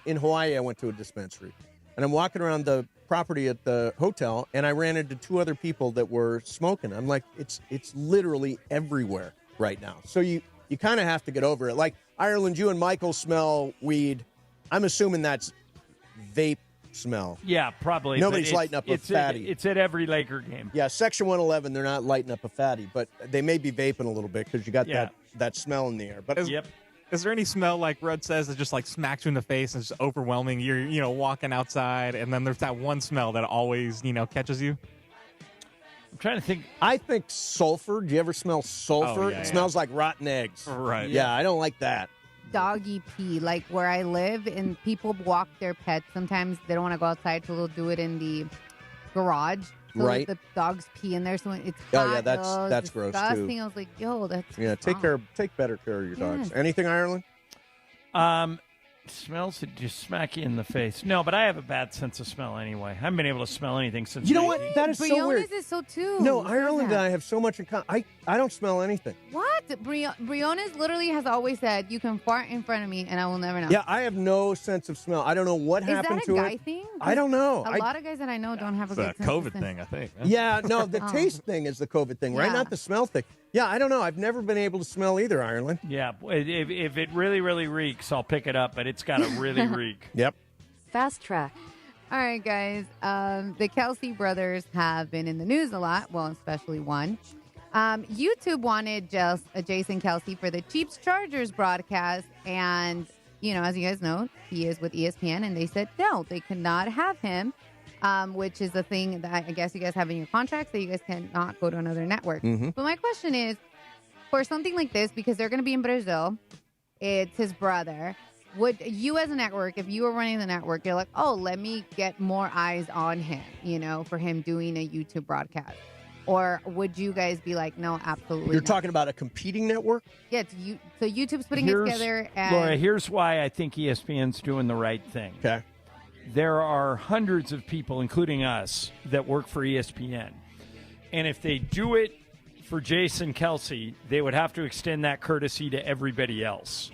in Hawaii, I went to a dispensary, and I'm walking around the property at the hotel, and I ran into 2 other people that were smoking. I'm like, it's literally everywhere. right now. So you kind of have to get over it. Like, Ireland, you and Michael smell weed. I'm assuming that's vape smell. Yeah, probably. Nobody's lighting up a fatty. It's at every Laker game. Yeah, Section 111, they're not lighting up a fatty, but they may be vaping a little bit because you got that smell in the air. But Is there any smell, like Rudd says, that just like smacks you in the face and is just overwhelming? You're walking outside, and then there's that one smell that always catches you. I'm trying to think. I think sulfur. Do you ever smell sulfur? Yeah, it smells like rotten eggs. Right. Yeah, I don't like that. Doggy pee, like where I live, and people walk their pets. Sometimes they don't want to go outside, so they'll do it in the garage. So right. The dogs pee in there, so it's hot. Oh yeah, that's gross disgusting. too. I was like, yo, that's Take better care of your dogs. Yes. Anything, Ireland? Smells that just smack you in the face. No, but I have a bad sense of smell anyway. I haven't been able to smell anything since. You know what? That is so weird. Briones is so too. No, Ireland and I have so much in common. I don't smell anything. What? Briones literally has always said, you can fart in front of me and I will never know. Yeah, I have no sense of smell. I don't know what happened to it. Is that a guy thing? I don't know. A lot of guys that I know don't have a good It's a sense COVID of thing, I think. Yeah, no, the taste thing is the COVID thing, right? Yeah. Not the smell thing. Yeah, I don't know. I've never been able to smell either, Ireland. Yeah, if it really, really reeks, I'll pick it up, but it's got to really reek. Yep. Fast track. All right, guys. The Kelsey brothers have been in the news a lot. Well, especially one. YouTube wanted just Jason Kelsey for the Chiefs Chargers broadcast. And, as you guys know, he is with ESPN. And they said, no, they could not have him, which is a thing that I guess you guys have in your contracts that you guys cannot go to another network. Mm-hmm. But my question is, for something like this, because they're going to be in Brazil, it's his brother. Would you as a network, if you were running the network, you're like, oh, let me get more eyes on him, for him doing a YouTube broadcast? Or would you guys be like, no, absolutely You're not? talking about a competing network? Yeah, so YouTube's putting it together. And Laura, here's why I think ESPN's doing the right thing. Okay. There are hundreds of people, including us, that work for ESPN. And if they do it for Jason Kelsey, they would have to extend that courtesy to everybody else.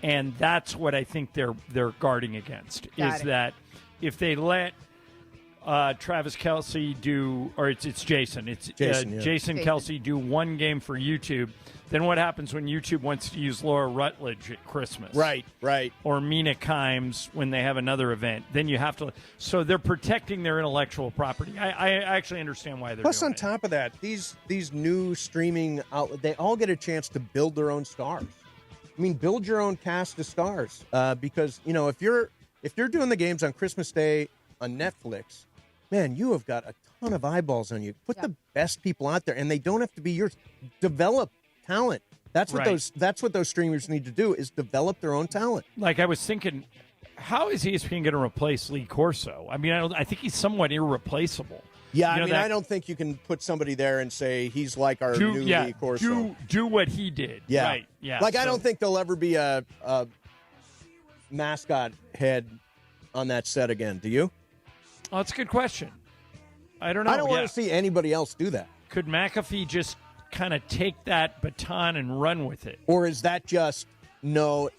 And that's what I think they're guarding against, is that if they let Travis Kelsey do, or it's Jason. It's Jason Kelsey do one game for YouTube. Then what happens when YouTube wants to use Laura Rutledge at Christmas? Right. Or Mina Kimes when they have another event. Then you have to. So they're protecting their intellectual property. I actually understand why they're Plus, doing on top of that, these new streaming outlets, they all get a chance to build their own stars. I mean, build your own cast of stars. Because, if you're doing the games on Christmas Day on Netflix, man, you have got a ton of eyeballs on you. Put the best people out there, and they don't have to be yours. Develop talent. That's what those streamers need to do, is develop their own talent. Like, I was thinking, how is ESPN going to replace Lee Corso? I mean, I think he's somewhat irreplaceable. Yeah, I don't think you can put somebody there and say he's like our new Lee Corso. Do what he did. Yeah. Right. Yeah. Like, I don't think there'll ever be a mascot head on that set again. Do you? Oh, that's a good question. I don't know. I don't want to see anybody else do that. Could McAfee just kind of take that baton and run with it? Or is that just, no,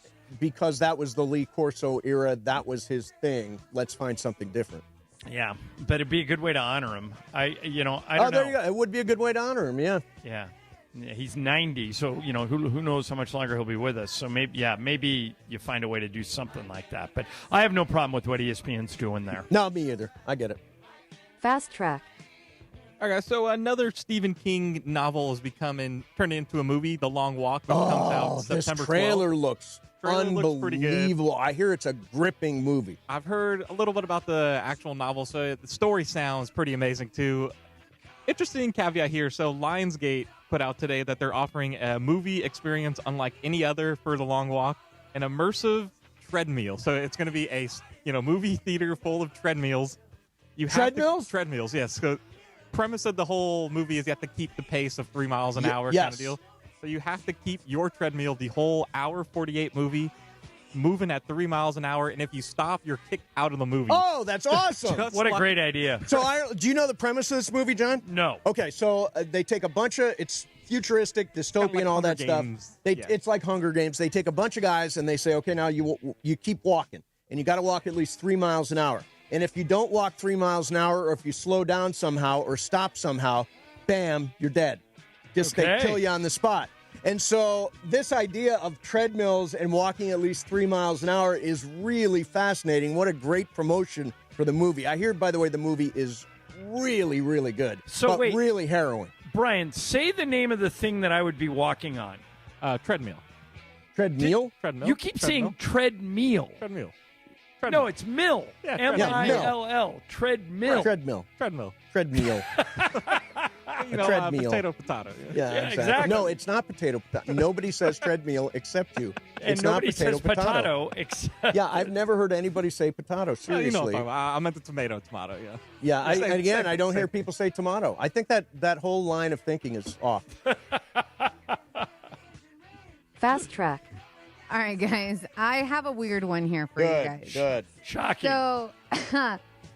because that was the Lee Corso era, that was his thing, let's find something different? Yeah, but it'd be a good way to honor him. I don't know. There you go. It would be a good way to honor him, yeah. Yeah. He's 90, so, who knows how much longer he'll be with us. So, maybe you find a way to do something like that. But I have no problem with what ESPN's doing there. No, me either. I get it. Fast track. All right, so another Stephen King novel is turned into a movie, The Long Walk, which comes out September 12th. This trailer looks unbelievable. Pretty good. I hear it's a gripping movie. I've heard a little bit about the actual novel, so the story sounds pretty amazing, too. Interesting caveat here. So Lionsgate put out today that they're offering a movie experience unlike any other for The Long Walk, an immersive treadmill. So it's going to be a movie theater full of treadmills. Treadmills, yes. So premise of the whole movie is you have to keep the pace of 3 miles an hour kind of deal. So you have to keep your treadmill the whole hour 48 movie moving at 3 miles an hour, and if you stop, you're kicked out of the movie. Oh, that's awesome. What a great idea. So do you know the premise of this movie, John? No. Okay, so they take a bunch of, it's futuristic, dystopian, like all that Hunger stuff. Games. It's like Hunger Games. They take a bunch of guys and they say, okay, now you keep walking, and you got to walk at least 3 miles an hour. And if you don't walk 3 miles an hour, or if you slow down somehow or stop somehow, bam, you're dead. They kill you on the spot. And so this idea of treadmills and walking at least 3 miles an hour is really fascinating. What a great promotion for the movie. I hear, by the way, the movie is really, really good. So wait, really harrowing. Brian, say the name of the thing that I would be walking on. Treadmill. Treadmill? Treadmill. You keep saying treadmill. Treadmill. No, it's mill. Yeah, M-I-L-L. Treadmill. Treadmill. Treadmill. Treadmill. Treadmill. Potato. Yeah, exactly. No, it's not potato. Nobody says treadmill except you. And it's nobody not potato, says potato except. Yeah, I've never heard anybody say potato. Seriously. I meant the tomato. Yeah. Yeah, I don't hear people say tomato. I think that whole line of thinking is off. Fast track. All right, guys. I have a weird one here for you guys. Good. Shocking. So,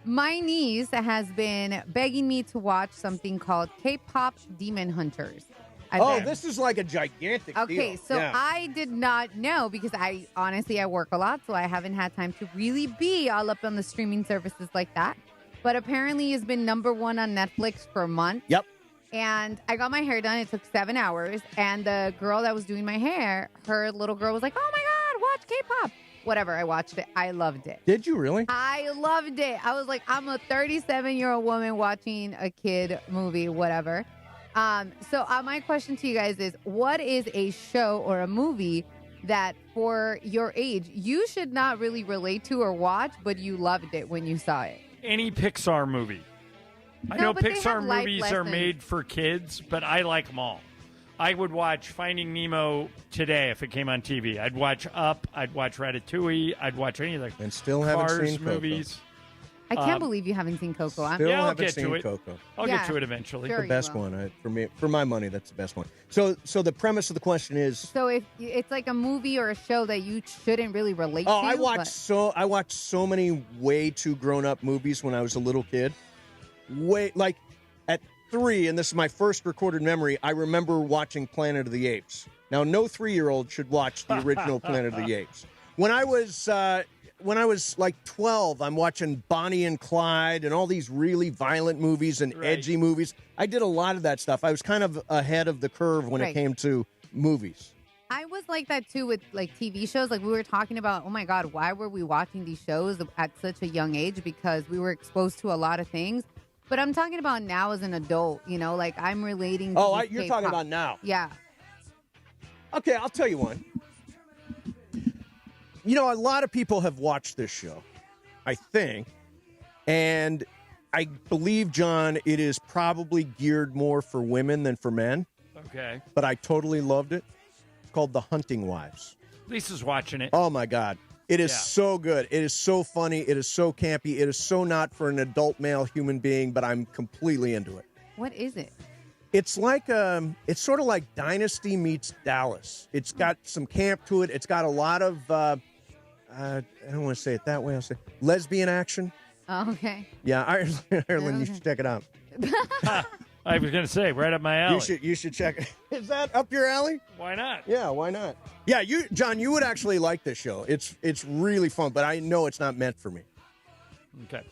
my niece has been begging me to watch something called K-pop Demon Hunters. This is like a gigantic deal. Okay, so yeah. I did not know because I work a lot, so I haven't had time to really be all up on the streaming services like that. But apparently it's been number 1 on Netflix for a month. Yep. And I got my hair done. It took 7 hours. And the girl that was doing my hair, her little girl was like, oh, my God, watch K-pop. Whatever. I watched it. I loved it. Did you really? I loved it. I was like, I'm a 37-year-old woman watching a kid movie, whatever. So my question to you guys is, what is a show or a movie that for your age you should not really relate to or watch, but you loved it when you saw it? Any Pixar movie. I know Pixar movies are made for kids, but I like them all. I would watch Finding Nemo today if it came on TV. I'd watch Up. I'd watch Ratatouille. I'd watch any of the and still haven't Cars seen movies. I can't believe you haven't seen Coco. I'll get to it. Coco. I'll get to it eventually. Sure the best one for my money. That's the best one. So the premise of the question is. So if it's like a movie or a show that you shouldn't really relate to. I watched so many way too grown up movies when I was a little kid. Like at 3, and this is my first recorded memory, I remember watching Planet of the Apes. Now, no 3-year-old should watch the original Planet of the Apes. When I was like 12, I'm watching Bonnie and Clyde and all these really violent movies and edgy movies. I did a lot of that stuff. I was kind of ahead of the curve when it came to movies. I was like that too with like TV shows. Like we were talking about, oh my God, why were we watching these shows at such a young age? Because we were exposed to a lot of things. But I'm talking about now as an adult, like I'm relating to you're talking about now. Yeah. Okay, I'll tell you one. A lot of people have watched this show, I think. And I believe, John, it is probably geared more for women than for men. Okay. But I totally loved it. It's called The Hunting Wives. Lisa's watching it. Oh, my God. It is so good. It is so funny. It is so campy. It is so not for an adult male human being, but I'm completely into it. What is it? It's like it's sort of like Dynasty meets Dallas. It's got some camp to it. It's got a lot of I don't want to say it that way. I'll say lesbian action. Oh, okay. Yeah, Ireland, you should check it out. I was going to say, right up my alley. You should check it. Is that up your alley? Why not? Yeah, why not? Yeah, John, you would actually like this show. It's really fun, but I know it's not meant for me. Okay.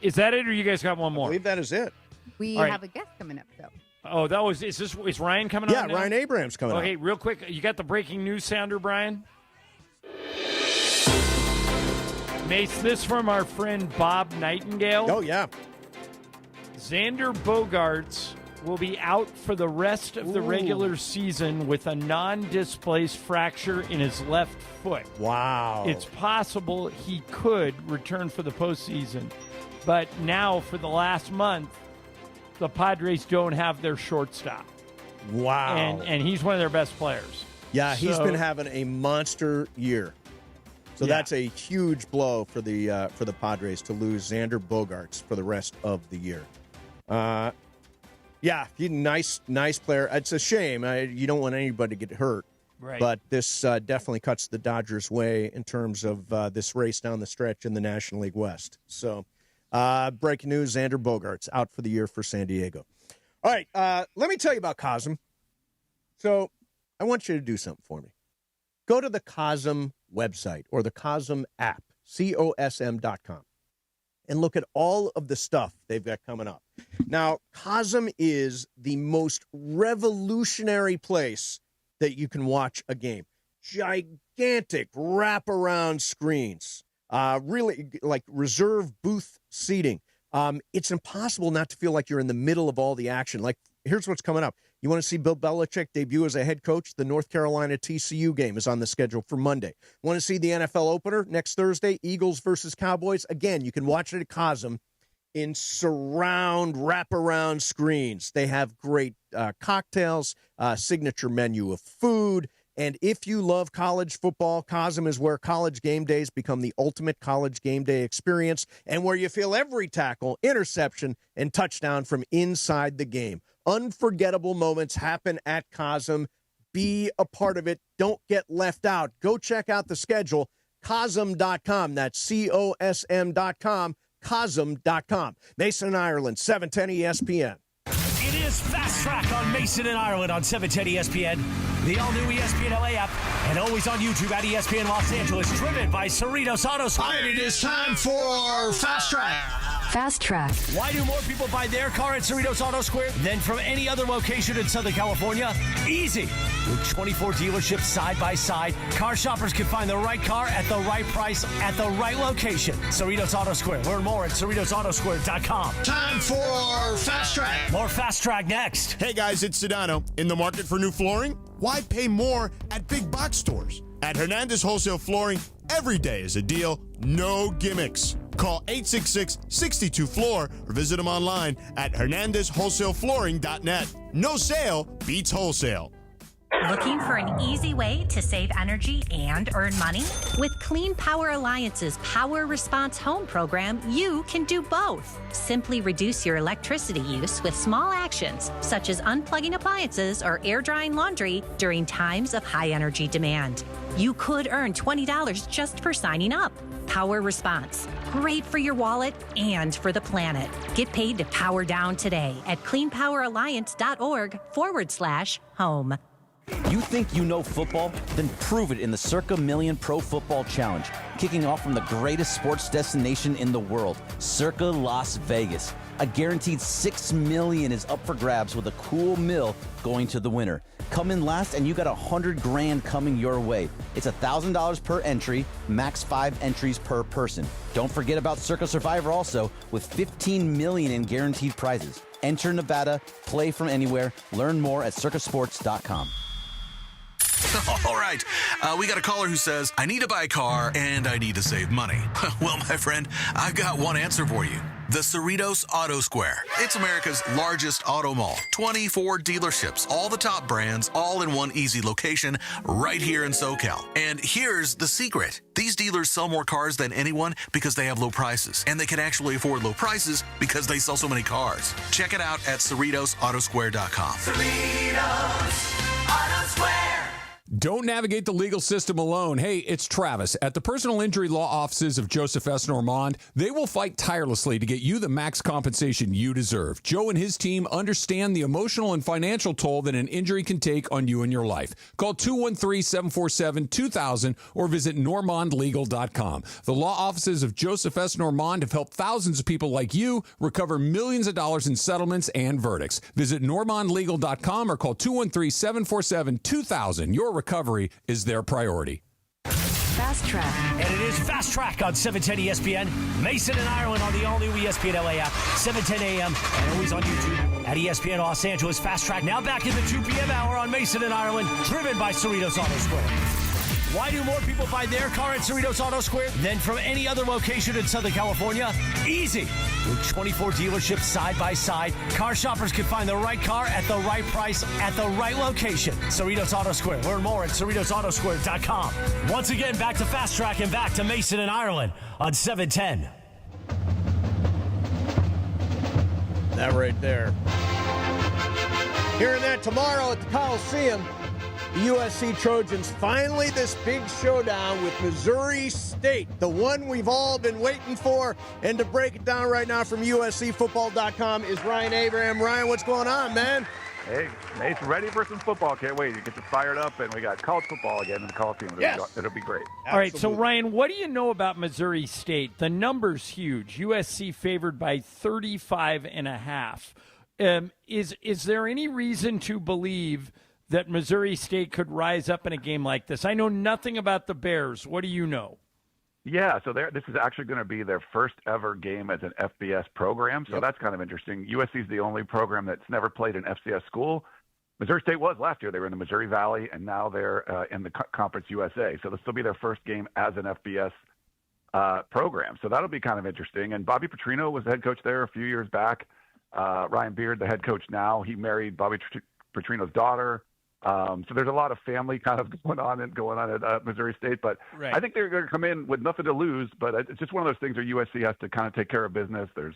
Is that it, or you guys got one more? I believe that is it. We have a guest coming up, though. Oh, is Ryan coming on? Yeah, Ryan Abrams coming on. Okay, real quick, you got the breaking news sounder, Brian? Mace, this from our friend Bob Nightingale. Oh, yeah. Xander Bogarts will be out for the rest of the regular season with a non-displaced fracture in his left foot. Wow. It's possible he could return for the postseason. But now, for the last month, the Padres don't have their shortstop. Wow. And he's one of their best players. Yeah, he's been having a monster year. So that's a huge blow for the Padres to lose Xander Bogarts for the rest of the year. He's nice player. It's a shame. You don't want anybody to get hurt. Right. But this definitely cuts the Dodgers' way in terms of this race down the stretch in the National League West. So, breaking news, Xander Bogarts out for the year for San Diego. All right, let me tell you about Cosm. So I want you to do something for me. Go to the Cosm website or the Cosm app, COSM.com, and look at all of the stuff they've got coming up. Now, Cosm is the most revolutionary place that you can watch a game. Gigantic wraparound screens, really like reserve booth seating. It's impossible not to feel like you're in the middle of all the action. Like, here's what's coming up. You want to see Bill Belichick debut as a head coach? The North Carolina TCU game is on the schedule for Monday. Want to see the NFL opener next Thursday? Eagles versus Cowboys? Again, you can watch it at Cosm in surround, wraparound screens. They have great cocktails, signature menu of food. And if you love college football, Cosm is where college game days become the ultimate college game day experience and where you feel every tackle, interception, and touchdown from inside the game. Unforgettable moments happen at Cosm. Be a part of it. Don't get left out. Go check out the schedule, Cosm.com. That's COSM.com, Cosm.com. Mason, Ireland, 710 ESPN. It is Fast Track on Mason and Ireland on 710 ESPN, the all-new ESPN LA app, and always on YouTube at ESPN Los Angeles, driven by Cerritos Auto Square. And it is time for Fast Track. Fast Track. Why do more people buy their car at Cerritos Auto Square than from any other location in Southern California? Easy. With 24 dealerships side by side, car shoppers can find the right car at the right price at the right location. Cerritos Auto Square. Learn more at CerritosAutoSquare.com. Time for Fast Track. More Fast Track next. Hey guys, it's Sedano. In the market for new flooring? Why pay more at big box stores? At Hernandez Wholesale Flooring, every day is a deal, no gimmicks. Call 866-62-FLOOR or visit them online at hernandezwholesaleflooring.net. No sale beats wholesale. Looking for an easy way to save energy and earn money? With Clean Power Alliance's Power Response Home program, you can do both. Simply reduce your electricity use with small actions, such as unplugging appliances or air drying laundry during times of high energy demand. You could earn $20 just for signing up. Power Response. Great for your wallet and for the planet. Get paid to power down today at cleanpoweralliance.org/home. You think you know football? Then prove it in the Circa Million Pro Football Challenge, kicking off from the greatest sports destination in the world, Circa Las Vegas. A guaranteed $6 million is up for grabs with a cool mill going to the winner. Come in last and you got $100,000 coming your way. It's $1,000 per entry, max 5 entries per person. Don't forget about Circa Survivor also, with $15 million in guaranteed prizes. Enter Nevada, play from anywhere, learn more at circasports.com. All right, we got a caller who says, I need to buy a car and I need to save money. Well, my friend, I've got one answer for you. The Cerritos Auto Square. It's America's largest auto mall. 24 dealerships, all the top brands, all in one easy location right here in SoCal. And here's the secret. These dealers sell more cars than anyone because they have low prices. And they can actually afford low prices because they sell so many cars. Check it out at CerritosAutosquare.com. Cerritos Auto Square. Don't navigate the legal system alone. Hey, it's Travis. At the personal injury law offices of Joseph S. Normand, they will fight tirelessly to get you the max compensation you deserve. Joe and his team understand the emotional and financial toll that an injury can take on you and your life. Call 213-747-2000 or visit normandlegal.com. The law offices of Joseph S. Normand have helped thousands of people like you recover millions of dollars in settlements and verdicts. Visit normandlegal.com or call 213-747-2000. Your recovery is their priority. Fast Track. And it is Fast Track on 710 ESPN. Mason and Ireland on the all-new ESPN LA app, 7:10 a.m. and always on YouTube at ESPN Los Angeles. Fast Track now back in the 2 p.m. hour on Mason and Ireland, driven by Cerritos Auto Square. Why do more people buy their car at Cerritos Auto Square than from any other location in Southern California? Easy. With 24 dealerships side by side, car shoppers can find the right car at the right price at the right location. Cerritos Auto Square. Learn more at CerritosAutoSquare.com. Once again, back to Fast Track and back to Mason and Ireland on 710. That right there. Hearing that tomorrow at the Coliseum. The USC Trojans, finally this big showdown with Missouri State, the one we've all been waiting for. And to break it down right now from USCFootball.com is Ryan Abraham. Ryan, what's going on, man? Hey, Nate, ready for some football. Can't wait to get you fired up. And we got college football again in the Coliseum. It'll be great. Absolutely. All right, so Ryan, what do you know about Missouri State? The number's huge. USC favored by 35.5. Is there any reason to believe that Missouri State could rise up in a game like this? I know nothing about the Bears. What do you know? Yeah, so this is actually going to be their first ever game as an FBS program, so that's kind of interesting. USC is the only program that's never played an FCS school. Missouri State was last year. They were in the Missouri Valley, and now they're in the Conference USA. So this will be their first game as an FBS program. So that'll be kind of interesting. And Bobby Petrino was the head coach there a few years back. Ryan Beard, the head coach now, he married Bobby Petrino's daughter. So there's a lot of family kind of going on at Missouri State. But I think they're going to come in with nothing to lose. But it's just one of those things where USC has to kind of take care of business. There's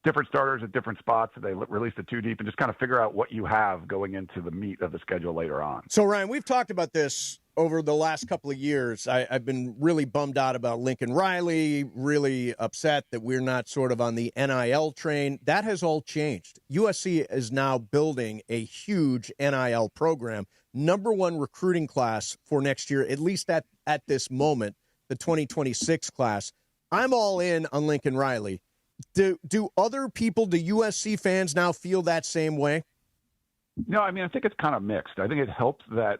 different starters at different spots. They release the 2 deep and just kind of figure out what you have going into the meat of the schedule later on. So, Ryan, we've talked about this over the last couple of years. I've been really bummed out about Lincoln Riley, really upset that we're not sort of on the NIL train. That has all changed. USC is now building a huge NIL program, #1 recruiting class for next year, at least at this moment, the 2026 class. I'm all in on Lincoln Riley. Do other people, do USC fans now feel that same way? No, I mean, I think it's kind of mixed. I think it helped that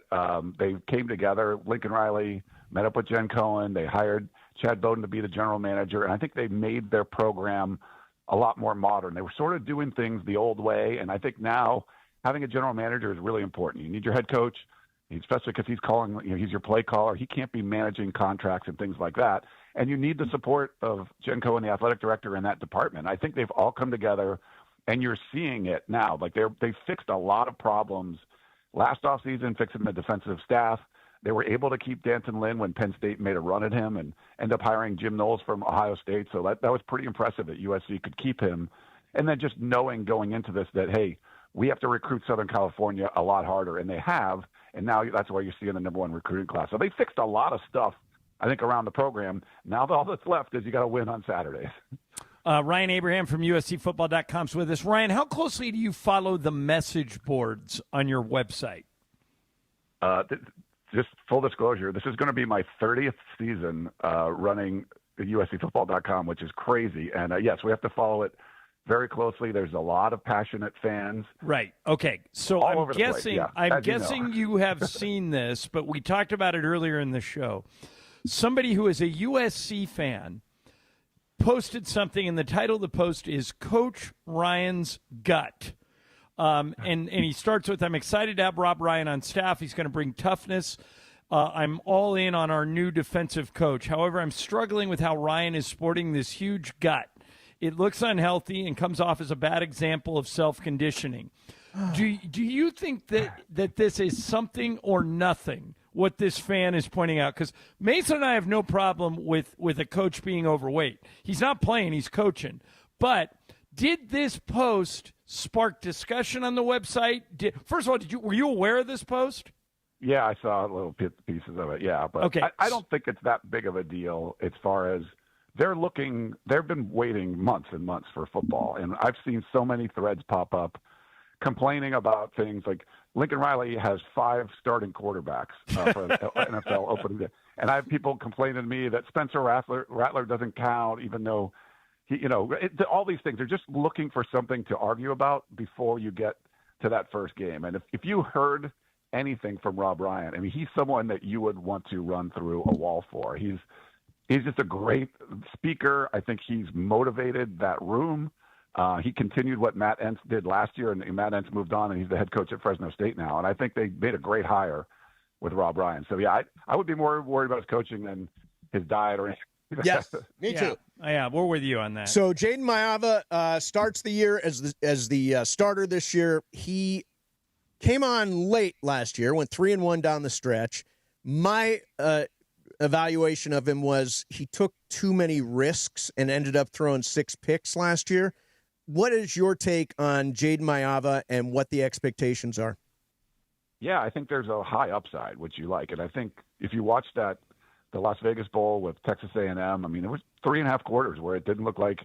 they came together. Lincoln Riley met up with Jen Cohen. They hired Chad Bowden to be the general manager. And I think they made their program a lot more modern. They were sort of doing things the old way. And I think now having a general manager is really important. You need your head coach, especially because he's calling, he's your play caller. He can't be managing contracts and things like that. And you need the support of Jen Cohen, the athletic director, in that department. I think they've all come together, and you're seeing it now. Like they fixed a lot of problems last offseason, fixing the defensive staff. They were able to keep Danton Lynn when Penn State made a run at him and end up hiring Jim Knowles from Ohio State. So that was pretty impressive that USC could keep him. And then just knowing going into this that, hey, we have to recruit Southern California a lot harder, and they have. And now that's why you're seeing the #1 recruiting class. So they fixed a lot of stuff, I think, around the program. Now all that's left is you got to win on Saturdays. Ryan Abraham from USCFootball.com is with us. Ryan, how closely do you follow the message boards on your website? Just full disclosure, this is going to be my 30th season running USCFootball.com, which is crazy. And yes, we have to follow it very closely. There's a lot of passionate fans. Right. Okay. So I'm guessing, you have seen this, but we talked about it earlier in the show. Somebody who is a USC fan posted something, and the title of the post is Coach Ryan's Gut. And he starts with, I'm excited to have Rob Ryan on staff. He's going to bring toughness. I'm all in on our new defensive coach. However, I'm struggling with how Ryan is sporting this huge gut. It looks unhealthy and comes off as a bad example of self-conditioning. Do you think that this is something or nothing, what this fan is pointing out? Because Mason and I have no problem with a coach being overweight. He's not playing, he's coaching. But did this post spark discussion on the website? First of all, were you aware of this post? Yeah, I saw little pieces of it, yeah. But okay. I don't think it's that big of a deal as far as they've been waiting months and months for football. And I've seen so many threads pop up complaining about things like Lincoln Riley has 5 starting quarterbacks for the NFL opening day. And I have people complaining to me that Spencer Rattler doesn't count, even though all these things. They're just looking for something to argue about before you get to that first game. And if you heard anything from Rob Ryan, I mean, he's someone that you would want to run through a wall for. He's just a great speaker. I think he's motivated that room. He continued what Matt Entz did last year, and Matt Entz moved on, and he's the head coach at Fresno State now. And I think they made a great hire with Rob Ryan. So, yeah, I would be more worried about his coaching than his diet or anything. Yes, me too. Yeah, we're with you on that. So Jaden Mayava starts the year as the starter this year. He came on late last year, went 3-1 down the stretch. My evaluation of him was he took too many risks and ended up throwing 6 picks last year. What is your take on Jaden Mayava and what the expectations are? Yeah, I think there's a high upside, which you like. And I think if you watch the Las Vegas Bowl with Texas A&M, I mean, there was 3.5 quarters where it didn't look like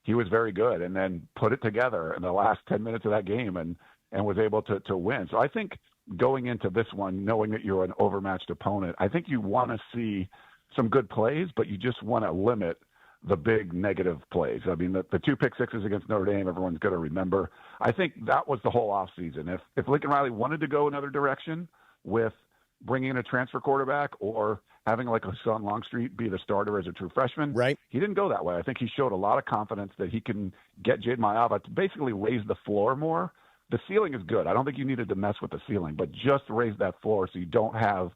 he was very good, and then put it together in the last 10 minutes of that game and was able to win. So I think going into this one, knowing that you're an overmatched opponent, I think you want to see some good plays, but you just want to limit the big negative plays. I mean, the 2 pick sixes against Notre Dame, everyone's going to remember. I think that was the whole offseason. If Lincoln Riley wanted to go another direction with bringing in a transfer quarterback or having like Hassan Longstreet be the starter as a true freshman, right? He didn't go that way. I think he showed a lot of confidence that he can get Jaden Mayava to basically raise the floor more. The ceiling is good. I don't think you needed to mess with the ceiling, but just raise that floor so you don't have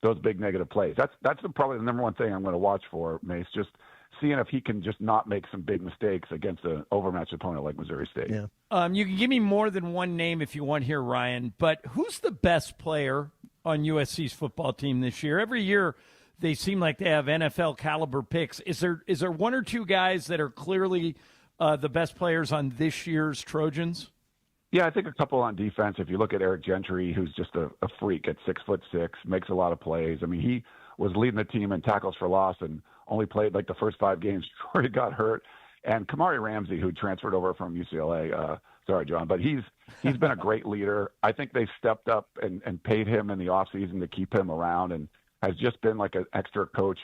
those big negative plays. That's probably the number one thing I'm going to watch for, Mace, just seeing if he can just not make some big mistakes against an overmatched opponent like Missouri State. Yeah. You can give me more than one name if you want here, Ryan, but who's the best player on USC's football team this year? Every year they seem like they have NFL caliber picks. Is there one or two guys that are clearly the best players on this year's Trojans? Yeah, I think a couple on defense. If you look at Eric Gentry, who's just a freak at 6'6", makes a lot of plays. I mean, he was leading the team in tackles for loss and only played like the first 5 games before he got hurt. And Kamari Ramsey, who transferred over from UCLA, sorry, John, but he's been a great leader. I think they stepped up and paid him in the offseason to keep him around and has just been like an extra coach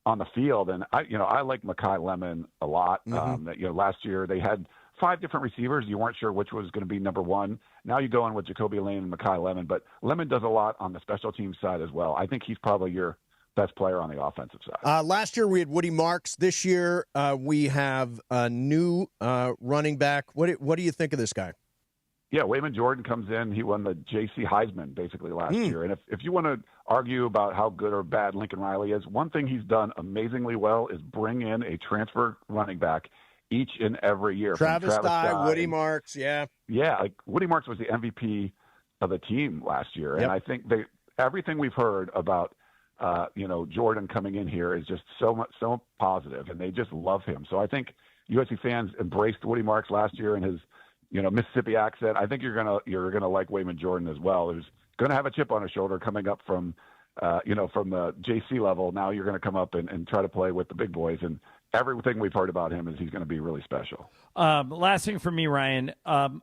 on the field. And I like Mekhi Lemon a lot. Last year they had 5 different receivers. You weren't sure which was going to be number one. Now you go in with Jacoby Lane and Mekhi Lemon, but Lemon does a lot on the special teams side as well. I think he's probably your best player on the offensive side. Last year we had Woody Marks. This year we have a new running back. What do you think of this guy? Yeah, Wayman Jordan comes in. He won the J.C. Heisman basically last year. And if you want to argue about how good or bad Lincoln Riley is, one thing he's done amazingly well is bring in a transfer running back each and every year. Travis Dye, Woody Marks, yeah. Yeah, like Woody Marks was the MVP of the team last year. And I think everything we've heard about Jordan coming in here is just so positive, and they just love him. So I think USC fans embraced Woody Marks last year and his Mississippi accent. I think you're gonna like Wayman Jordan as well, who's going to have a chip on his shoulder coming up from the JC level. Now you're going to come up and try to play with the big boys, and everything we've heard about him is he's going to be really special. Last thing for me, Ryan,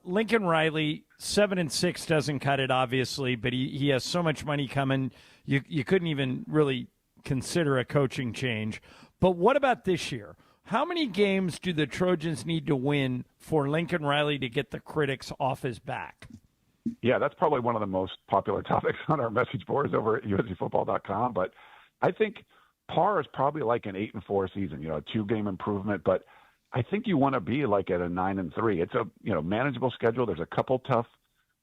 Lincoln Riley, 7-6 doesn't cut it, obviously, but he has so much money coming. You couldn't even really consider a coaching change. But what about this year? How many games do the Trojans need to win for Lincoln Riley to get the critics off his back? Yeah, that's probably one of the most popular topics on our message boards over at USCfootball.com. But I think par is probably like an 8-4 season, a 2-game improvement. But I think you want to be like at a 9-3. It's a manageable schedule. There's a couple tough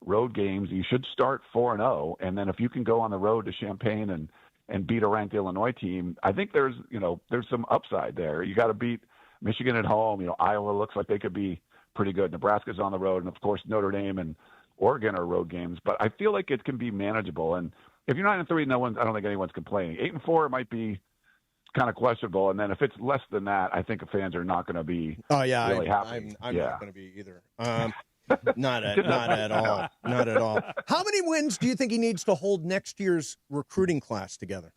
road games. You should start 4-0, and then if you can go on the road to Champaign and beat a ranked Illinois team, I think there's some upside there. You got to beat Michigan at home. Iowa looks like they could be pretty good. Nebraska's on the road, and of course Notre Dame and Oregon are road games. But I feel like it can be manageable. And if you're 9-3, I don't think anyone's complaining. 8-4 might be kind of questionable, and then if it's less than that, I think the fans are not going to be really happy. I'm not going to be either. Not at all. Not at all. How many wins do you think he needs to hold next year's recruiting class together?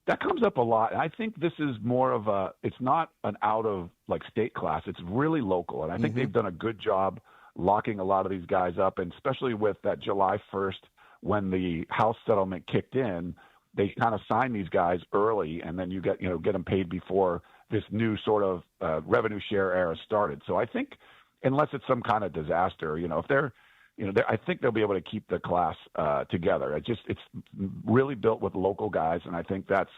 That comes up a lot. I think this is more of it's not an out of state class. It's really local. And I think they've done a good job locking a lot of these guys up. And especially with that July 1st, when the House settlement kicked in, they kind of signed these guys early, and then you get them paid before this new sort of revenue share era started. So I think, unless it's some kind of disaster, if they're, I think they'll be able to keep the class together. It's really built with local guys, and I think that's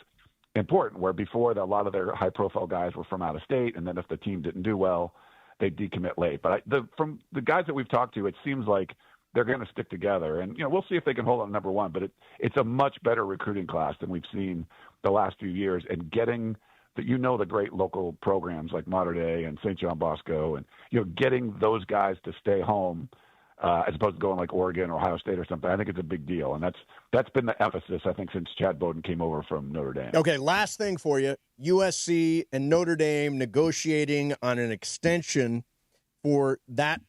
important. Where before, a lot of their high-profile guys were from out of state, and then if the team didn't do well, they'd decommit late. But from the guys that we've talked to, it seems like they're going to stick together, and we'll see if they can hold on number one. But it's a much better recruiting class than we've seen the last few years, and getting the great local programs like Mater Dei and St. John Bosco, and getting those guys to stay home as opposed to going like Oregon or Ohio State or something. I think it's a big deal, and that's been the emphasis, I think, since Chad Bowden came over from Notre Dame. Okay, last thing for you: USC and Notre Dame negotiating on an extension for that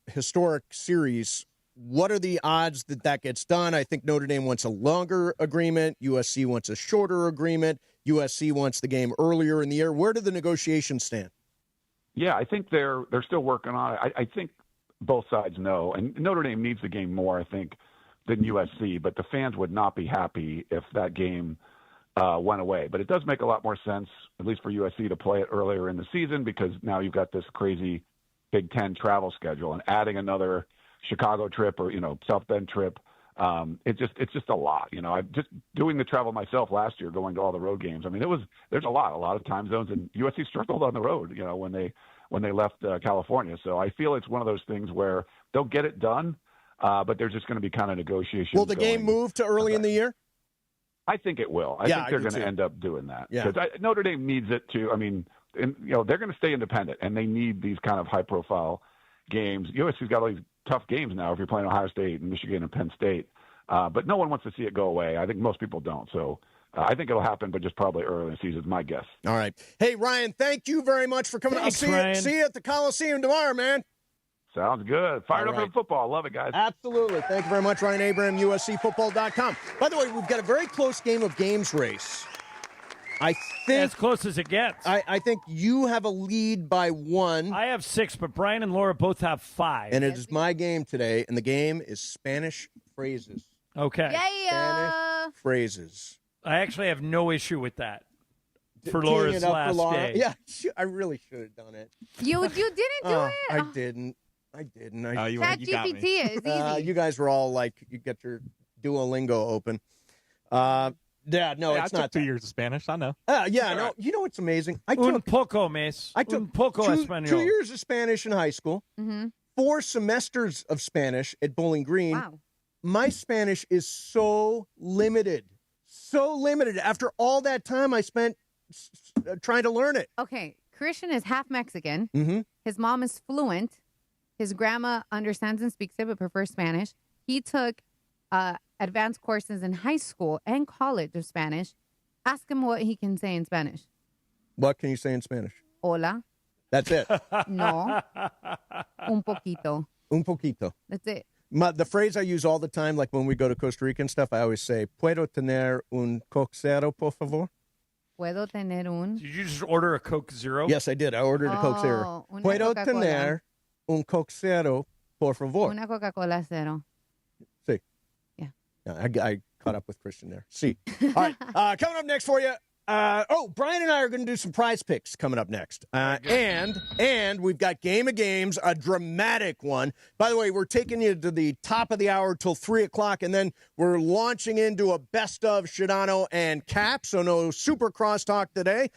historic series. What are the odds that gets done? I think Notre Dame wants a longer agreement. USC wants a shorter agreement. USC wants the game earlier in the year. Where do the negotiations stand? Yeah, I think they're still working on it. I think both sides know, and Notre Dame needs the game more, I think, than USC. But the fans would not be happy if that game went away. But it does make a lot more sense, at least for USC, to play it earlier in the season because now you've got this crazy Big Ten travel schedule and adding another Chicago trip or, South Bend trip. It's just a lot. I'm just doing the travel myself last year, going to all the road games. I mean, there's a lot of time zones, and USC struggled on the road, when they left California. So I feel it's one of those things where they'll get it done, but there's just going to be kind of negotiations. Will the game move to early in the year? I think it will. I think they're going to end up doing that. Yeah. Notre Dame needs it too. I mean, they're going to stay independent, and they need these kind of high-profile games. USC's got all these tough games now if you're playing Ohio State and Michigan and Penn State. But no one wants to see it go away. I think most people don't. So I think it'll happen, but just probably early in the season is my guess. All right. Hey, Ryan, thank you very much for coming. Thanks, I'll see you at the Coliseum tomorrow, man. Sounds good. Fired up in football. Love it, guys. Absolutely. Thank you very much, Ryan Abraham, USCFootball.com. By the way, we've got a very close game of games race. I think as close as it gets. I think you have a lead by 1. I have 6, but Brian and Laura both have 5. And it is my game today, and the game is Spanish phrases. Okay. Spanish phrases. I actually have no issue with that for Laura's last day. Yeah, I really should have done it. You didn't do it? I didn't. ChatGPT is easy. You guys were all like, you get your Duolingo open. It's not 2 years of Spanish. I know. No. You know what's amazing? I took Un poco, miss. I took Un poco 2 español. years of Spanish in high school. Mm-hmm. 4 semesters of Spanish at Bowling Green. Wow. My Spanish is so limited. So limited. After all that time I spent trying to learn it. Okay. Christian is half Mexican. Mm-hmm. His mom is fluent. His grandma understands and speaks it, but prefers Spanish. He took advanced courses in high school and college of Spanish. Ask him what he can say in Spanish. What can you say in Spanish? Hola. That's it. No. Un poquito. Un poquito. That's it. The phrase I use all the time, like when we go to Costa Rica and stuff, I always say, ¿Puedo tener un Coke Zero, por favor? ¿Puedo tener un? Did you just order a Coke Zero? Yes, I did. I ordered a Coke Zero. ¿Puedo tener un Coke Zero, por favor? Una Coca-Cola Zero. Sí. Yeah. I caught up with Christian there. See. All right. Coming up next for you. Brian and I are going to do some prize picks coming up next. And we've got Game of Games, a dramatic one. By the way, we're taking you to the top of the hour till 3 o'clock, and then we're launching into a best of Shadano and Cap, so no super crosstalk today.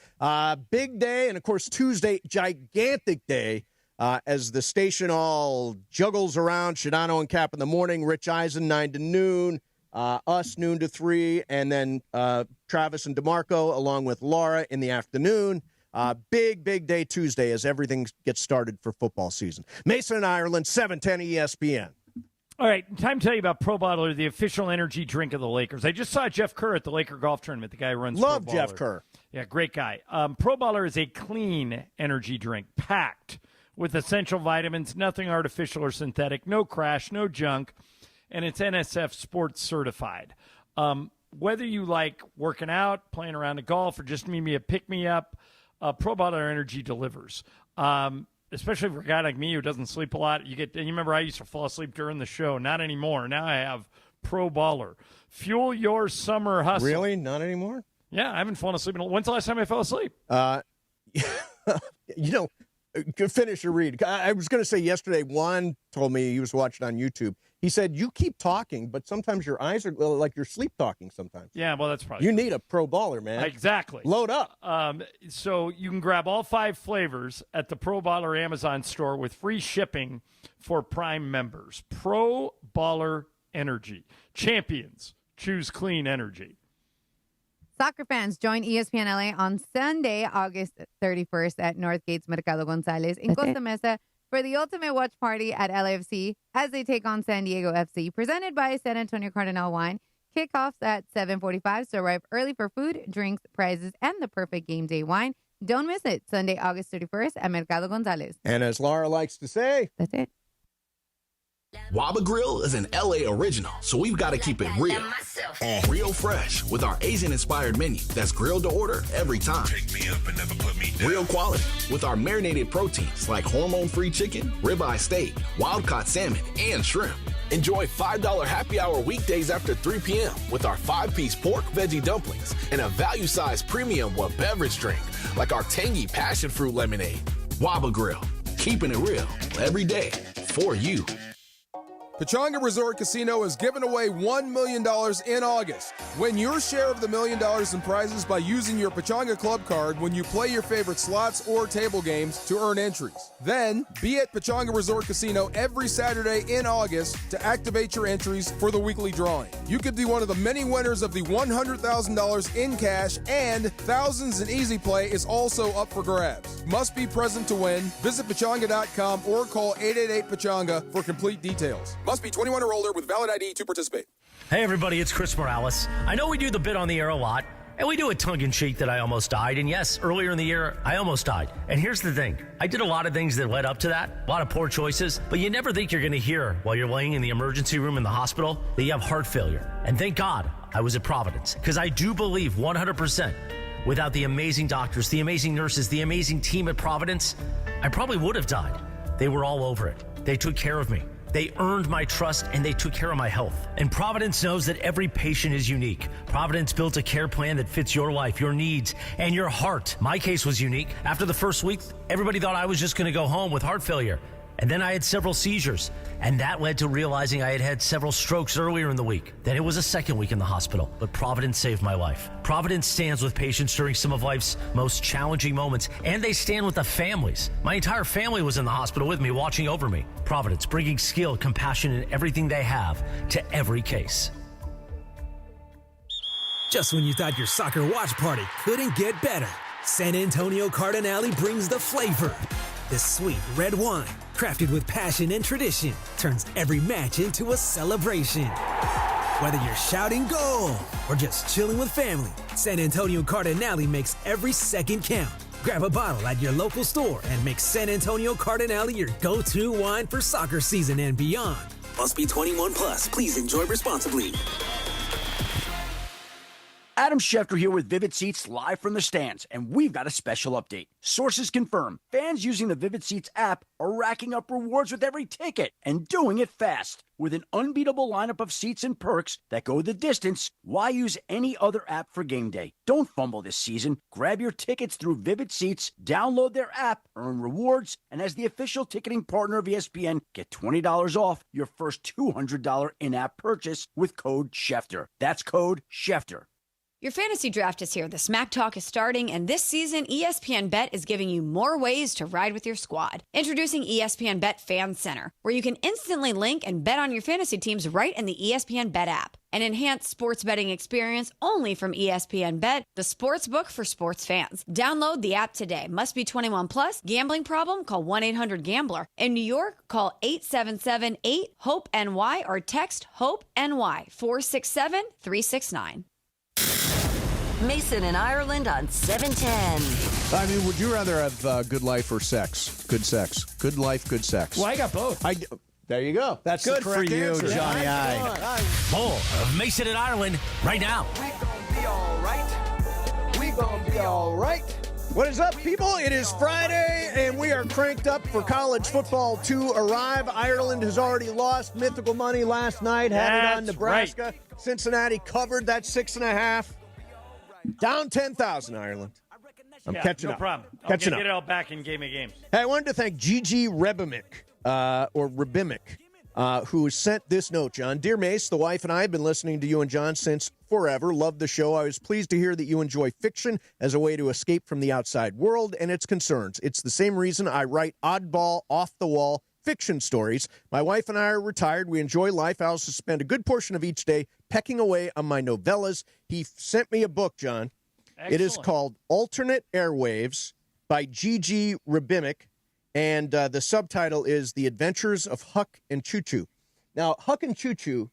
Big day, and of course Tuesday, gigantic day, as the station all juggles around Shadano and Cap in the morning, Rich Eisen 9 to noon. Us noon to 3, and then Travis and DeMarco along with Laura in the afternoon. Big day Tuesday as everything gets started for football season. Mason and Ireland, 710 ESPN. All right, time to tell you about ProBaller, the official energy drink of the Lakers. I just saw Jeff Kerr at the Laker golf tournament. The guy who runs Love ProBaller. Jeff Kerr. Yeah, great guy. ProBaller is a clean energy drink packed with essential vitamins, nothing artificial or synthetic, no crash, no junk. And it's NSF Sports certified. Whether you like working out, playing around the golf, or just maybe a pick-me-up, ProBaller Energy delivers. Especially for a guy like me who doesn't sleep a lot. You remember I used to fall asleep during the show. Not anymore. Now I have ProBaller. Fuel your summer hustle. Really? Not anymore? Yeah, I haven't fallen asleep. When's the last time I fell asleep? Finish your read. I was going to say yesterday, Juan told me he was watching on YouTube. He said, you keep talking, but sometimes your eyes are like you're sleep talking sometimes. Yeah, well, that's probably You need a ProBaller, man. Exactly. Load up. So you can grab all 5 flavors at the ProBaller Amazon store with free shipping for Prime members. ProBaller Energy. Champions. Choose clean energy. Soccer fans, join ESPN LA on Sunday, August 31st at Northgate's Mercado Gonzalez in Costa Mesa for the ultimate watch party at LAFC as they take on San Diego FC, presented by San Antonio Cardinal Wine. Kickoffs at 7:45, so arrive early for food, drinks, prizes, and the perfect game day wine. Don't miss it. Sunday, August 31st at Mercado Gonzalez. And as Laura likes to say, that's it. Waba Grill is an LA original, so we've got to keep it real. Real fresh with our Asian-inspired menu that's grilled to order every time. Pick me up and never put me down. Real quality with our marinated proteins like hormone-free chicken, ribeye steak, wild-caught salmon, and shrimp. Enjoy $5 happy hour weekdays after 3 p.m. with our 5-piece pork veggie dumplings and a value-sized premium beverage drink like our tangy passion fruit lemonade. Waba Grill, keeping it real every day for you. Pechanga Resort Casino is giving away $1 million in August. Win your share of the $1 million in prizes by using your Pechanga Club card when you play your favorite slots or table games to earn entries. Then, be at Pechanga Resort Casino every Saturday in August to activate your entries for the weekly drawing. You could be one of the many winners of the $100,000 in cash, and thousands in easy play is also up for grabs. Must be present to win. Visit Pechanga.com or call 888-PECHANGA for complete details. Must be 21 or older with valid ID to participate. Hey, everybody, it's Chris Morales. I know we do the bit on the air a lot, and we do it tongue-in-cheek that I almost died. And yes, earlier in the year, I almost died. And here's the thing. I did a lot of things that led up to that, a lot of poor choices, but you never think you're going to hear while you're laying in the emergency room in the hospital that you have heart failure. And thank God I was at Providence, because I do believe 100% without the amazing doctors, the amazing nurses, the amazing team at Providence, I probably would have died. They were all over it. They took care of me. They earned my trust, and they took care of my health. And Providence knows that every patient is unique. Providence built a care plan that fits your life, your needs, and your heart. My case was unique. After the first week, everybody thought I was just going to go home with heart failure. And then I had several seizures, and that led to realizing I had had several strokes earlier in the week. Then it was a second week in the hospital, but Providence saved my life. Providence stands with patients during some of life's most challenging moments, and they stand with the families. My entire family was in the hospital with me, watching over me. Providence, bringing skill, compassion, and everything they have to every case. Just when you thought your soccer watch party couldn't get better, San Antonio Cardinale brings the flavor. This sweet red wine, crafted with passion and tradition, turns every match into a celebration. Whether you're shouting goal or just chilling with family, San Antonio Cardinale makes every second count. Grab a bottle at your local store and make San Antonio Cardinale your go-to wine for soccer season and beyond. Must be 21 plus. Please enjoy responsibly. Adam Schefter here with Vivid Seats live from the stands, and we've got a special update. Sources confirm fans using the Vivid Seats app are racking up rewards with every ticket and doing it fast. With an unbeatable lineup of seats and perks that go the distance, why use any other app for game day? Don't fumble this season. Grab your tickets through Vivid Seats, download their app, earn rewards, and as the official ticketing partner of ESPN, get $20 off your first $200 in-app purchase with code Schefter. That's code Schefter. Your fantasy draft is here. The Smack Talk is starting, and this season, ESPN Bet is giving you more ways to ride with your squad. Introducing ESPN Bet Fan Center, where you can instantly link and bet on your fantasy teams right in the ESPN Bet app. An enhanced sports betting experience only from ESPN Bet, the sports book for sports fans. Download the app today. Must be 21 plus. Gambling problem? Call 1-800-GAMBLER. In New York, call 877-8-HOPE-NY or text HOPE-NY 467-369. Mason and Ireland on 710. I mean, would you rather have good life or sex? Good sex. Good life, good sex. Well, I got both. There you go. That's good the correct for you, answer. Johnny I. More of Mason and Ireland right now. We gonna be all right. We gonna be all right. What is up, people? It is Friday, and we are cranked up for college football to arrive. Ireland has already lost mythical money last night, had it on Nebraska. Right. Cincinnati covered that 6.5. Down 10,000, Ireland. I'm catching up. No problem. I'll get it all back in Game of Games. Hey, I wanted to thank Gigi Rebimick, who sent this note, John. Dear Mace, the wife and I have been listening to you and John since forever. Love the show. I was pleased to hear that you enjoy fiction as a way to escape from the outside world and its concerns. It's the same reason I write oddball, off-the-wall fiction stories. My wife and I are retired. We enjoy life. I also spend a good portion of each day pecking away on my novellas. He sent me a book, John. Excellent. It is called Alternate Airwaves by Gigi Rebimick, and the subtitle is The Adventures of Huck and Choo Choo. Now, Huck and Choo Choo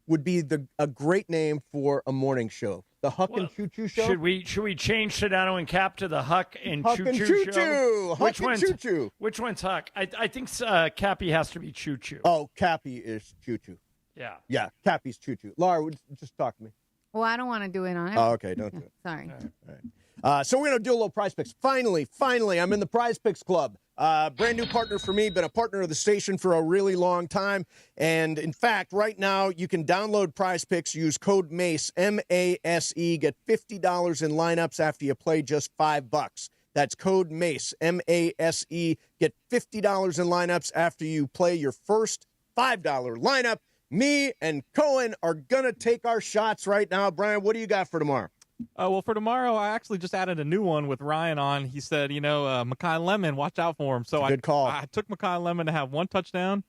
would be a great name for a morning show. The Huck and Choo Choo Show? Should we change Sedano and Cap to the Huck and Huck Choo and Choo Choo Show? Huck and Choo Choo. Which one's Huck? I think Cappy has to be Choo Choo. Oh, Cappy is Choo Choo. Yeah. Yeah, Cappy's Choo Choo. Laura, just talk to me. Well, I don't want to do it on it. Oh, okay, don't do it. Sorry. All right. So we're going to do a little Prize Picks. Finally, I'm in the Prize Picks Club. Brand new partner for me, been a partner of the station for a really long time. And in fact, right now, you can download Prize Picks, use code MACE, M-A-S-E, get $50 in lineups after you play just $5. That's code MACE, M-A-S-E, get $50 in lineups after you play your first $5 lineup. Me and Cohen are going to take our shots right now. Brian, what do you got for tomorrow? Well, for tomorrow, I actually just added a new one with Ryan on. He said, Mekhi Lemon, watch out for him. So good call. I took Mekhi Lemon to have 1 touchdown.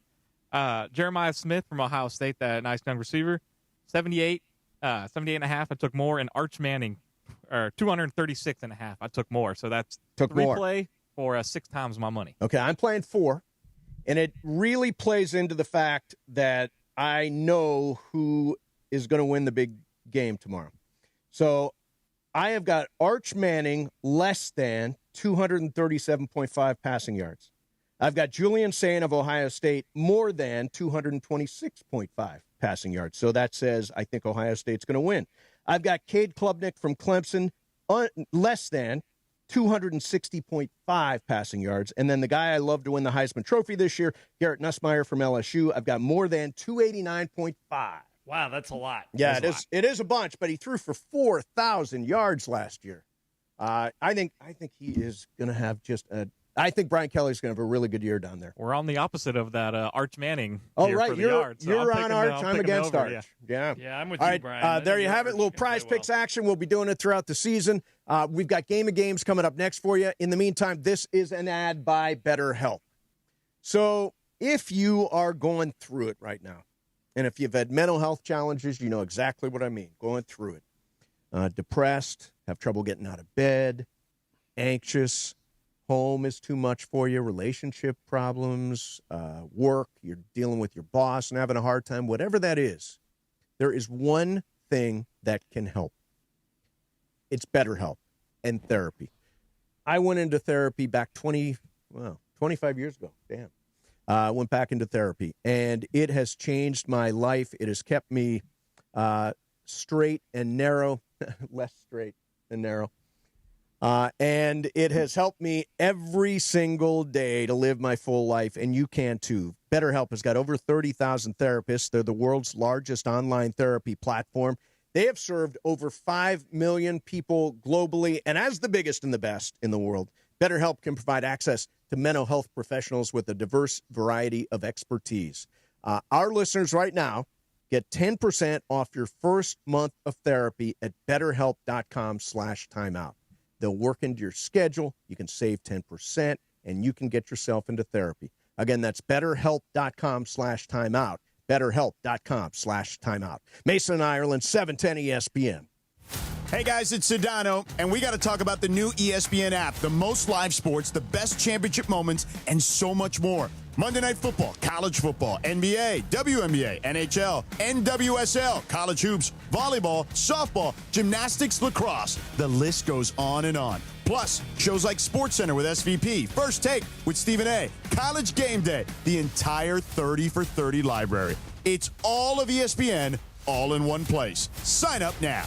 Jeremiah Smith from Ohio State, that nice young receiver, 78 and a half. I took more. And Arch Manning, 236 and a half. I took more. So that's play for 6 times my money. Okay, I'm playing 4. And it really plays into the fact that I know who is going to win the big game tomorrow. So I have got Arch Manning less than 237.5 passing yards. I've got Julian Sain of Ohio State more than 226.5 passing yards. So that says I think Ohio State's going to win. I've got Cade Klubnik from Clemson less than 260.5 passing yards. And then the guy I love to win the Heisman Trophy this year, Garrett Nussmeier from LSU, I've got more than 289.5. Wow, that's a lot. Yeah, it is a bunch, but he threw for 4,000 yards last year. I think he is going to have I think Brian Kelly's going to have a really good year down there. We're on the opposite of that Arch Manning. Oh, right. For the you're yards, so you're on Arch. I'm against Arch. Yeah, I'm with All you, right, Brian. there you have it. A little Prize Picks action. We'll be doing it throughout the season. We've got Game of Games coming up next for you. In the meantime, this is an ad by BetterHelp. So if you are going through it right now, and if you've had mental health challenges, you know exactly what I mean, going through it. Depressed, have trouble getting out of bed, anxious, home is too much for you, relationship problems, work, you're dealing with your boss and having a hard time, whatever that is, there is one thing that can help. It's BetterHelp and therapy. I went into therapy back 25 years ago. Damn. I went back into therapy, and it has changed my life. It has kept me straight and narrow, less straight and narrow. And it has helped me every single day to live my full life, and you can too. BetterHelp has got over 30,000 therapists. They're the world's largest online therapy platform. They have served over 5 million people globally, and as the biggest and the best in the world, BetterHelp can provide access to mental health professionals with a diverse variety of expertise. Our listeners right now get 10% off your first month of therapy at BetterHelp.com/timeout. They'll work into your schedule. You can save 10%, and you can get yourself into therapy. Again, that's BetterHelp.com/timeout. BetterHelp.com/timeout. Mason, Ireland, 710 ESPN. Hey guys, it's Sedano, and we got to talk about the new ESPN app, the most live sports, the best championship moments, and so much more. Monday Night Football, college football, NBA, WNBA, NHL, NWSL, college hoops, volleyball, softball, gymnastics, lacrosse. The list goes on and on. Plus, shows like SportsCenter with SVP, First Take with Stephen A., College Game Day, the entire 30 for 30 library. It's all of ESPN, all in one place. Sign up now.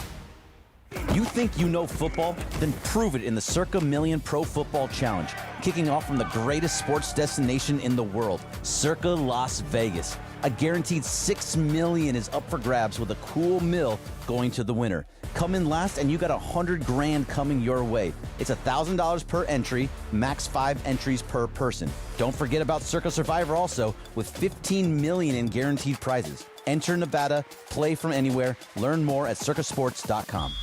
You think you know football? Then prove it in the Circa Million Pro Football Challenge, kicking off from the greatest sports destination in the world, Circa Las Vegas. A guaranteed $6 million is up for grabs with a cool mill going to the winner. Come in last and you got $100,000 coming your way. It's $1,000 per entry, max 5 entries per person. Don't forget about Circa Survivor also, with $15 million in guaranteed prizes. Enter Nevada, play from anywhere, learn more at circasports.com.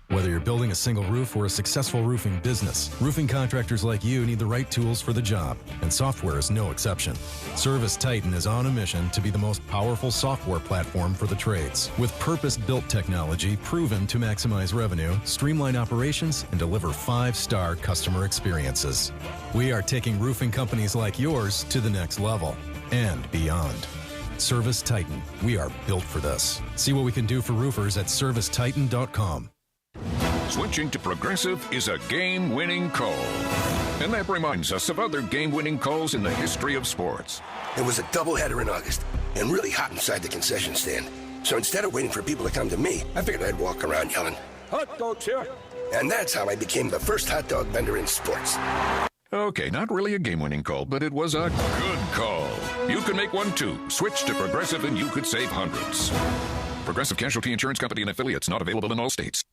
Whether you're building a single roof or a successful roofing business, roofing contractors like you need the right tools for the job, and software is no exception. Service Titan is on a mission to be the most powerful software platform for the trades, with purpose-built technology proven to maximize revenue, streamline operations, and deliver 5-star customer experiences. We are taking roofing companies like yours to the next level and beyond. Service Titan, we are built for this. See what we can do for roofers at servicetitan.com. Switching to Progressive is a game-winning call. And that reminds us of other game-winning calls in the history of sports. It was a doubleheader in August and really hot inside the concession stand. So instead of waiting for people to come to me, I figured I'd walk around yelling, "Hot dogs here!" And that's how I became the first hot dog vendor in sports. Okay, not really a game-winning call, but it was a good call. You can make one too. Switch to Progressive and you could save hundreds. Progressive Casualty Insurance Company and affiliates, not available in all states.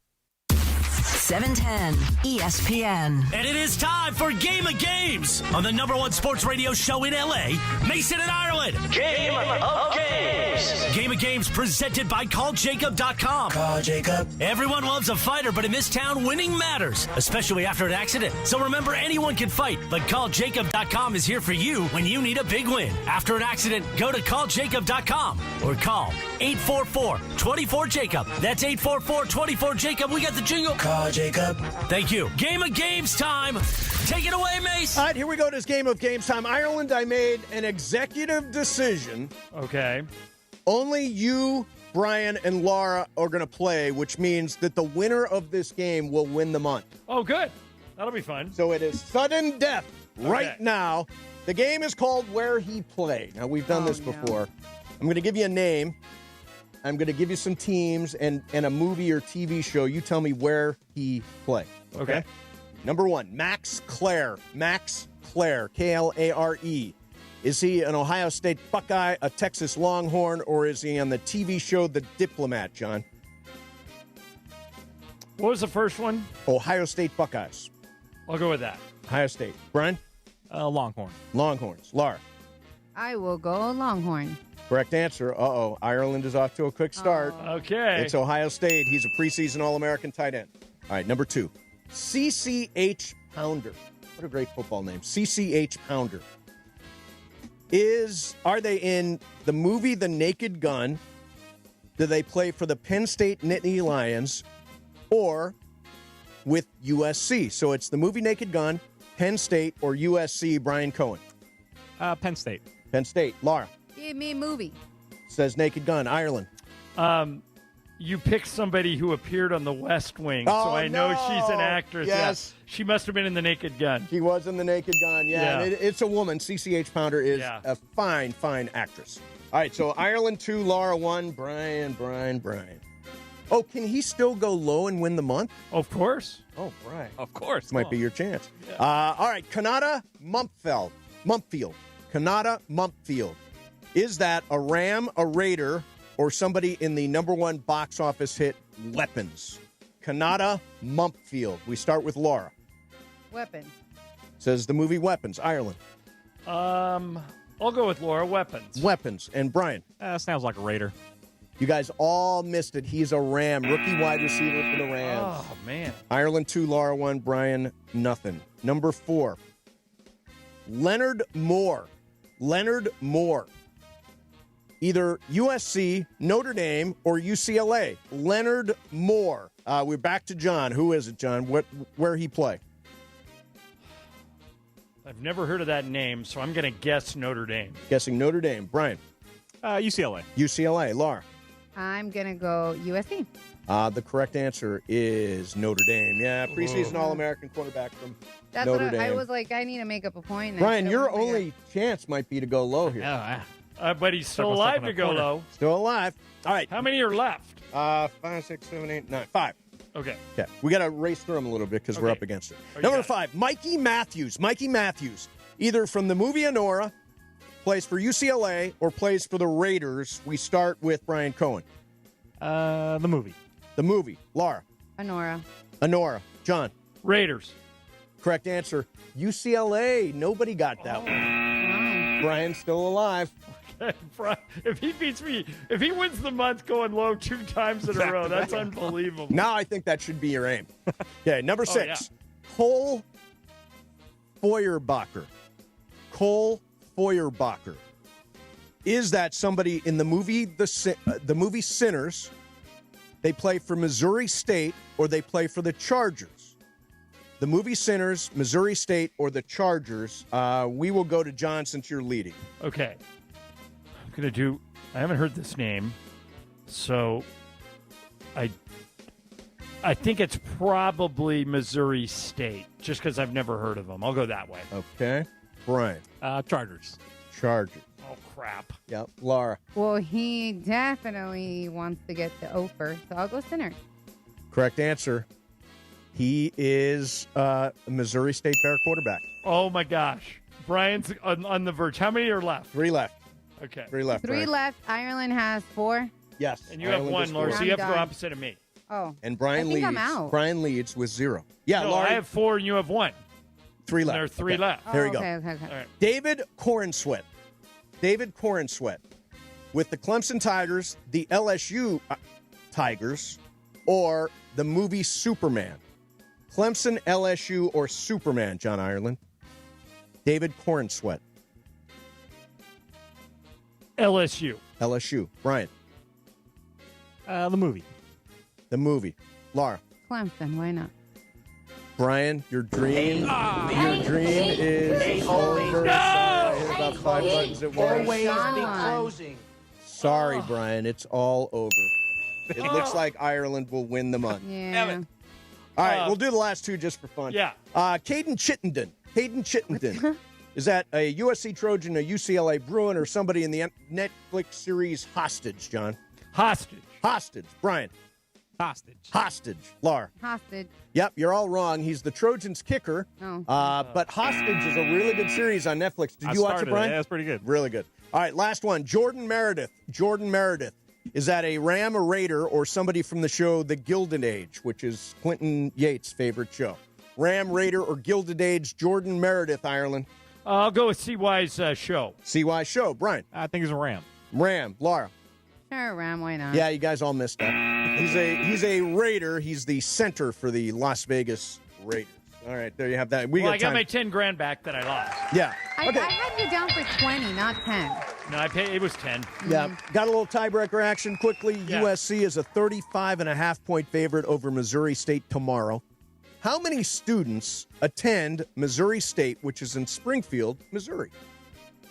710 ESPN. And it is time for Game of Games on the #1 sports radio show in LA, Mason and Ireland. Game of Games. Game of Games presented by CallJacob.com. Call Jacob. Everyone loves a fighter, but in this town, winning matters, especially after an accident. So remember, anyone can fight, but CallJacob.com is here for you when you need a big win. After an accident, go to CallJacob.com or call 844-24-JACOB. That's 844-24-JACOB. We got the jingle. Call Jacob. Thank you. Game of Games time. Take it away, Mace. All right, here we go. This Game of Games time. Ireland, I made an executive decision. Okay. Only you, Brian, and Laura are going to play, which means that the winner of this game will win the month. Oh, good. That'll be fun. So it is sudden death right now. The game is called Where He Played. Now, we've done this before. I'm going to give you a name. I'm going to give you some teams and a movie or TV show. You tell me where he played. Okay. Number 1, Max Clare. Max Clare, Klare. Is he an Ohio State Buckeye, a Texas Longhorn, or is he on the TV show The Diplomat, John? What was the first one? Ohio State Buckeyes. I'll go with that. Ohio State. Brian? Longhorn. Longhorns. Laura? I will go Longhorn. Correct answer. Uh-oh. Ireland is off to a quick start. Okay. It's Ohio State. He's a preseason All-American tight end. All right, number 2. CCH Pounder. What a great football name. CCH Pounder. Are they in the movie The Naked Gun? Do they play for the Penn State Nittany Lions or with USC? So it's the movie Naked Gun, Penn State, or USC, Brian Cohen. Penn State. Penn State. Laura. Give me a movie. Says Naked Gun. Ireland. You picked somebody who appeared on The West Wing, so I know she's an actress. Yes. Yeah. She must have been in The Naked Gun. She was in The Naked Gun, yeah. And it's a woman. CCH Pounder is a fine, fine actress. All right, so Ireland 2, Laura 1, Brian. Oh, can he still go low and win the month? Of course. Oh, Brian. Of course. This might be your chance. Yeah. All right, Kanata Mumpfield. Kanata Mumpfield. Is that a Ram, a Raider, or somebody in the #1 box office hit Weapons? Kanata Mumpfield. We start with Laura. Weapons. Says the movie Weapons. Ireland. I'll go with Laura. Weapons. And Brian. Sounds like a Raider. You guys all missed it. He's a Ram. Rookie wide receiver for the Rams. Oh, man. Ireland 2, Laura 1, Brian nothing. Number 4. Leonard Moore. Either USC, Notre Dame, or UCLA. Leonard Moore. We're back to John. Who is it, John? Where he play? I've never heard of that name, so I'm going to guess Notre Dame. Guessing Notre Dame. Brian? UCLA. UCLA. Laura? I'm going to go USC. The correct answer is Notre Dame. Yeah, preseason All-American quarterback from Notre Dame. I was like, I need to make up a point. Brian, your only chance might be to go low here. Yeah. But he's still alive to go low. Still alive. All right. How many are left? 5, 6, 7, 8, 9. 5. Okay. We got to race through them a little bit because we're up against it. Number 5, Mikey Matthews. Either from the movie Honora, plays for UCLA, or plays for the Raiders. We start with Brian Cohen. The movie. Laura. Honora. John. Raiders. Correct answer. UCLA. Nobody got that one. Brian's still alive. If he beats me, if he wins the month going low 2 times in a row, that's unbelievable. Now I think that should be your aim. Okay, number 6. Cole Feuerbacher. Is that somebody in the movie the movie Sinners? They play for Missouri State, or they play for the Chargers. The movie Sinners, Missouri State, or the Chargers. We will go to John since you're leading. Okay. I'm going to I haven't heard this name, so I think it's probably Missouri State, just because I've never heard of them. I'll go that way. Okay. Brian. Chargers. Oh, crap. Yep. Laura. Well, he definitely wants to get the Ophir, so I'll go Sinners. Correct answer. He is a Missouri State Bear quarterback. Oh, my gosh. Brian's on the verge. How many are left? 3 left. Okay. 3 left. 3 Brian. left. Ireland has 4. Yes. And you have 1, Laura, so you have to go opposite of me. Oh. And Brian I think leads. I'm out. Brian leads with 0. Yeah, No, Laura. I have 4 and you have 1. 3 left. There are 3 left. There you go. Okay. All right. David Cornsweat. With the Clemson Tigers, the LSU Tigers, or the movie Superman. Clemson, LSU, or Superman, John Ireland. David Cornsweat. LSU. Brian. The movie. Laura. Clemson. Why not? Brian, your dream is over. No! I hit about 5 buttons at once. Always be closing. Sorry, Brian. It's all over. It looks like Ireland will win the month. Yeah. All right, we'll do the last 2 just for fun. Yeah. Caden Chittenden. Is that a USC Trojan, a UCLA Bruin, or somebody in the Netflix series Hostage, John? Hostage. Brian. Hostage. Laura. Hostage. Yep, you're all wrong. He's the Trojans kicker. Oh. But Hostage is a really good series on Netflix. Did you watch it, Brian? Yeah, it's pretty good. Really good. All right, last one. Jordan Meredith. Is that a Ram, a Raider, or somebody from the show The Gilded Age, which is Clinton Yates' favorite show? Ram, Raider, or Gilded Age, Jordan Meredith, Ireland. I'll go with CY's show. CY show. Brian. I think it's a Ram. Laura. Sure, Ram. Why not? Yeah, you guys all missed that. He's a Raider. He's the center for the Las Vegas Raiders. All right, there you have that. I got my $10,000 back that I lost. Yeah. I had you down for 20, not 10. No, it was 10. Yeah. Got a little tiebreaker action quickly. Yeah. USC is a 35.5-point favorite over Missouri State tomorrow. How many students attend Missouri State, which is in Springfield, Missouri?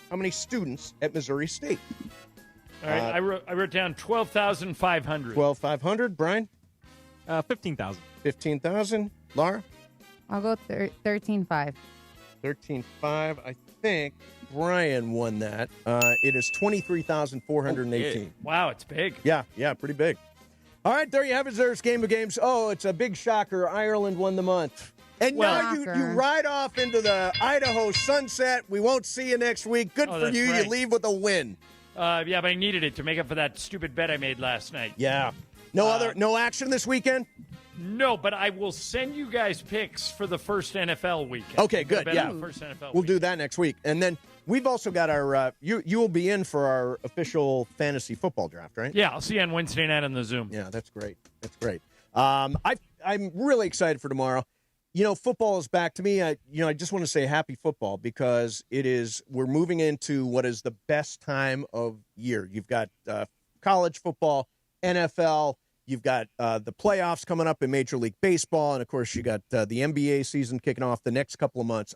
How many students at Missouri State? All right, I wrote down 12,500. 12,500. Brian? 15,000. 15,000. Laura? I'll go 13.5. 13.5. I think Brian won that. It is 23,418. Wow, it's big. Yeah, pretty big. All right, there you have it. There's Game of Games. Oh, it's a big shocker. Ireland won the month. And now you ride off into the Idaho sunset. We won't see you next week. Good for you. Right. You leave with a win. Yeah, but I needed it to make up for that stupid bet I made last night. Yeah. No action this weekend? No, but I will send you guys picks for the first NFL weekend. Okay, good. Yeah. First NFL we'll do that next week. And then we've also got our you will be in for our official fantasy football draft, right? Yeah, I'll see you on Wednesday night on the Zoom. Yeah, that's great. I'm really excited for tomorrow. You know, football is back to me. I just want to say happy football because we're moving into what is the best time of year. You've got college football, NFL, you've got the playoffs coming up in Major League Baseball, and of course you got the NBA season kicking off. The next couple of months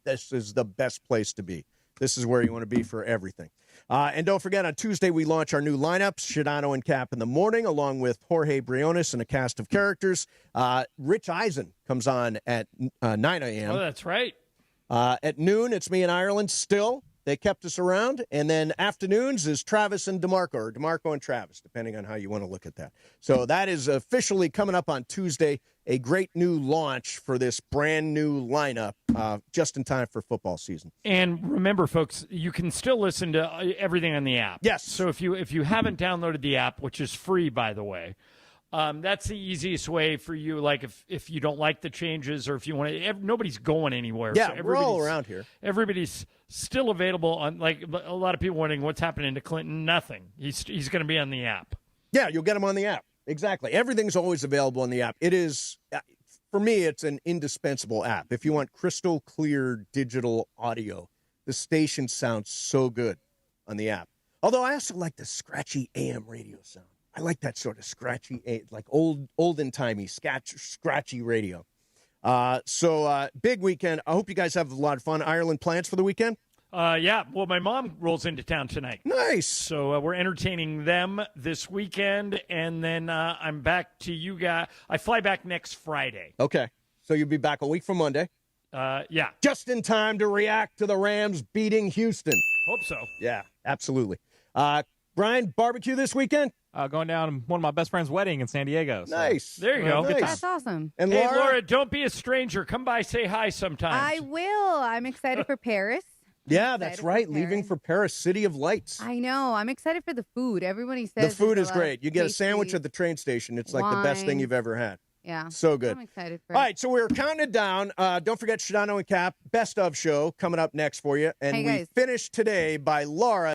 this is the best place to be. This is where you want to be for everything. And don't forget, on Tuesday, we launch our new lineups, Shadano and Cap in the morning, along with Jorge Briones and a cast of characters. Rich Eisen comes on at 9 a.m. Oh, that's right. At noon, it's me and Ireland still. They kept us around. And then afternoons is Travis and DeMarco, or DeMarco and Travis, depending on how you want to look at that. So that is officially coming up on Tuesday, a great new launch for this brand new lineup just in time for football season. And remember, folks, you can still listen to everything on the app. Yes. So if you haven't downloaded the app, which is free, by the way, that's the easiest way for you. Like if you don't like the changes or if you want to, nobody's going anywhere. Yeah, so we're all around here. Everybody's still available on, like, a lot of people wondering what's happening to Clinton. Nothing. He's going to be on the app. Yeah, you'll get him on the app. Exactly. Everything's always available on the app. It is, for me, it's an indispensable app. If you want crystal clear digital audio, the station sounds so good on the app. Although I also like the scratchy AM radio sound. I like that sort of scratchy, like olden-timey, scratchy radio. So big weekend. I hope you guys have a lot of fun. Ireland plans for the weekend? Yeah. Well, my mom rolls into town tonight. Nice. So we're entertaining them this weekend, and then I'm back to you guys. I fly back next Friday. Okay. So you'll be back a week from Monday? Yeah. Just in time to react to the Rams beating Houston. Hope so. Yeah, absolutely. Brian, barbecue this weekend? going down to one of my best friend's wedding in San Diego. So. Nice. There you go. Nice. That's awesome. And hey, Laura? Laura, don't be a stranger. Come by, say hi sometimes. I will. I'm excited for Paris. Yeah, that's right. Leaving for Paris, City of Lights. I know. I'm excited for the food. Everybody says The food there's is a lot great. of You get a tasty sandwich at the train station. It's like the best thing wine. you've ever had. Yeah. So good. I'm excited for All right, so we're counting it down. Don't forget Shadano and Cap, Best of Show coming up next for you. And Hey, we guys. finish today by Laura.